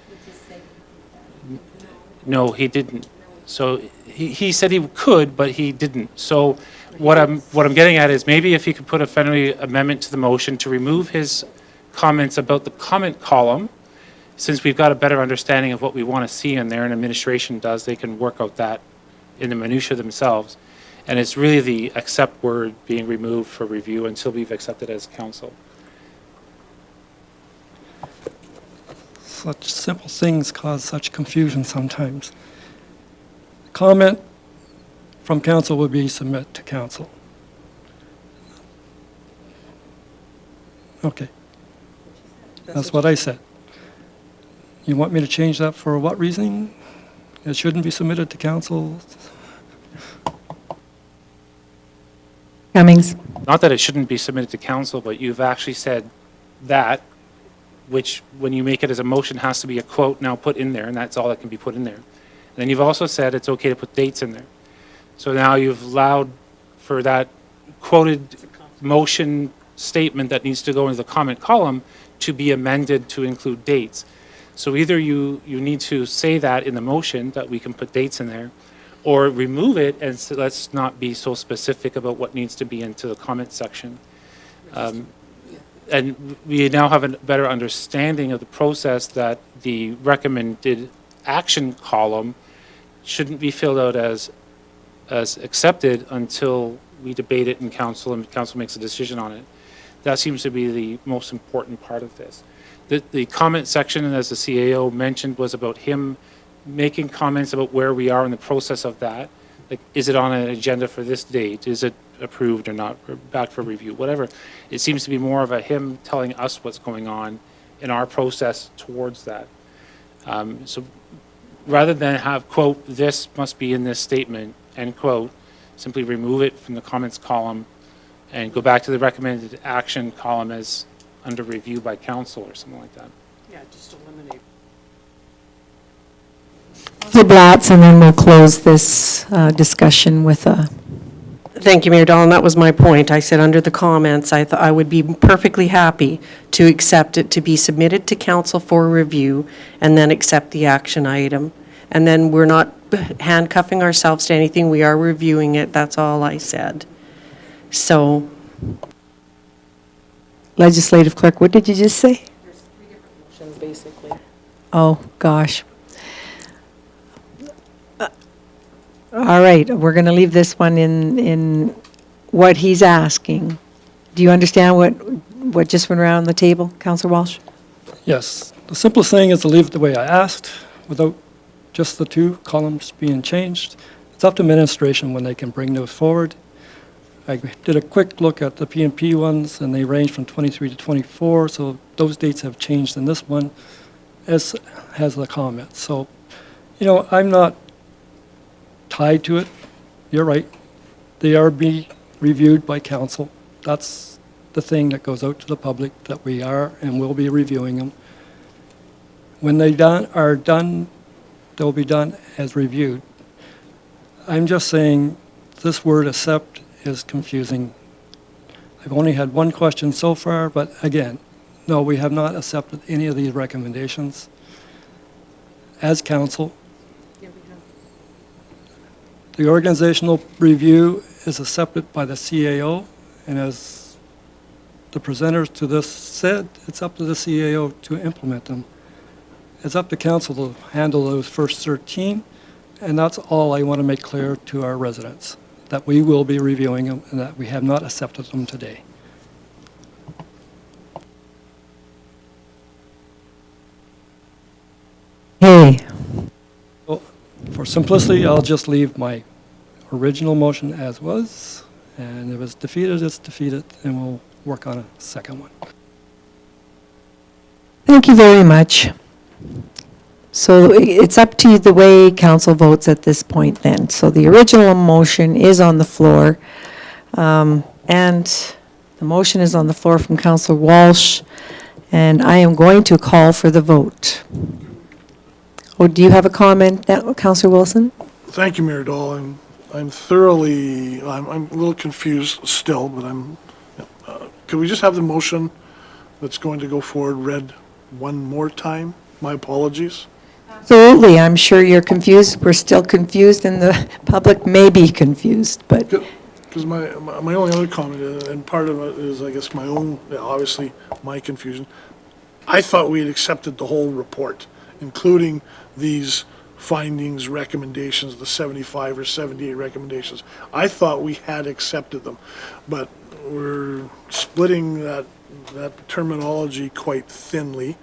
No, he didn't. So he said he could, but he didn't. So what I'm getting at is maybe if he could put a friendly amendment to the motion to remove his comments about the comment column, since we've got a better understanding of what we want to see in there and administration does, they can work out that in the minutia themselves. And it's really the accept word being removed for review until we've accepted as council. Such simple things cause such confusion sometimes. Comment from council would be submit to council. Okay. That's what I said. You want me to change that for what reason? It shouldn't be submitted to council? Cummings? Not that it shouldn't be submitted to council, but you've actually said that, which when you make it as a motion has to be a quote now put in there, and that's all that can be put in there. And then you've also said it's okay to put dates in there. So now you've allowed for that quoted motion statement that needs to go into the comment column to be amended to include dates. So either you need to say that in the motion that we can put dates in there, or remove it and so let's not be so specific about what needs to be into the comment section. And we now have a better understanding of the process that the recommended action column shouldn't be filled out as accepted until we debate it in council and council makes a decision on it. That seems to be the most important part of this. The comment section, as the CAO mentioned, was about him making comments about where we are in the process of that. Like, is it on an agenda for this date? Is it approved or not, or back for review, whatever. It seems to be more of a him telling us what's going on in our process towards that. So rather than have, quote, this must be in this statement, end quote, simply remove it from the comments column and go back to the recommended action column as under review by council or something like that. Yeah, just eliminate. Blatz, and then we'll close this discussion with a... Thank you, Mayor Dahl, and that was my point. I said under the comments, I thought I would be perfectly happy to accept it to be submitted to council for review and then accept the action item. And then we're not handcuffing ourselves to anything. We are reviewing it. That's all I said. So. Legislative clerk, what did you just say? There's 3 different motions, basically. Oh, gosh. All right, we're going to leave this one in what he's asking. Do you understand what just went around the table, Councillor Walsh? Yes. The simplest thing is to leave it the way I asked, without just the 2 columns being changed. It's up to administration when they can bring those forward. I did a quick look at the PNP ones, and they range from 23 to 24, so those dates have changed in this one, as has the comments. So, I'm not tied to it. You're right. They are being reviewed by council. That's the thing that goes out to the public, that we are and will be reviewing them. When they are done, they'll be done as reviewed. I'm just saying this word accept is confusing. I've only had one question so far, but again, no, we have not accepted any of these recommendations as council. The organizational review is accepted by the CAO, and as the presenters to this said, it's up to the CAO to implement them. It's up to council to handle those first 13, and that's all I want to make clear to our residents, that we will be reviewing them and that we have not accepted them today. Hey, So, for simplicity, I'll just leave my original motion as was, and if it's defeated, it's defeated, and we'll work on a second one. thank you very much. So it's up to you the way council votes at this point then. So the original motion is on the floor, and the motion is on the floor from Councillor Walsh, and I am going to call for the vote. Oh, do you have a comment, Councillor Wilson? Thank you, Mayor Dahl. I'm thoroughly, I'm a little confused still, but could we just have the motion that's going to go forward read one more time? My apologies. Absolutely, I'm sure you're confused. We're still confused, and the public may be confused, but Because my only other comment, and part of it is, I guess, my own, obviously, my confusion. I thought we had accepted the whole report, including these findings, recommendations, the 75 or 78 recommendations. I thought we had accepted them, but we're splitting that terminology quite thinly.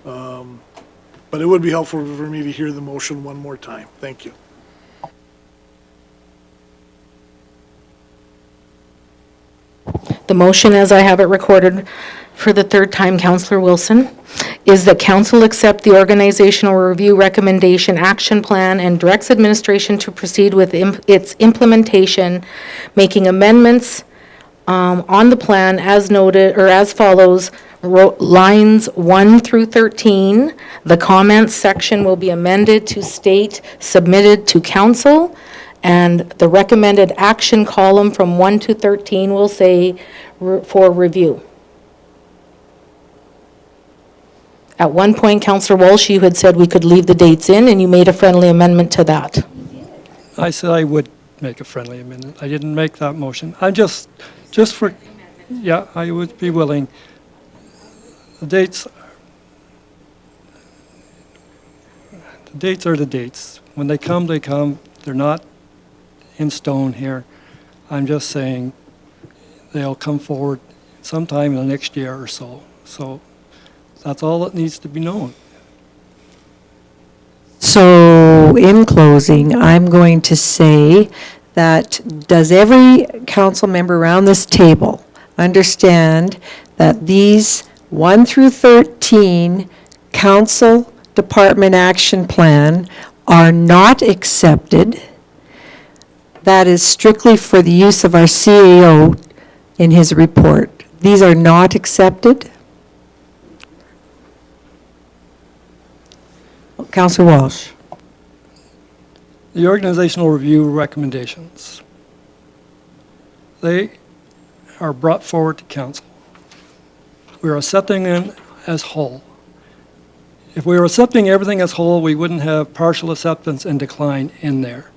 But it would be helpful for me to hear the motion one more time. Thank you. The motion, as I have it recorded for the third time, Councillor Wilson, is that council accept the organizational review recommendation action plan and directs administration to proceed with its implementation, making amendments on the plan as noted, or as follows, lines 1 through 13. The comments section will be amended to state submitted to council, and the recommended action column from 1 to 13 will say for review. At one point, Councillor Walsh, you had said we could leave the dates in, and you made a friendly amendment to that. I said I would make a friendly amendment. I didn't make that motion. I just for, yeah, I would be willing. The dates are the dates. When they come, they come. They're not in stone here. I'm just saying they'll come forward sometime in the next year or so. So that's all that needs to be known. so in closing, I'm going to say that does every council member around this table understand that these 1 through 13 council department action plan are not accepted? That is strictly for the use of our CAO in his report. These are not accepted? Councillor Walsh. The organizational review recommendations, they are brought forward to council. We are accepting them as whole. If we were accepting everything as whole, we wouldn't have partial acceptance and decline in there.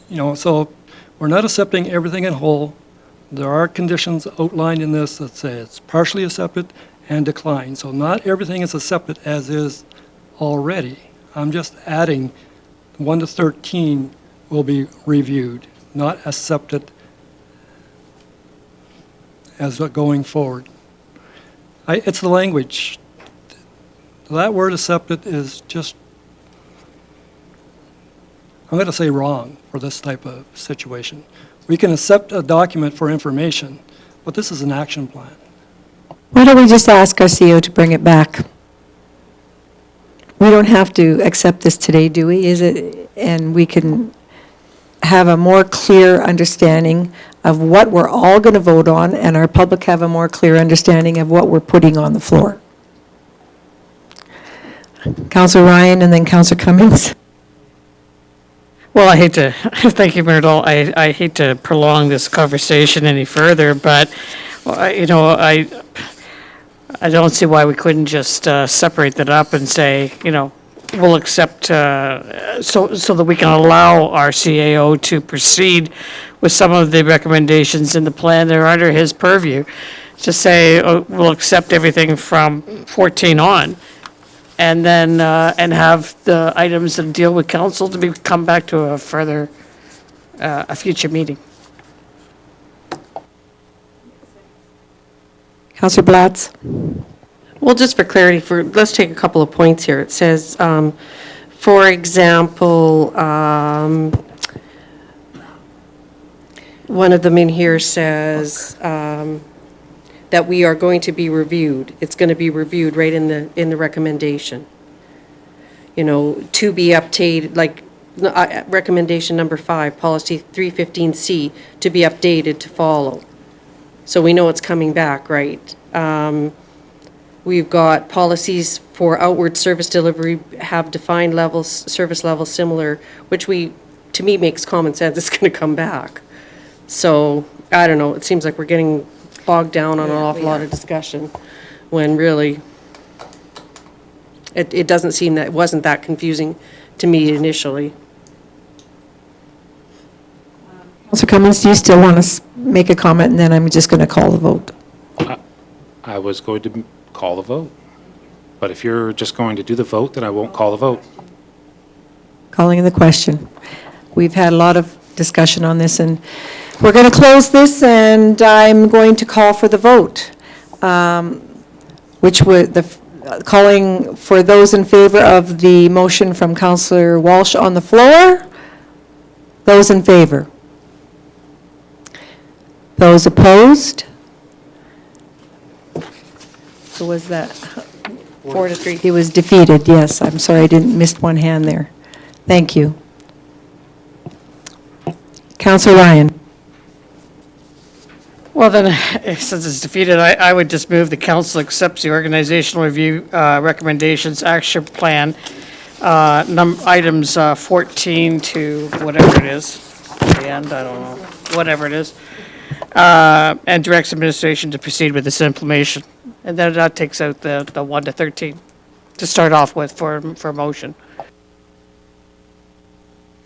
You know, so we're not accepting everything in whole. There are conditions outlined in this that say it's partially accepted and decline. So not everything is accepted as is already. I'm just adding 1 to 13 will be reviewed, not accepted as going forward. It's the language. That word accepted is just, I'm going to say wrong for this type of situation. We can accept a document for information, but this is an action plan. Why don't we just ask our CEO to bring it back? We don't have to accept this today, do we? Is it, and we can have a more clear understanding of what we're all going to vote on, and our public have a more clear understanding of what we're putting on the floor. Councillor Ryan and then Councillor Cummings. Well, I hate to, thank you, Mayor Dahl. I hate to prolong this conversation any further, but, you know, I don't see why we couldn't just separate that up and say, you know, will accept, so that we can allow our CAO to proceed with some of the recommendations in the plan that are under his purview, to say, we'll accept everything from 14 on, and then, and have the items that deal with council to be, come back to a further, a future meeting. Counselor Blatz? Well, just for clarity, let's take a couple of points here. It says, for example, one of them in here says that we are going to be reviewed. It's going to be reviewed right in the recommendation. You know, to be updated, like, recommendation number 5, policy 315C, to be updated to follow. So we know it's coming back, right? We've got policies for outward service delivery have defined levels, service levels similar, which to me makes common sense. It's going to come back. So, I don't know, it seems like we're getting bogged down on an awful lot of discussion, when really, it doesn't seem that, it wasn't that confusing to me initially. Counselor Cummings, do you still want to make a comment, and then I'm just going to call the vote? I was going to call the vote. But if you're just going to do the vote, then I won't call the vote. Calling the question. We've had a lot of discussion on this, and we're going to close this, and I'm going to call for the vote, which would, calling for those in favor of the motion from Councillor Walsh on the floor. Those in favor? Those opposed? So was that? 4-3. He was defeated, yes. I'm sorry, I didn't, missed one hand there. Thank you. Councillor Ryan. Well, then, since it's defeated, I would just move the council accepts the organizational review recommendations action plan, items 14 to whatever it is, the end, I don't know, whatever it is, and directs administration to proceed with this implementation. And then that takes out the 1 to 13 to start off with for motion.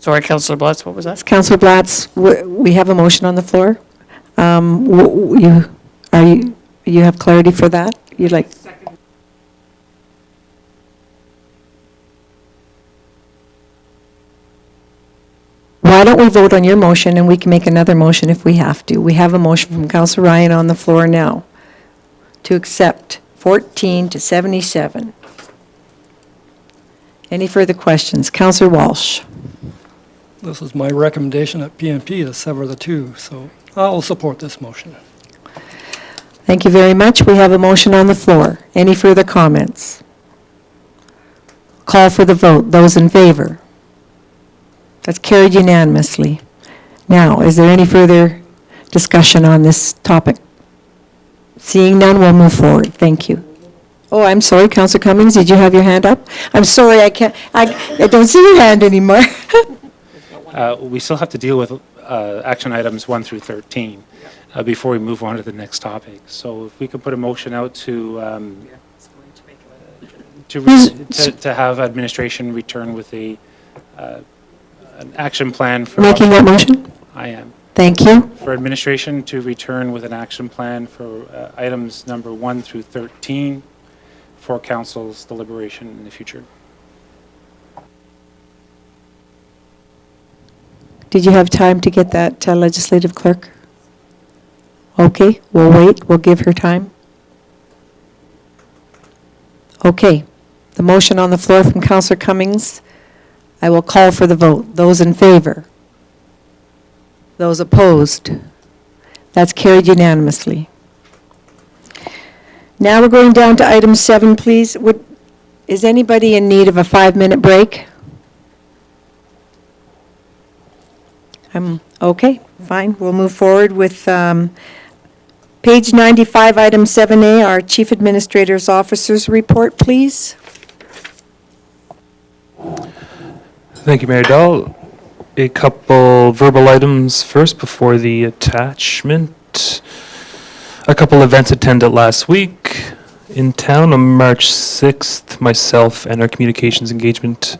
Sorry, Councillor Blatz, what was that? Councillor Blatz, we have a motion on the floor. You have clarity for that? You'd like? Why don't we vote on your motion, and we can make another motion if we have to. We have a motion from Councillor Ryan on the floor now to accept 14 to 77. Any further questions? Councillor Walsh. This is my recommendation at PNP to sever the two, so I'll support this motion. Thank you very much. We have a motion on the floor. Any further comments? Call for the vote. Those in favor? That's carried unanimously. Now, is there any further discussion on this topic? Seeing none, we'll move forward. Thank you. Oh, I'm sorry, Councillor Cummings, did you have your hand up? I'm sorry, I don't see your hand anymore. We still have to deal with action items 1 through 13 before we move on to the next topic. So if we could put a motion out to have administration return with an action plan for... Making that motion? I am. Thank you. For administration to return with an action plan for items number 1 through 13 for council's deliberation in the future. Did you have time to get that legislative clerk? Okay, we'll wait. We'll give her time. Okay. The motion on the floor from Councillor Cummings. I will call for the vote. Those in favor? Those opposed? That's carried unanimously. Now we're going down to item 7, please. Is anybody in need of a 5-minute break? Okay, fine. We'll move forward with page 95, item 7A, our Chief Administrator's Officer's Report, please. Thank you, Mayor Dahl. A couple verbal items first before the attachment. A couple events attended last week. in town on March 6th. Myself and our communications engagement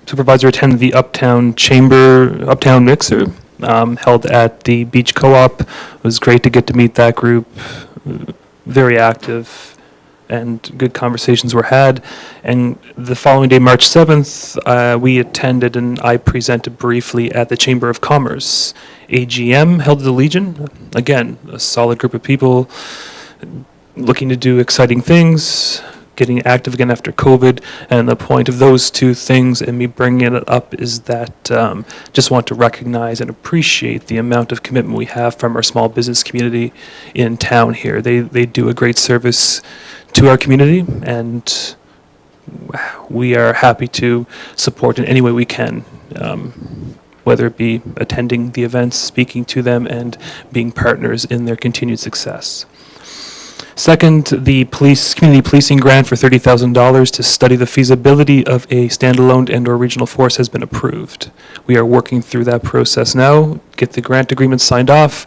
supervisor attended the Uptown Mixer held at the Beach Co-op. It was great to get to meet that group. Very active and good conversations were had. And the following day, March 7th, we attended and I presented briefly at the Chamber of Commerce AGM held at the Legion. Again, a solid group of people looking to do exciting things, getting active again after COVID. And the point of those two things and me bringing it up is that just want to recognize and appreciate the amount of commitment we have from our small business community in town here. They do a great service to our community, and we are happy to support in any way we can, whether it be attending the events, speaking to them, and being partners in their continued success. Second, the community policing grant for $30,000 to study the feasibility of a standalone and/or regional force has been approved. We are working through that process now, get the grant agreement signed off.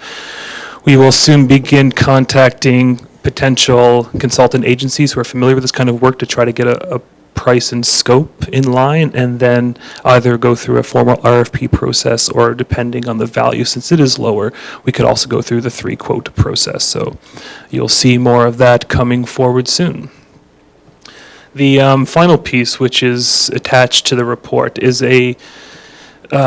We will soon begin contacting potential consultant agencies who are familiar with this kind of work to try to get a price and scope in line, and then either go through a formal RFP process, or depending on the value, since it is lower, we could also go through the 3-quote process. So you'll see more of that coming forward soon. The final piece, which is attached to the report, is a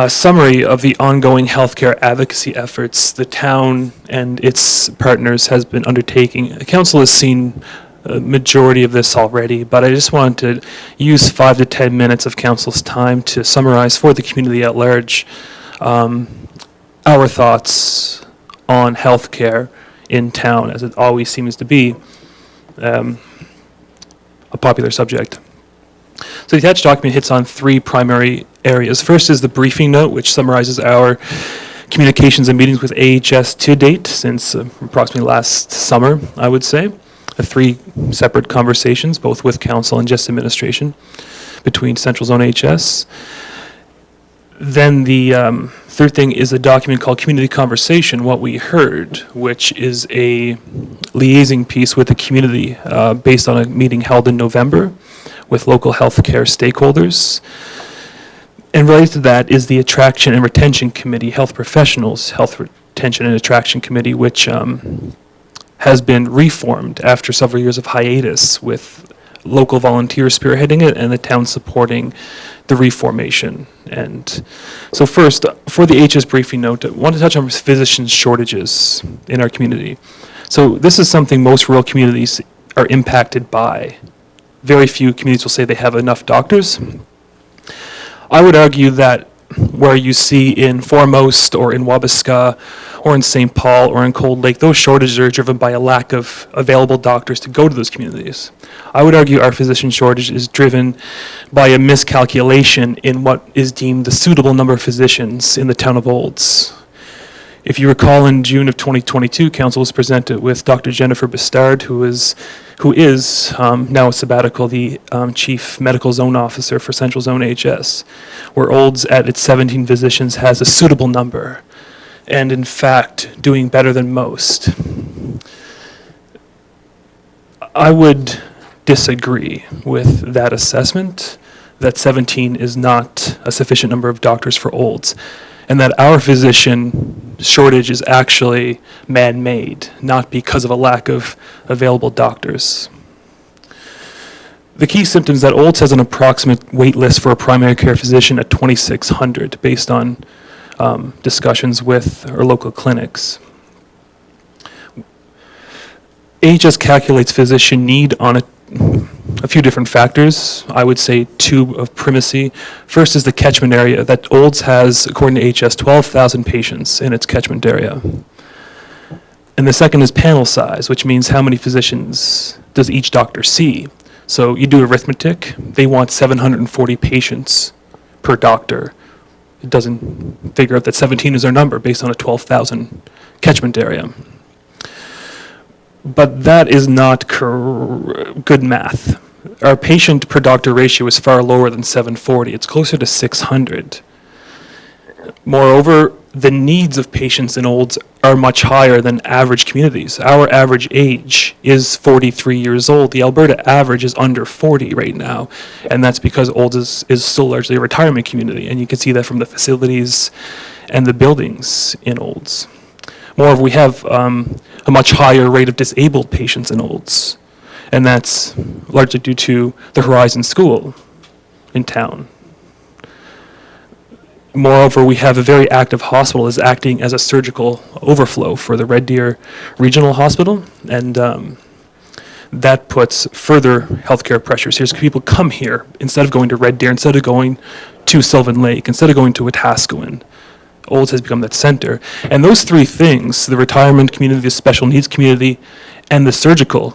summary of the ongoing healthcare advocacy efforts the town and its partners has been undertaking. The council has seen a majority of this already, but I just wanted to use 5 to 10 minutes of council's time to summarize for the community at large our thoughts on healthcare in town, as it always seems to be a popular subject. So the attached document hits on 3 primary areas. First is the briefing note, which summarizes our communications and meetings with AHS to date since approximately last summer, I would say. 3 separate conversations, both with council and just administration, between Central Zone AHS. Then the third thing is a document called Community Conversation, What We Heard, which is a liaising piece with the community based on a meeting held in November with local healthcare stakeholders. And related to that is the Attraction and Retention Committee, Health Professionals Health Retention and Attraction Committee, which has been reformed after several years of hiatus, with local volunteers spearheading it and the town supporting the reformation. And so first, for the AHS briefing note, I want to touch on physician shortages in our community. So this is something most rural communities are impacted by. Very few communities will say they have enough doctors. I would argue that where you see in Foremost or in Wabasca or in St. Paul or in Cold Lake, those shortages are driven by a lack of available doctors to go to those communities. I would argue our physician shortage is driven by a miscalculation in what is deemed the suitable number of physicians in the town of Olds. If you recall, in June of 2022, council was presented with Dr. Jennifer Bestard, who is now a sabbatical, the Chief Medical Zone Officer for Central Zone AHS, where Olds at its 17 physicians has a suitable number, and in fact, doing better than most. I would disagree with that assessment, that 17 is not a sufficient number of doctors for Olds, and that our physician shortage is actually man-made, not because of a lack of available doctors. The key symptoms that Olds has an approximate wait list for a primary care physician at 2,600 based on discussions with our local clinics. AHS calculates physician need on a few different factors. I would say 2 of primacy. First is the catchment area, that Olds has, according to AHS, 12,000 patients in its catchment area. And the second is panel size, which means how many physicians does each doctor see. So you do arithmetic, they want 740 patients per doctor. It doesn't figure out that 17 is their number based on a 12,000 catchment area. But that is not good math. Our patient per doctor ratio is far lower than 740. It's closer to 600. Moreover, the needs of patients in Olds are much higher than average communities. Our average age is 43 years old. The Alberta average is under 40 right now, and that's because Olds is still largely a retirement community, and you can see that from the facilities and the buildings in Olds. Moreover, we have a much higher rate of disabled patients in Olds, and that's largely due to the Horizon School in town. Moreover, we have a very active hospital that's acting as a surgical overflow for the Red Deer Regional Hospital, and that puts further healthcare pressures here. So people come here instead of going to Red Deer, instead of going to Sylvan Lake, instead of going to Wetaskiwin. Olds has become that center. And those three things, the retirement community, the special needs community, and the surgical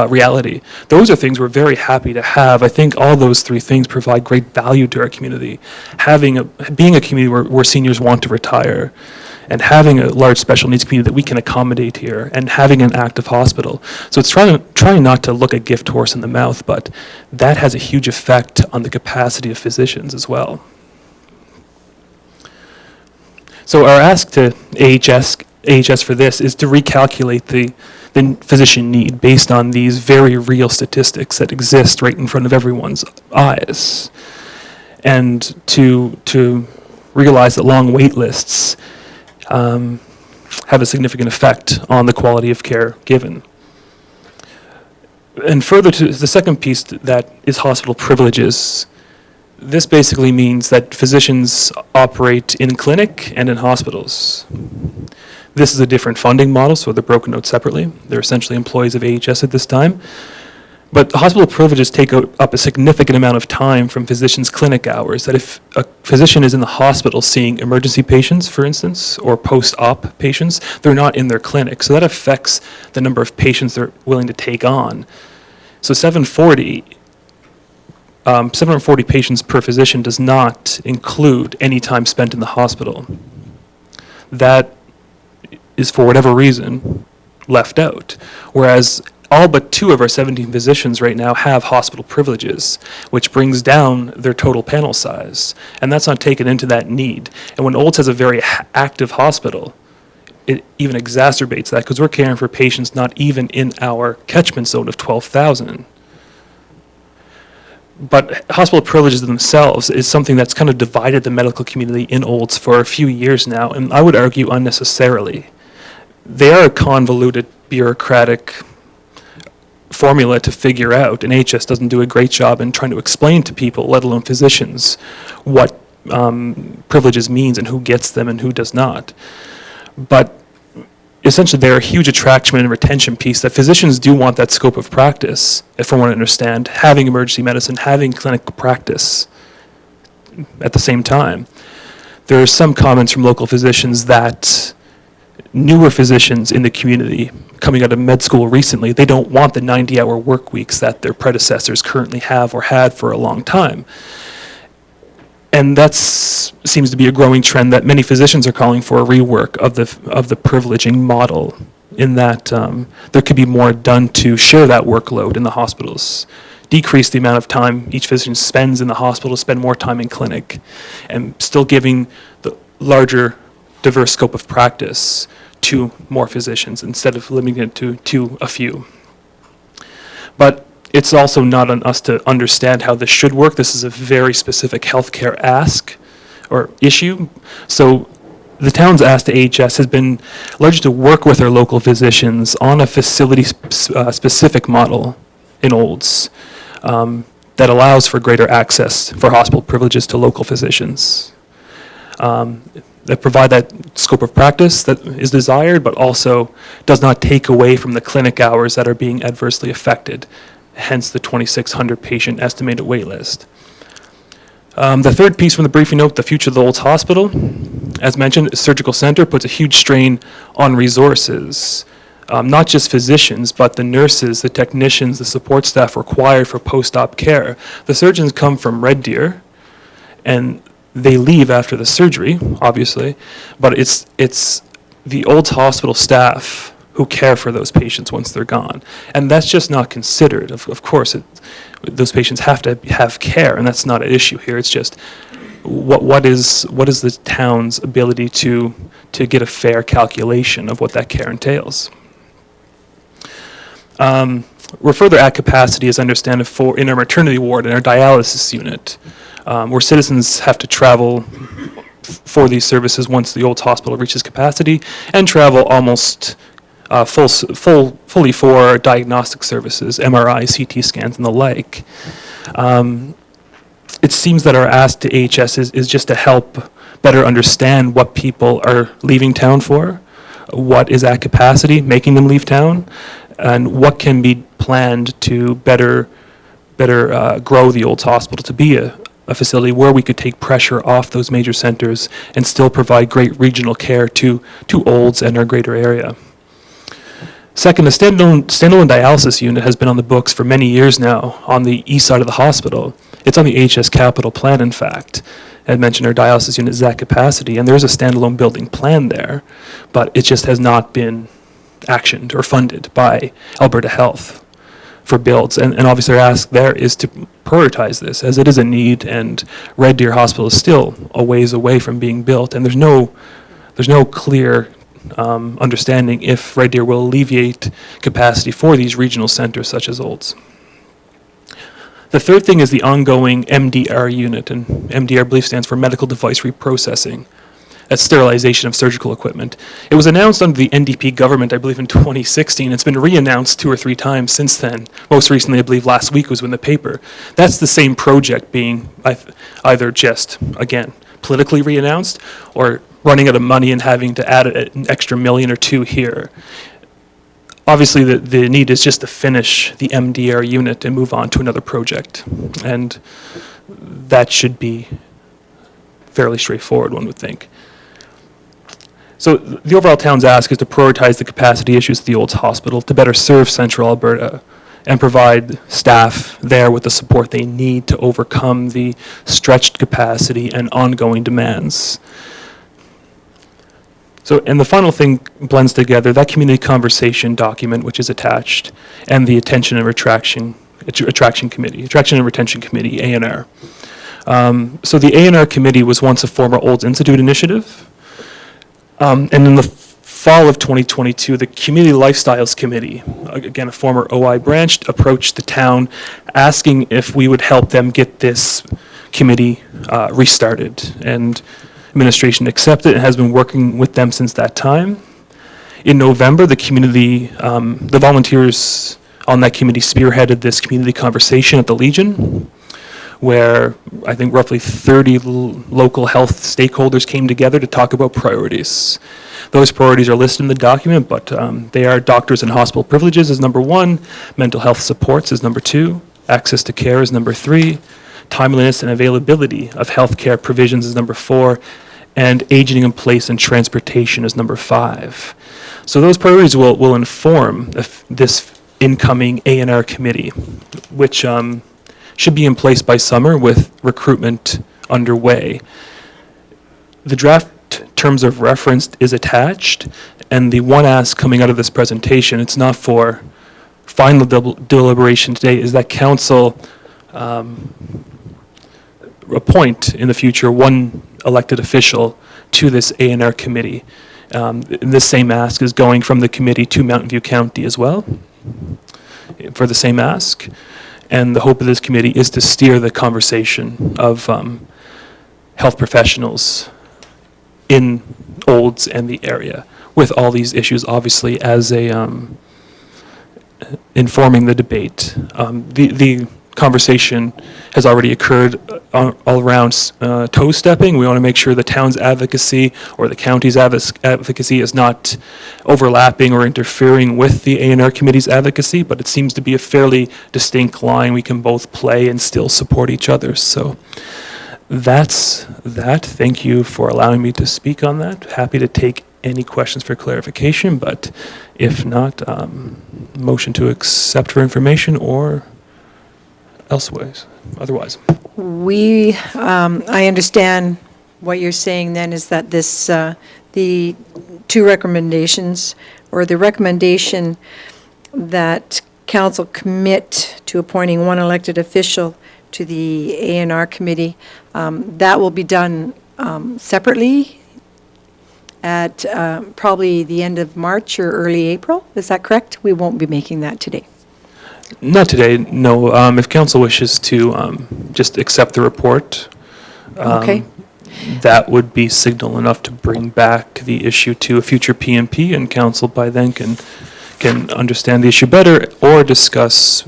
reality. Those are things we're very happy to have. I think all those three things provide great value to our community. Being a community where seniors want to retire, and having a large special needs community that we can accommodate here, and having an active hospital. So it's trying not to look a gift horse in the mouth, but that has a huge effect on the capacity of physicians as well. So our ask to AHS for this is to recalculate the physician need based on these very real statistics that exist right in front of everyone's eyes, and to realize that long wait lists have a significant effect on the quality of care given. And further to the second piece that is hospital privileges. This basically means that physicians operate in clinic and in hospitals. This is a different funding model, so they're broken out separately. They're essentially employees of AHS at this time. But hospital privileges take up a significant amount of time from physicians' clinic hours, that if a physician is in the hospital seeing emergency patients, for instance, or post-op patients, they're not in their clinic. So that affects the number of patients they're willing to take on. So 740 patients per physician does not include any time spent in the hospital. That is, for whatever reason, left out. Whereas all but 2 of our 17 physicians right now have hospital privileges, which brings down their total panel size. And that's not taken into that need. And when Olds has a very active hospital, it even exacerbates that, because we're caring for patients not even in our catchment zone of 12,000. But hospital privileges themselves is something that's kind of divided the medical community in Olds for a few years now, and I would argue unnecessarily. They are a convoluted, bureaucratic formula to figure out, and AHS doesn't do a great job in trying to explain to people, let alone physicians, what privileges means and who gets them and who does not. But essentially, they're a huge attraction and retention piece that physicians do want that scope of practice, if I want to understand, having emergency medicine, having clinical practice at the same time. There are some comments from local physicians that newer physicians in the community coming out of med school recently, they don't want the 90-hour work weeks that their predecessors currently have or had for a long time. And that seems to be a growing trend that many physicians are calling for a rework of the privileging model, in that there could be more done to share that workload in the hospitals, decrease the amount of time each physician spends in the hospital, spend more time in clinic, and still giving the larger, diverse scope of practice to more physicians instead of limiting it to a few. But it's also not on us to understand how this should work. This is a very specific healthcare ask or issue. So the town's ask to AHS has been largely to work with our local physicians on a facility-specific model in Olds that allows for greater access for hospital privileges to local physicians. That provide that scope of practice that is desired, but also does not take away from the clinic hours that are being adversely affected, hence the 2,600 patient estimated wait list. The third piece from the briefing note, the future of the Olds Hospital. As mentioned, a surgical center puts a huge strain on resources, not just physicians, but the nurses, the technicians, the support staff required for post-op care. The surgeons come from Red Deer, and they leave after the surgery, obviously, but it's the Olds Hospital staff who care for those patients once they're gone. And that's just not considered. Of course, those patients have to have care, and that's not an issue here. It's just what is the town's ability to get a fair calculation of what that care entails. We're further at capacity, as I understand it, in our maternity ward, in our dialysis unit, where citizens have to travel for these services once the Olds Hospital reaches capacity, and travel almost fully for diagnostic services, MRI, CT scans, and the like. It seems that our ask to AHS is just to help better understand what people are leaving town for, what is at capacity, making them leave town, and what can be planned to better grow the Olds Hospital to be a facility where we could take pressure off those major centers and still provide great regional care to Olds and our greater area. Second, the standalone dialysis unit has been on the books for many years now on the east side of the hospital. It's on the AHS capital plan, in fact. I mentioned our dialysis unit is at capacity, and there's a standalone building plan there, but it just has not been actioned or funded by Alberta Health for builds. And obviously our ask there is to prioritize this, as it is a need, and Red Deer Hospital is still a ways away from being built, and there's no clear understanding if Red Deer will alleviate capacity for these regional centers such as Olds. The third thing is the ongoing MDR unit, and MDR, I believe, stands for Medical Device Reprocessing. That's sterilization of surgical equipment. It was announced under the NDP government, I believe, in 2016. It's been re-announced 2 or 3 times since then. Most recently, I believe, last week was in the paper. That's the same project being either just, again, politically re-announced, or running out of money and having to add an extra $1 million or $2 million here. Obviously, the need is just to finish the MDR unit and move on to another project. And that should be fairly straightforward, one would think. So the overall town's ask is to prioritize the capacity issues at the Olds Hospital to better serve Central Alberta and provide staff there with the support they need to overcome the stretched capacity and ongoing demands. So, and the final thing blends together that community conversation document, which is attached, and the Attention and Attraction and Retention Committee, ANR. So the ANR committee was once a former Olds Institute initiative. And in the fall of 2022, the Community Lifestyles Committee, again a former OI branch, approached the town asking if we would help them get this committee restarted. And administration accepted and has been working with them since that time. In November, the volunteers on that committee spearheaded this community conversation at the Legion, where I think roughly 30 local health stakeholders came together to talk about priorities. Those priorities are listed in the document, but they are doctors and hospital privileges is number 1, mental health supports is number 2, access to care is number 3, timeliness and availability of healthcare provisions is number 4, and aging in place and transportation is number 5. So those priorities will inform this incoming ANR committee, which should be in place by summer with recruitment underway. The draft terms of reference is attached, and the one ask coming out of this presentation, it's not for final deliberation today, is that council appoint in the future one elected official to this ANR committee. This same ask is going from the committee to Mountain View County as well for the same ask. And the hope of this committee is to steer the conversation of health professionals in Olds and the area with all these issues, obviously, as informing the debate. The conversation has already occurred all around toe stepping. We want to make sure the town's advocacy or the county's advocacy is not overlapping or interfering with the ANR committee's advocacy, but it seems to be a fairly distinct line we can both play and still support each other. So that's that. Thank you for allowing me to speak on that. Happy to take any questions for clarification, but if not, motion to accept for information or otherwise. I understand what you're saying then is that this, the 2 recommendations, or the recommendation that council commit to appointing one elected official to the A&R Committee. That will be done separately at probably the end of March or early April. Is that correct? We won't be making that today. Not today, no. If council wishes to just accept the report, Okay. that would be signal enough to bring back the issue to a future PMP, and council by then can understand the issue better or discuss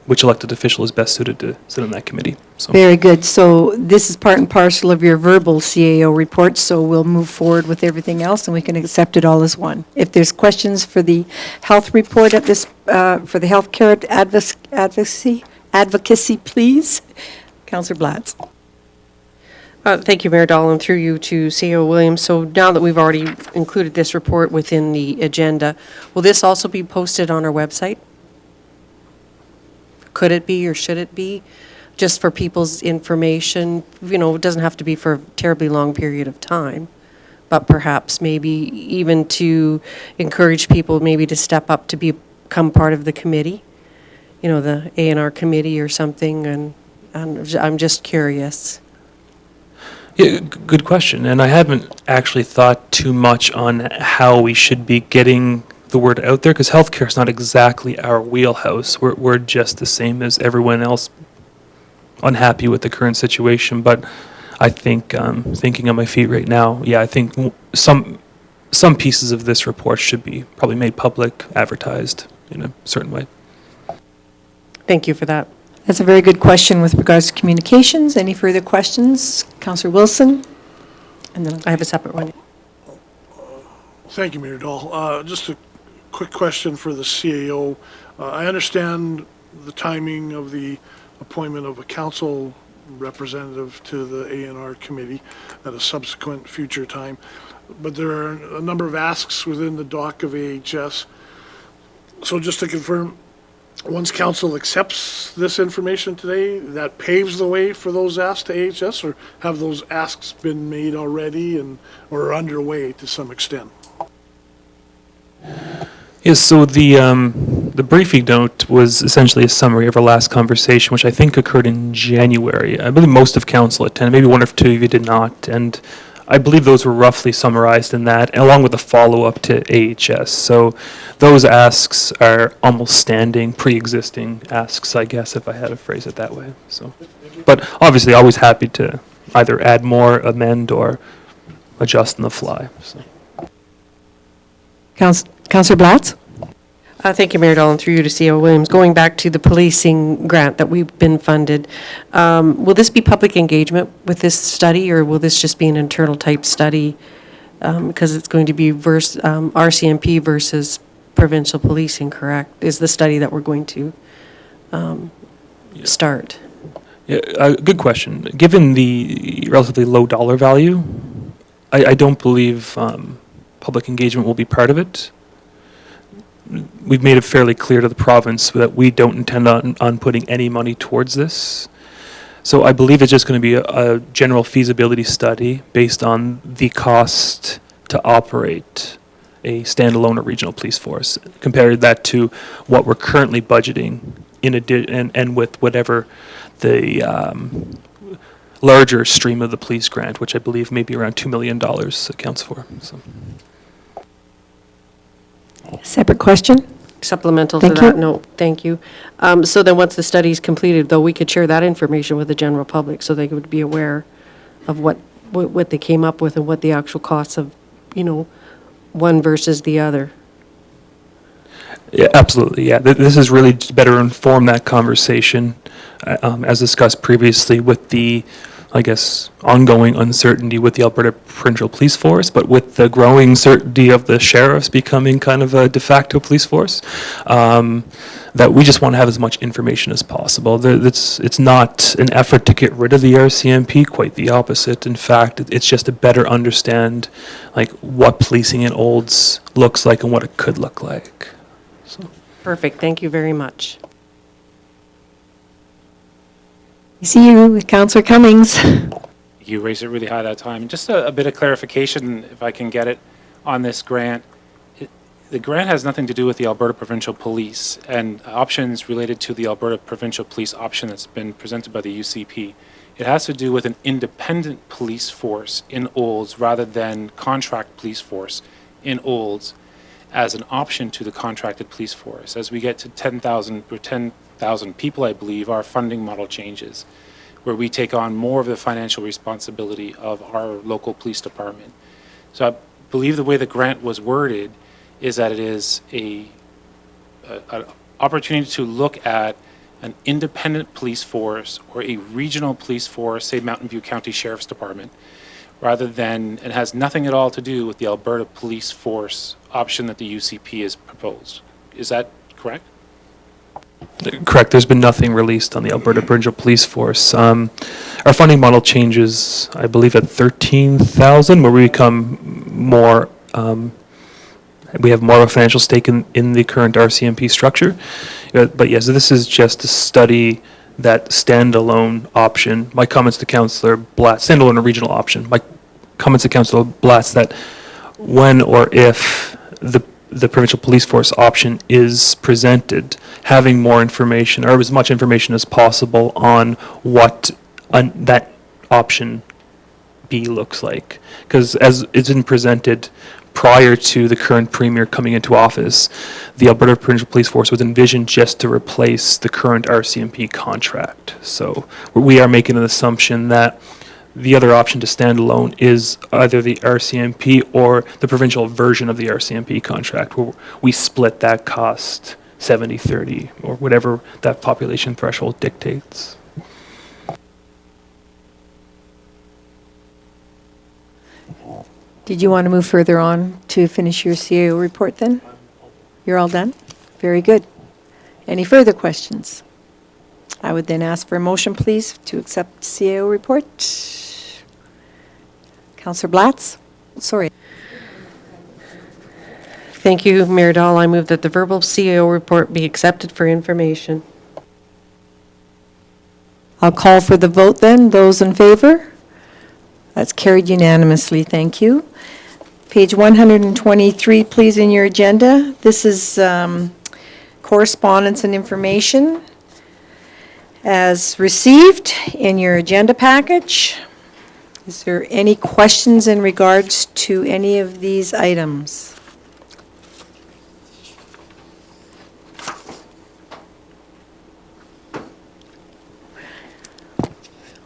which elected official is best suited to sit on that committee. So, Very good. So this is part and parcel of your verbal CAO report, so we'll move forward with everything else, and we can accept it all as one. If there's questions for the health report at this, for the healthcare advocacy, please, Councillor Blatz. Thank you, Mayor Dahl, and through you to CEO Williams. So now that we've already included this report within the agenda, will this also be posted on our website? Could it be or should it be? Just for people's information, it doesn't have to be for a terribly long period of time, but perhaps maybe even to encourage people maybe to step up to become part of the committee, the A&R committee or something, and I'm just curious. yeah, good question. And I haven't actually thought too much on how we should be getting the word out there, because healthcare is not exactly our wheelhouse. We're just the same as everyone else, unhappy with the current situation. But I think, thinking on my feet right now, yeah, I think some pieces of this report should be probably made public, advertised in a certain way. Thank you for that. That's a very good question with regards to communications. Any further questions? Councillor Wilson? And then I have a separate one. Thank you, Mayor Dahl. Just a quick question for the CAO. I understand the timing of the appointment of a council representative to the A&R committee at a subsequent future time, but there are a number of asks within the dock of AHS. So just to confirm, once council accepts this information today, that paves the way for those asks to AHS, or have those asks been made already or are underway to some extent? Yes, so the briefing note was essentially a summary of our last conversation, which I think occurred in January. I believe most of council attended, maybe one or two of you did not, and I believe those were roughly summarized in that, along with a follow-up to AHS. So those asks are almost standing, pre-existing asks, I guess, if I had to phrase it that way. So, but obviously, always happy to either add more, amend, or adjust on the fly. So. Councillor Blatz? Thank you, Mayor Dahl, and through you to CEO Williams. Going back to the policing grant that we've been funded, will this be public engagement with this study, or will this just be an internal type study? Because it's going to be RCMP versus provincial policing, correct? Is the study that we're going to start? Yeah, good question. Given the relatively low dollar value, I don't believe public engagement will be part of it. We've made it fairly clear to the province that we don't intend on putting any money towards this. So I believe it's just going to be a general feasibility study based on the cost to operate a standalone or regional police force. Compare that to what we're currently budgeting and with whatever the larger stream of the police grant, which I believe maybe around $2 million accounts for. So. Separate question? Supplemental to Thank that you. note, thank you. So then once the study is completed, though, we could share that information with the general public so they would be aware of what they came up with and what the actual costs of, one versus the other. Yeah, absolutely. Yeah, this is really to better inform that conversation, as discussed previously, with the, I guess, ongoing uncertainty with the Alberta Provincial Police Force, but with the growing certainty of the sheriffs becoming kind of a de facto police force, that we just want to have as much information as possible. It's not an effort to get rid of the RCMP, quite the opposite. In fact, it's just to better understand like what policing in Olds looks like and what it could look like. So. Perfect, thank you very much. See you, Councillor Cummings. You raised it really high that time. Just a bit of clarification, if I can get it, on this grant. the grant has nothing to do with the Alberta Provincial Police and options related to the Alberta Provincial Police option that's been presented by the UCP. It has to do with an independent police force in Olds rather than contract police force in Olds as an option to the contracted police force. As we get to 10,000 people, I believe, our funding model changes, where we take on more of the financial responsibility of our local police department. So I believe the way the grant was worded is that it is an opportunity to look at an independent police force or a regional police force, say Mountain View County Sheriff's Department, rather than, it has nothing at all to do with the Alberta Police Force option that the UCP has proposed. Is that correct? Correct. There's been nothing released on the Alberta Provincial Police Force. Our funding model changes, I believe, at 13,000, where we become more. We have more of a financial stake in the current RCMP structure. But yes, this is just to study that standalone option. My comments to Councillor Blatz, standalone or regional option. My comments to Councillor Blatz that when or if the provincial police force option is presented, having more information or as much information as possible on what that option B looks like. Because as it's been presented prior to the current premier coming into office, the Alberta Provincial Police Force was envisioned just to replace the current RCMP contract. So we are making an assumption that the other option to stand alone is either the RCMP or the provincial version of the RCMP contract, where we split that cost 70-30 or whatever that population threshold dictates. Did you want to move further on to finish your CAO report then? You're all done? Very good. Any further questions? I would then ask for a motion, please, to accept CAO report. Councillor Blatz? Sorry. Thank you, Mayor Dahl. I move that the verbal CAO report be accepted for information. I'll call for the vote then. Those in favor? That's carried unanimously. Thank you. Page 123, please, in your agenda. This is correspondence and information as received in your agenda package. Is there any questions in regards to any of these items?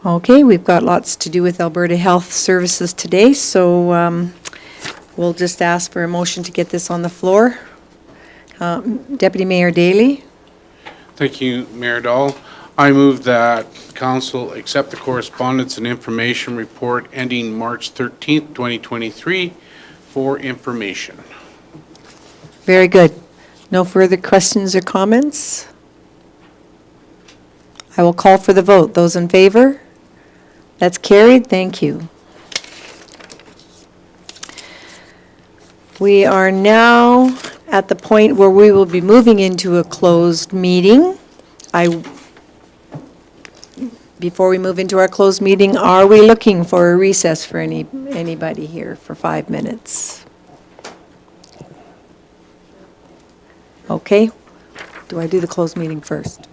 Okay, we've got lots to do with Alberta Health Services today, so we'll just ask for a motion to get this on the floor. Deputy Mayor Daley? Thank you, Mayor Dahl. I move that council accept the correspondence and information report ending March 13th, 2023 for information. Very good. No further questions or comments? I will call for the vote. Those in favor? That's carried. Thank you. We are now at the point where we will be moving into a closed meeting. Before we move into our closed meeting, are we looking for a recess for anybody here for 5 minutes? Okay. Do I do the closed meeting first?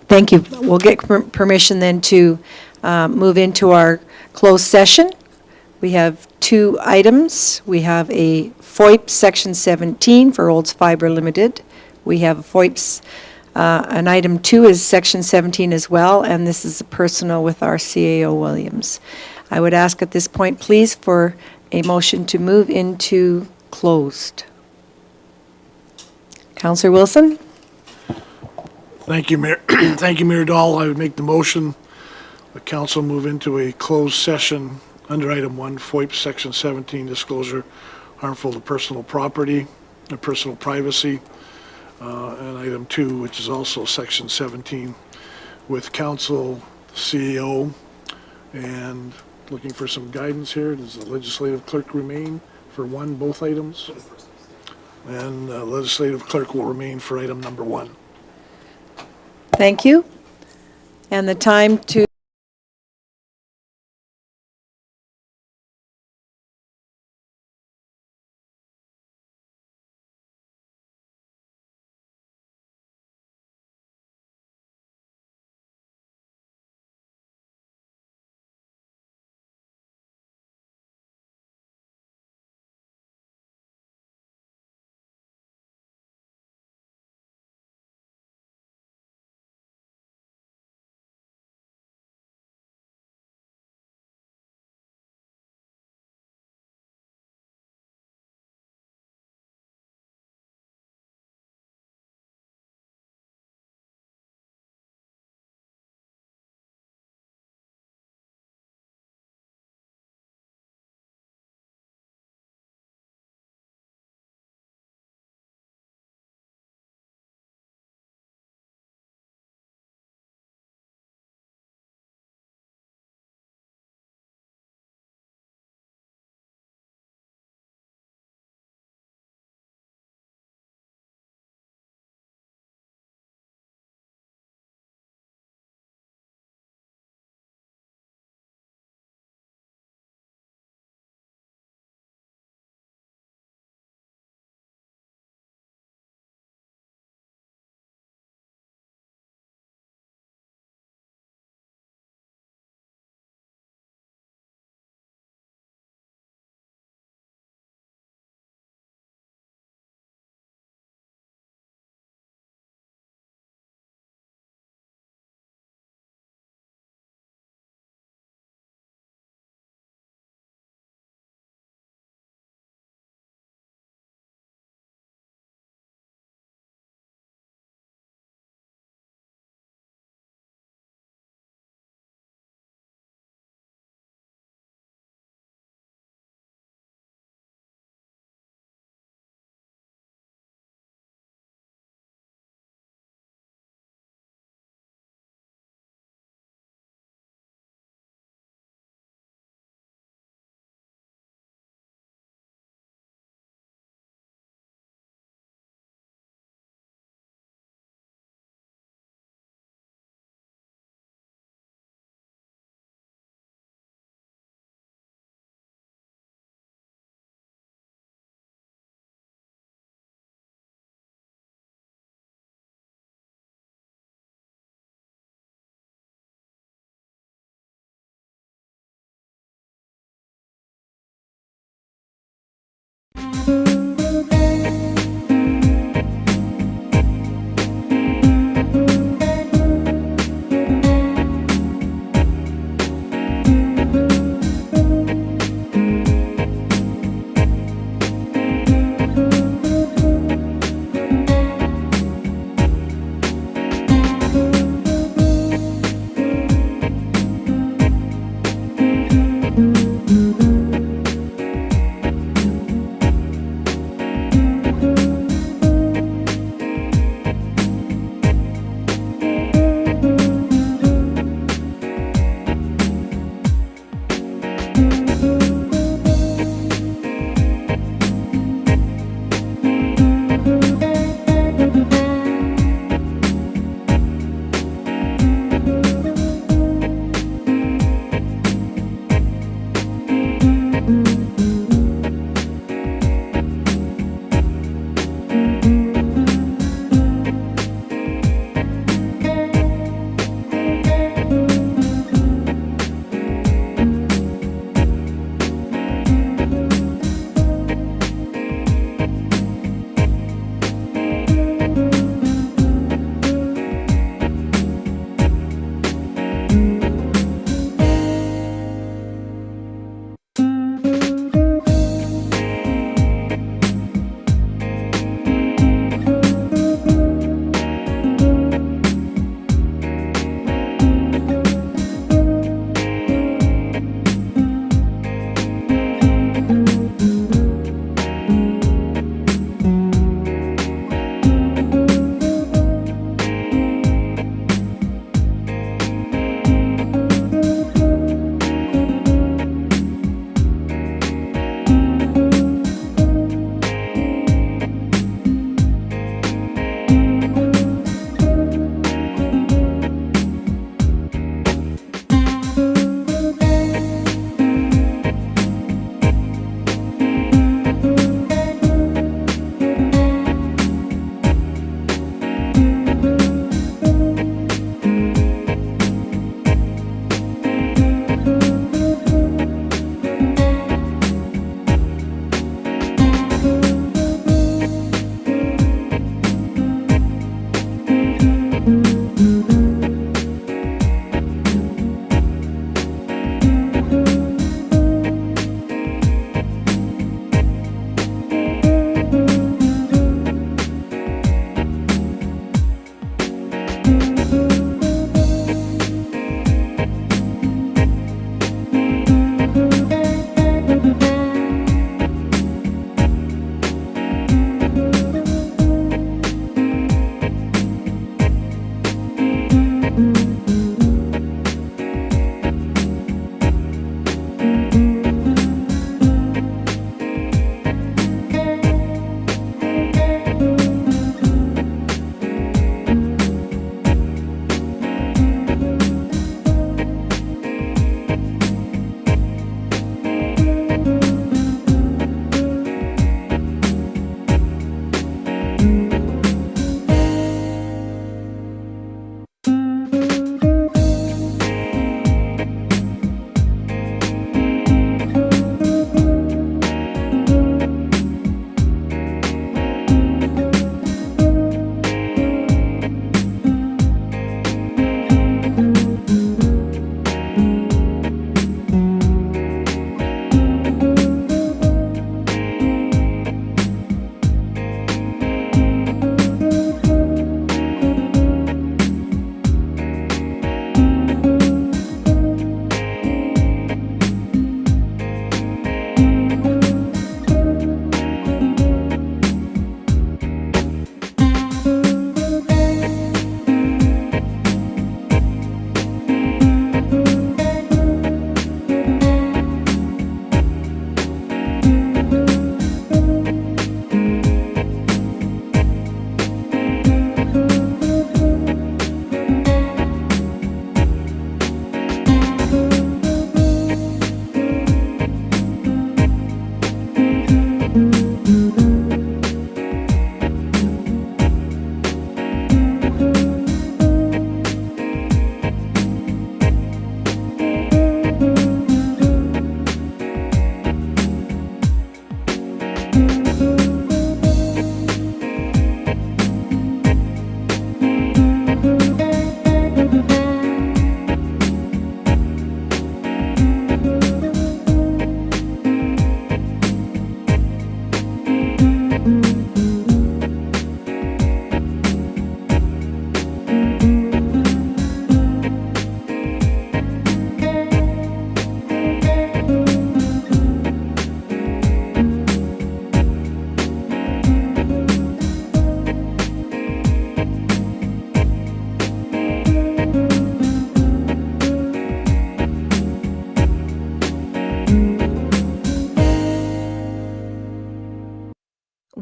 Thank you. We'll get permission then to move into our closed session. We have 2 items. We have a FOIP Section 17 for Olds Fibre Limited. We have FOIP's, and item 2 is Section 17 as well, and this is a personal with our CAO Williams. I would ask at this point, please, for a motion to move into closed. Councillor Wilson? Thank you, Mayor. Thank you, Mayor Dahl. I would make the motion the council move into a closed session under item 1, FOIP Section 17, disclosure harmful to personal property and personal privacy, and item 2, which is also Section 17, with council, CEO, and looking for some guidance here. Does the legislative clerk remain for both items? And legislative clerk will remain for item number 1. Thank you. And the time to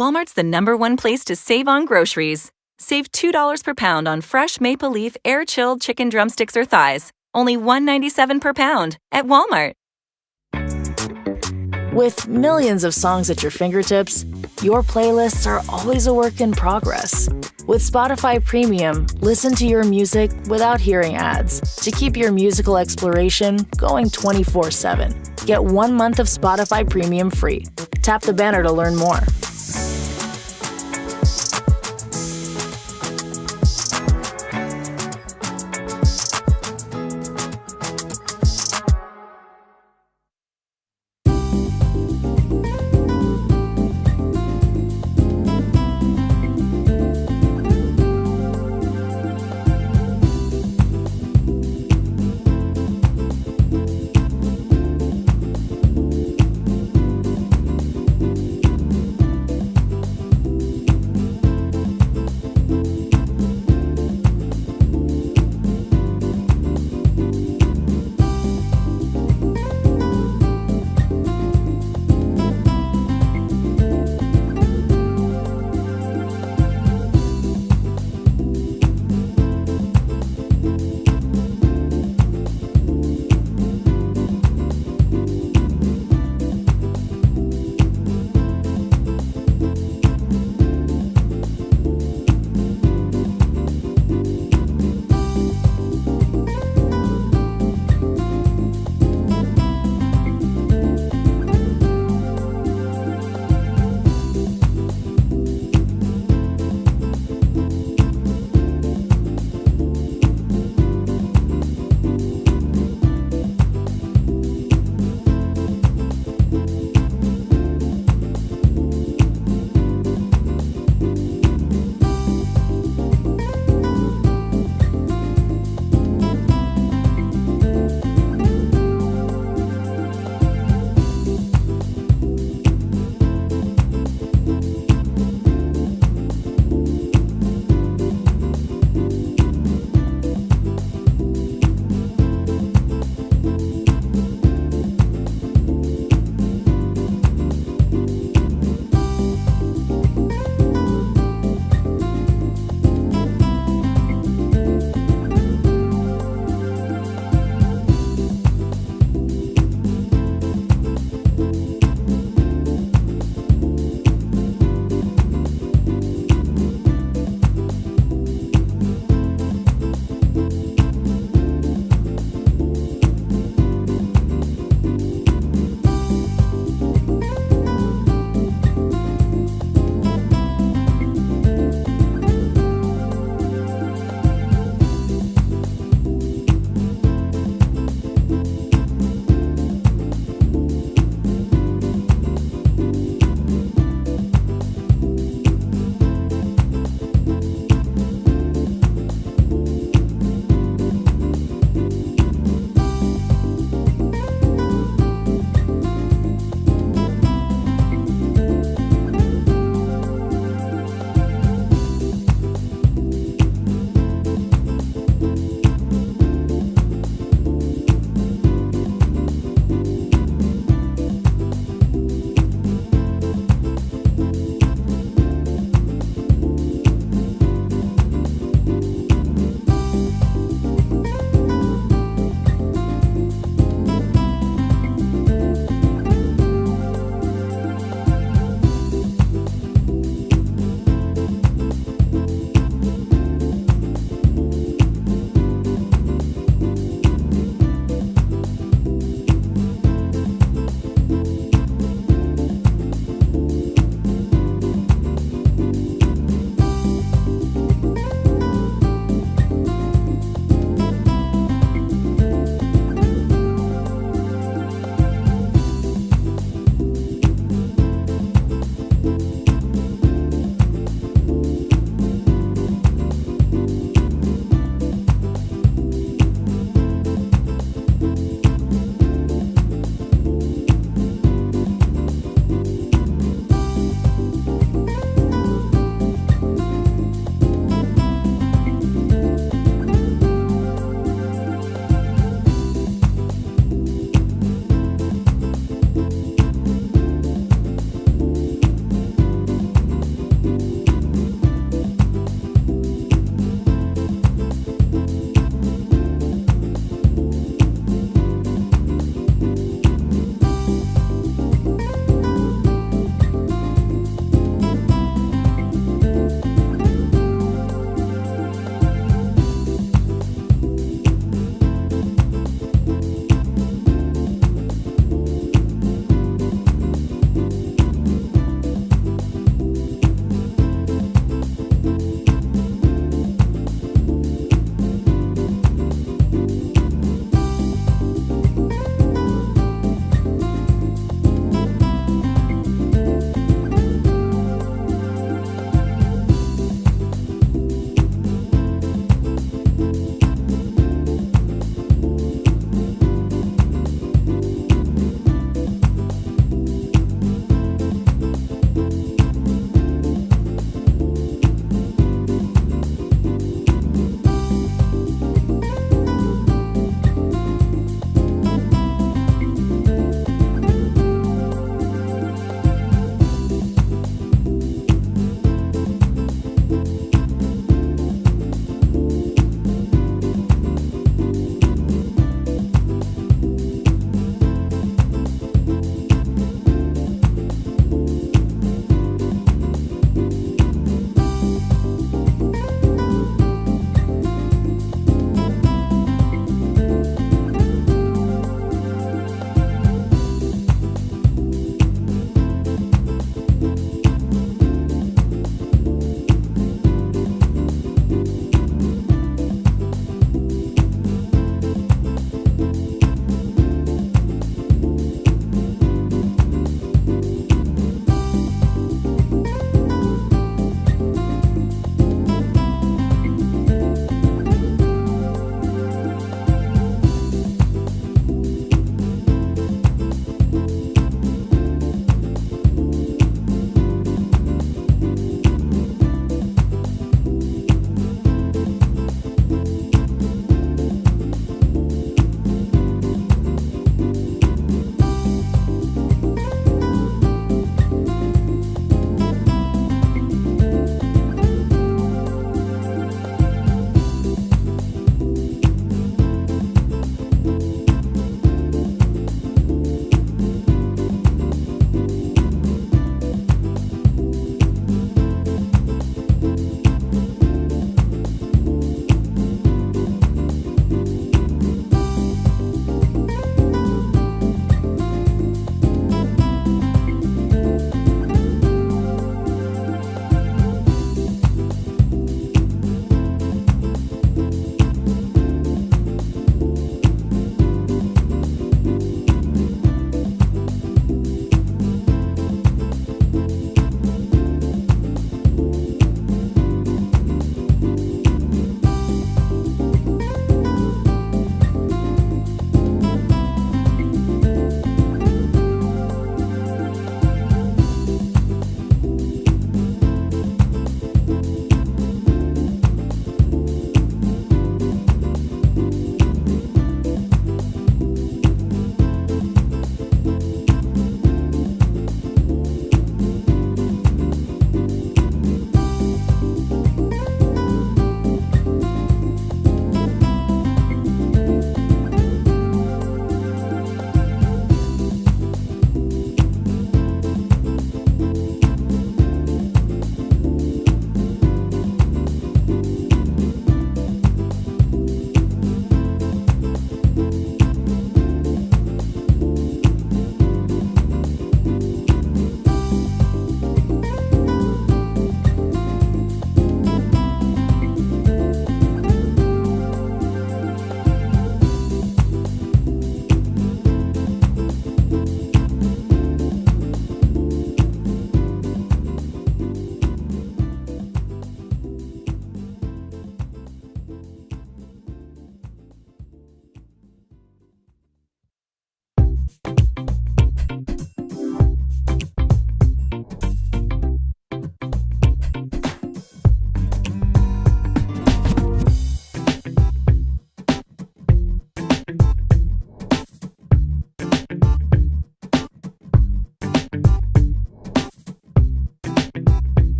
Walmart's the #1 place to save on groceries. Save $2 per pound on fresh Maple Leaf air-chilled chicken drumsticks or thighs. Only $1.97 per pound at Walmart. With millions of songs at your fingertips, your playlists are always a work in progress. With Spotify Premium, listen to your music without hearing ads to keep your musical exploration going 24/7. Get 1 month of Spotify Premium free. Tap the banner to learn more.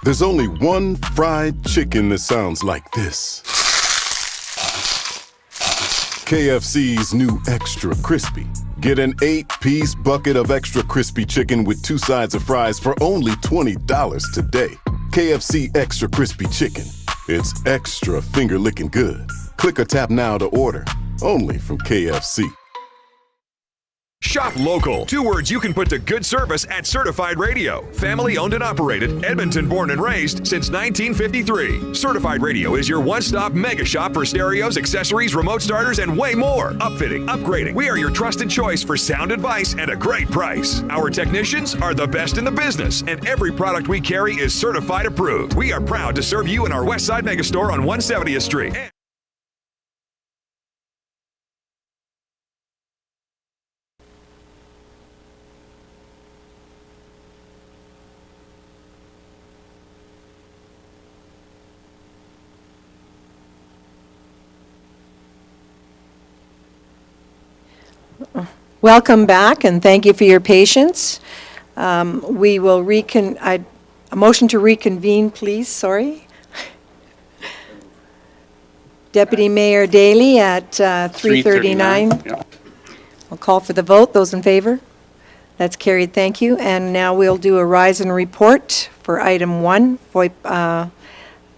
There's only one fried chicken that sounds like this. KFC's new Extra Crispy. Get an 8-piece bucket of extra crispy chicken with 2 sides of fries for only $20 today. KFC Extra Crispy Chicken. It's extra finger-licking good. Click or tap now to order. Only from KFC. Shop local. 2 words you can put to good service at Certified Radio. Family owned and operated, Edmonton born and raised since 1953. Certified Radio is your one-stop mega shop for stereos, accessories, remote starters, and way more. Upfitting, upgrading. We are your trusted choice for sound advice and a great price. Our technicians are the best in the business, and every product we carry is certified approved. We are proud to serve you in our Westside Megastore on 170th Street. Welcome back, and thank you for your patience. We will a motion to reconvene, please, sorry. Deputy Mayor Daley at 3:39. Yeah. I'll call for the vote. Those in favor? That's carried, thank you. And now we'll do a rise and report for item 1, VoIP,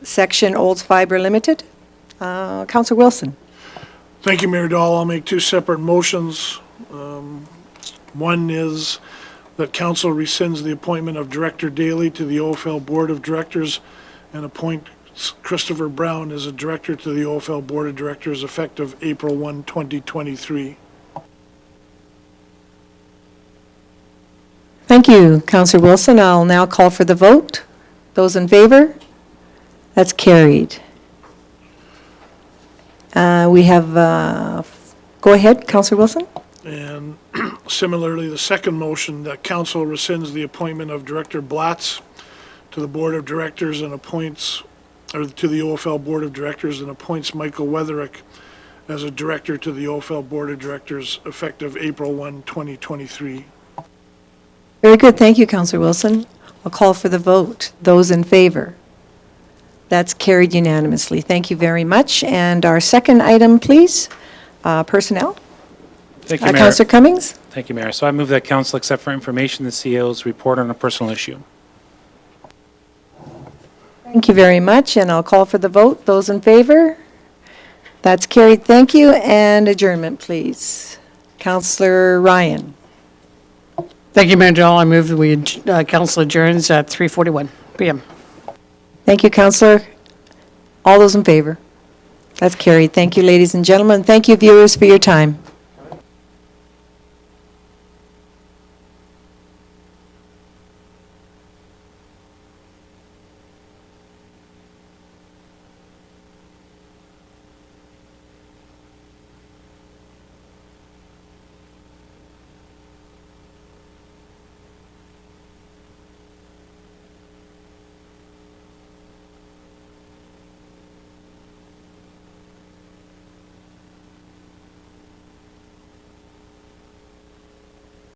section Olds Fiber Limited. Councillor Wilson. Thank you, Mayor Dahl. I'll make 2 separate motions. One is that council rescinds the appointment of Director Daley to the OFL Board of Directors and appoints Christopher Brown as a director to the OFL Board of Directors effective April 1, 2023. Thank you, Councillor Wilson. I'll now call for the vote. Those in favor? That's carried. We have, go ahead, Councillor Wilson. And similarly, the second motion, that council rescinds the appointment of Director Blatz to the Board of Directors and appoints, or to the OFL Board of Directors and appoints Michael Weatherick as a director to the OFL Board of Directors effective April 1, 2023. Very good, thank you, Councillor Wilson. I'll call for the vote. Those in favor? That's carried unanimously. Thank you very much. And our second item, please, personnel. Thank you, Mayor. Councillor Cummings? Thank you, Mayor. So I move that council accept for information the CEO's report on a personal issue. Thank you very much, and I'll call for the vote. Those in favor? That's carried, thank you. And adjournment, please. Councillor Ryan. Thank you, Mayor Dahl. I move that we, council adjourns at 3:41 p.m. Thank you, Councillor. All those in favor? That's carried. Thank you, ladies and gentlemen. Thank you, viewers, for your time.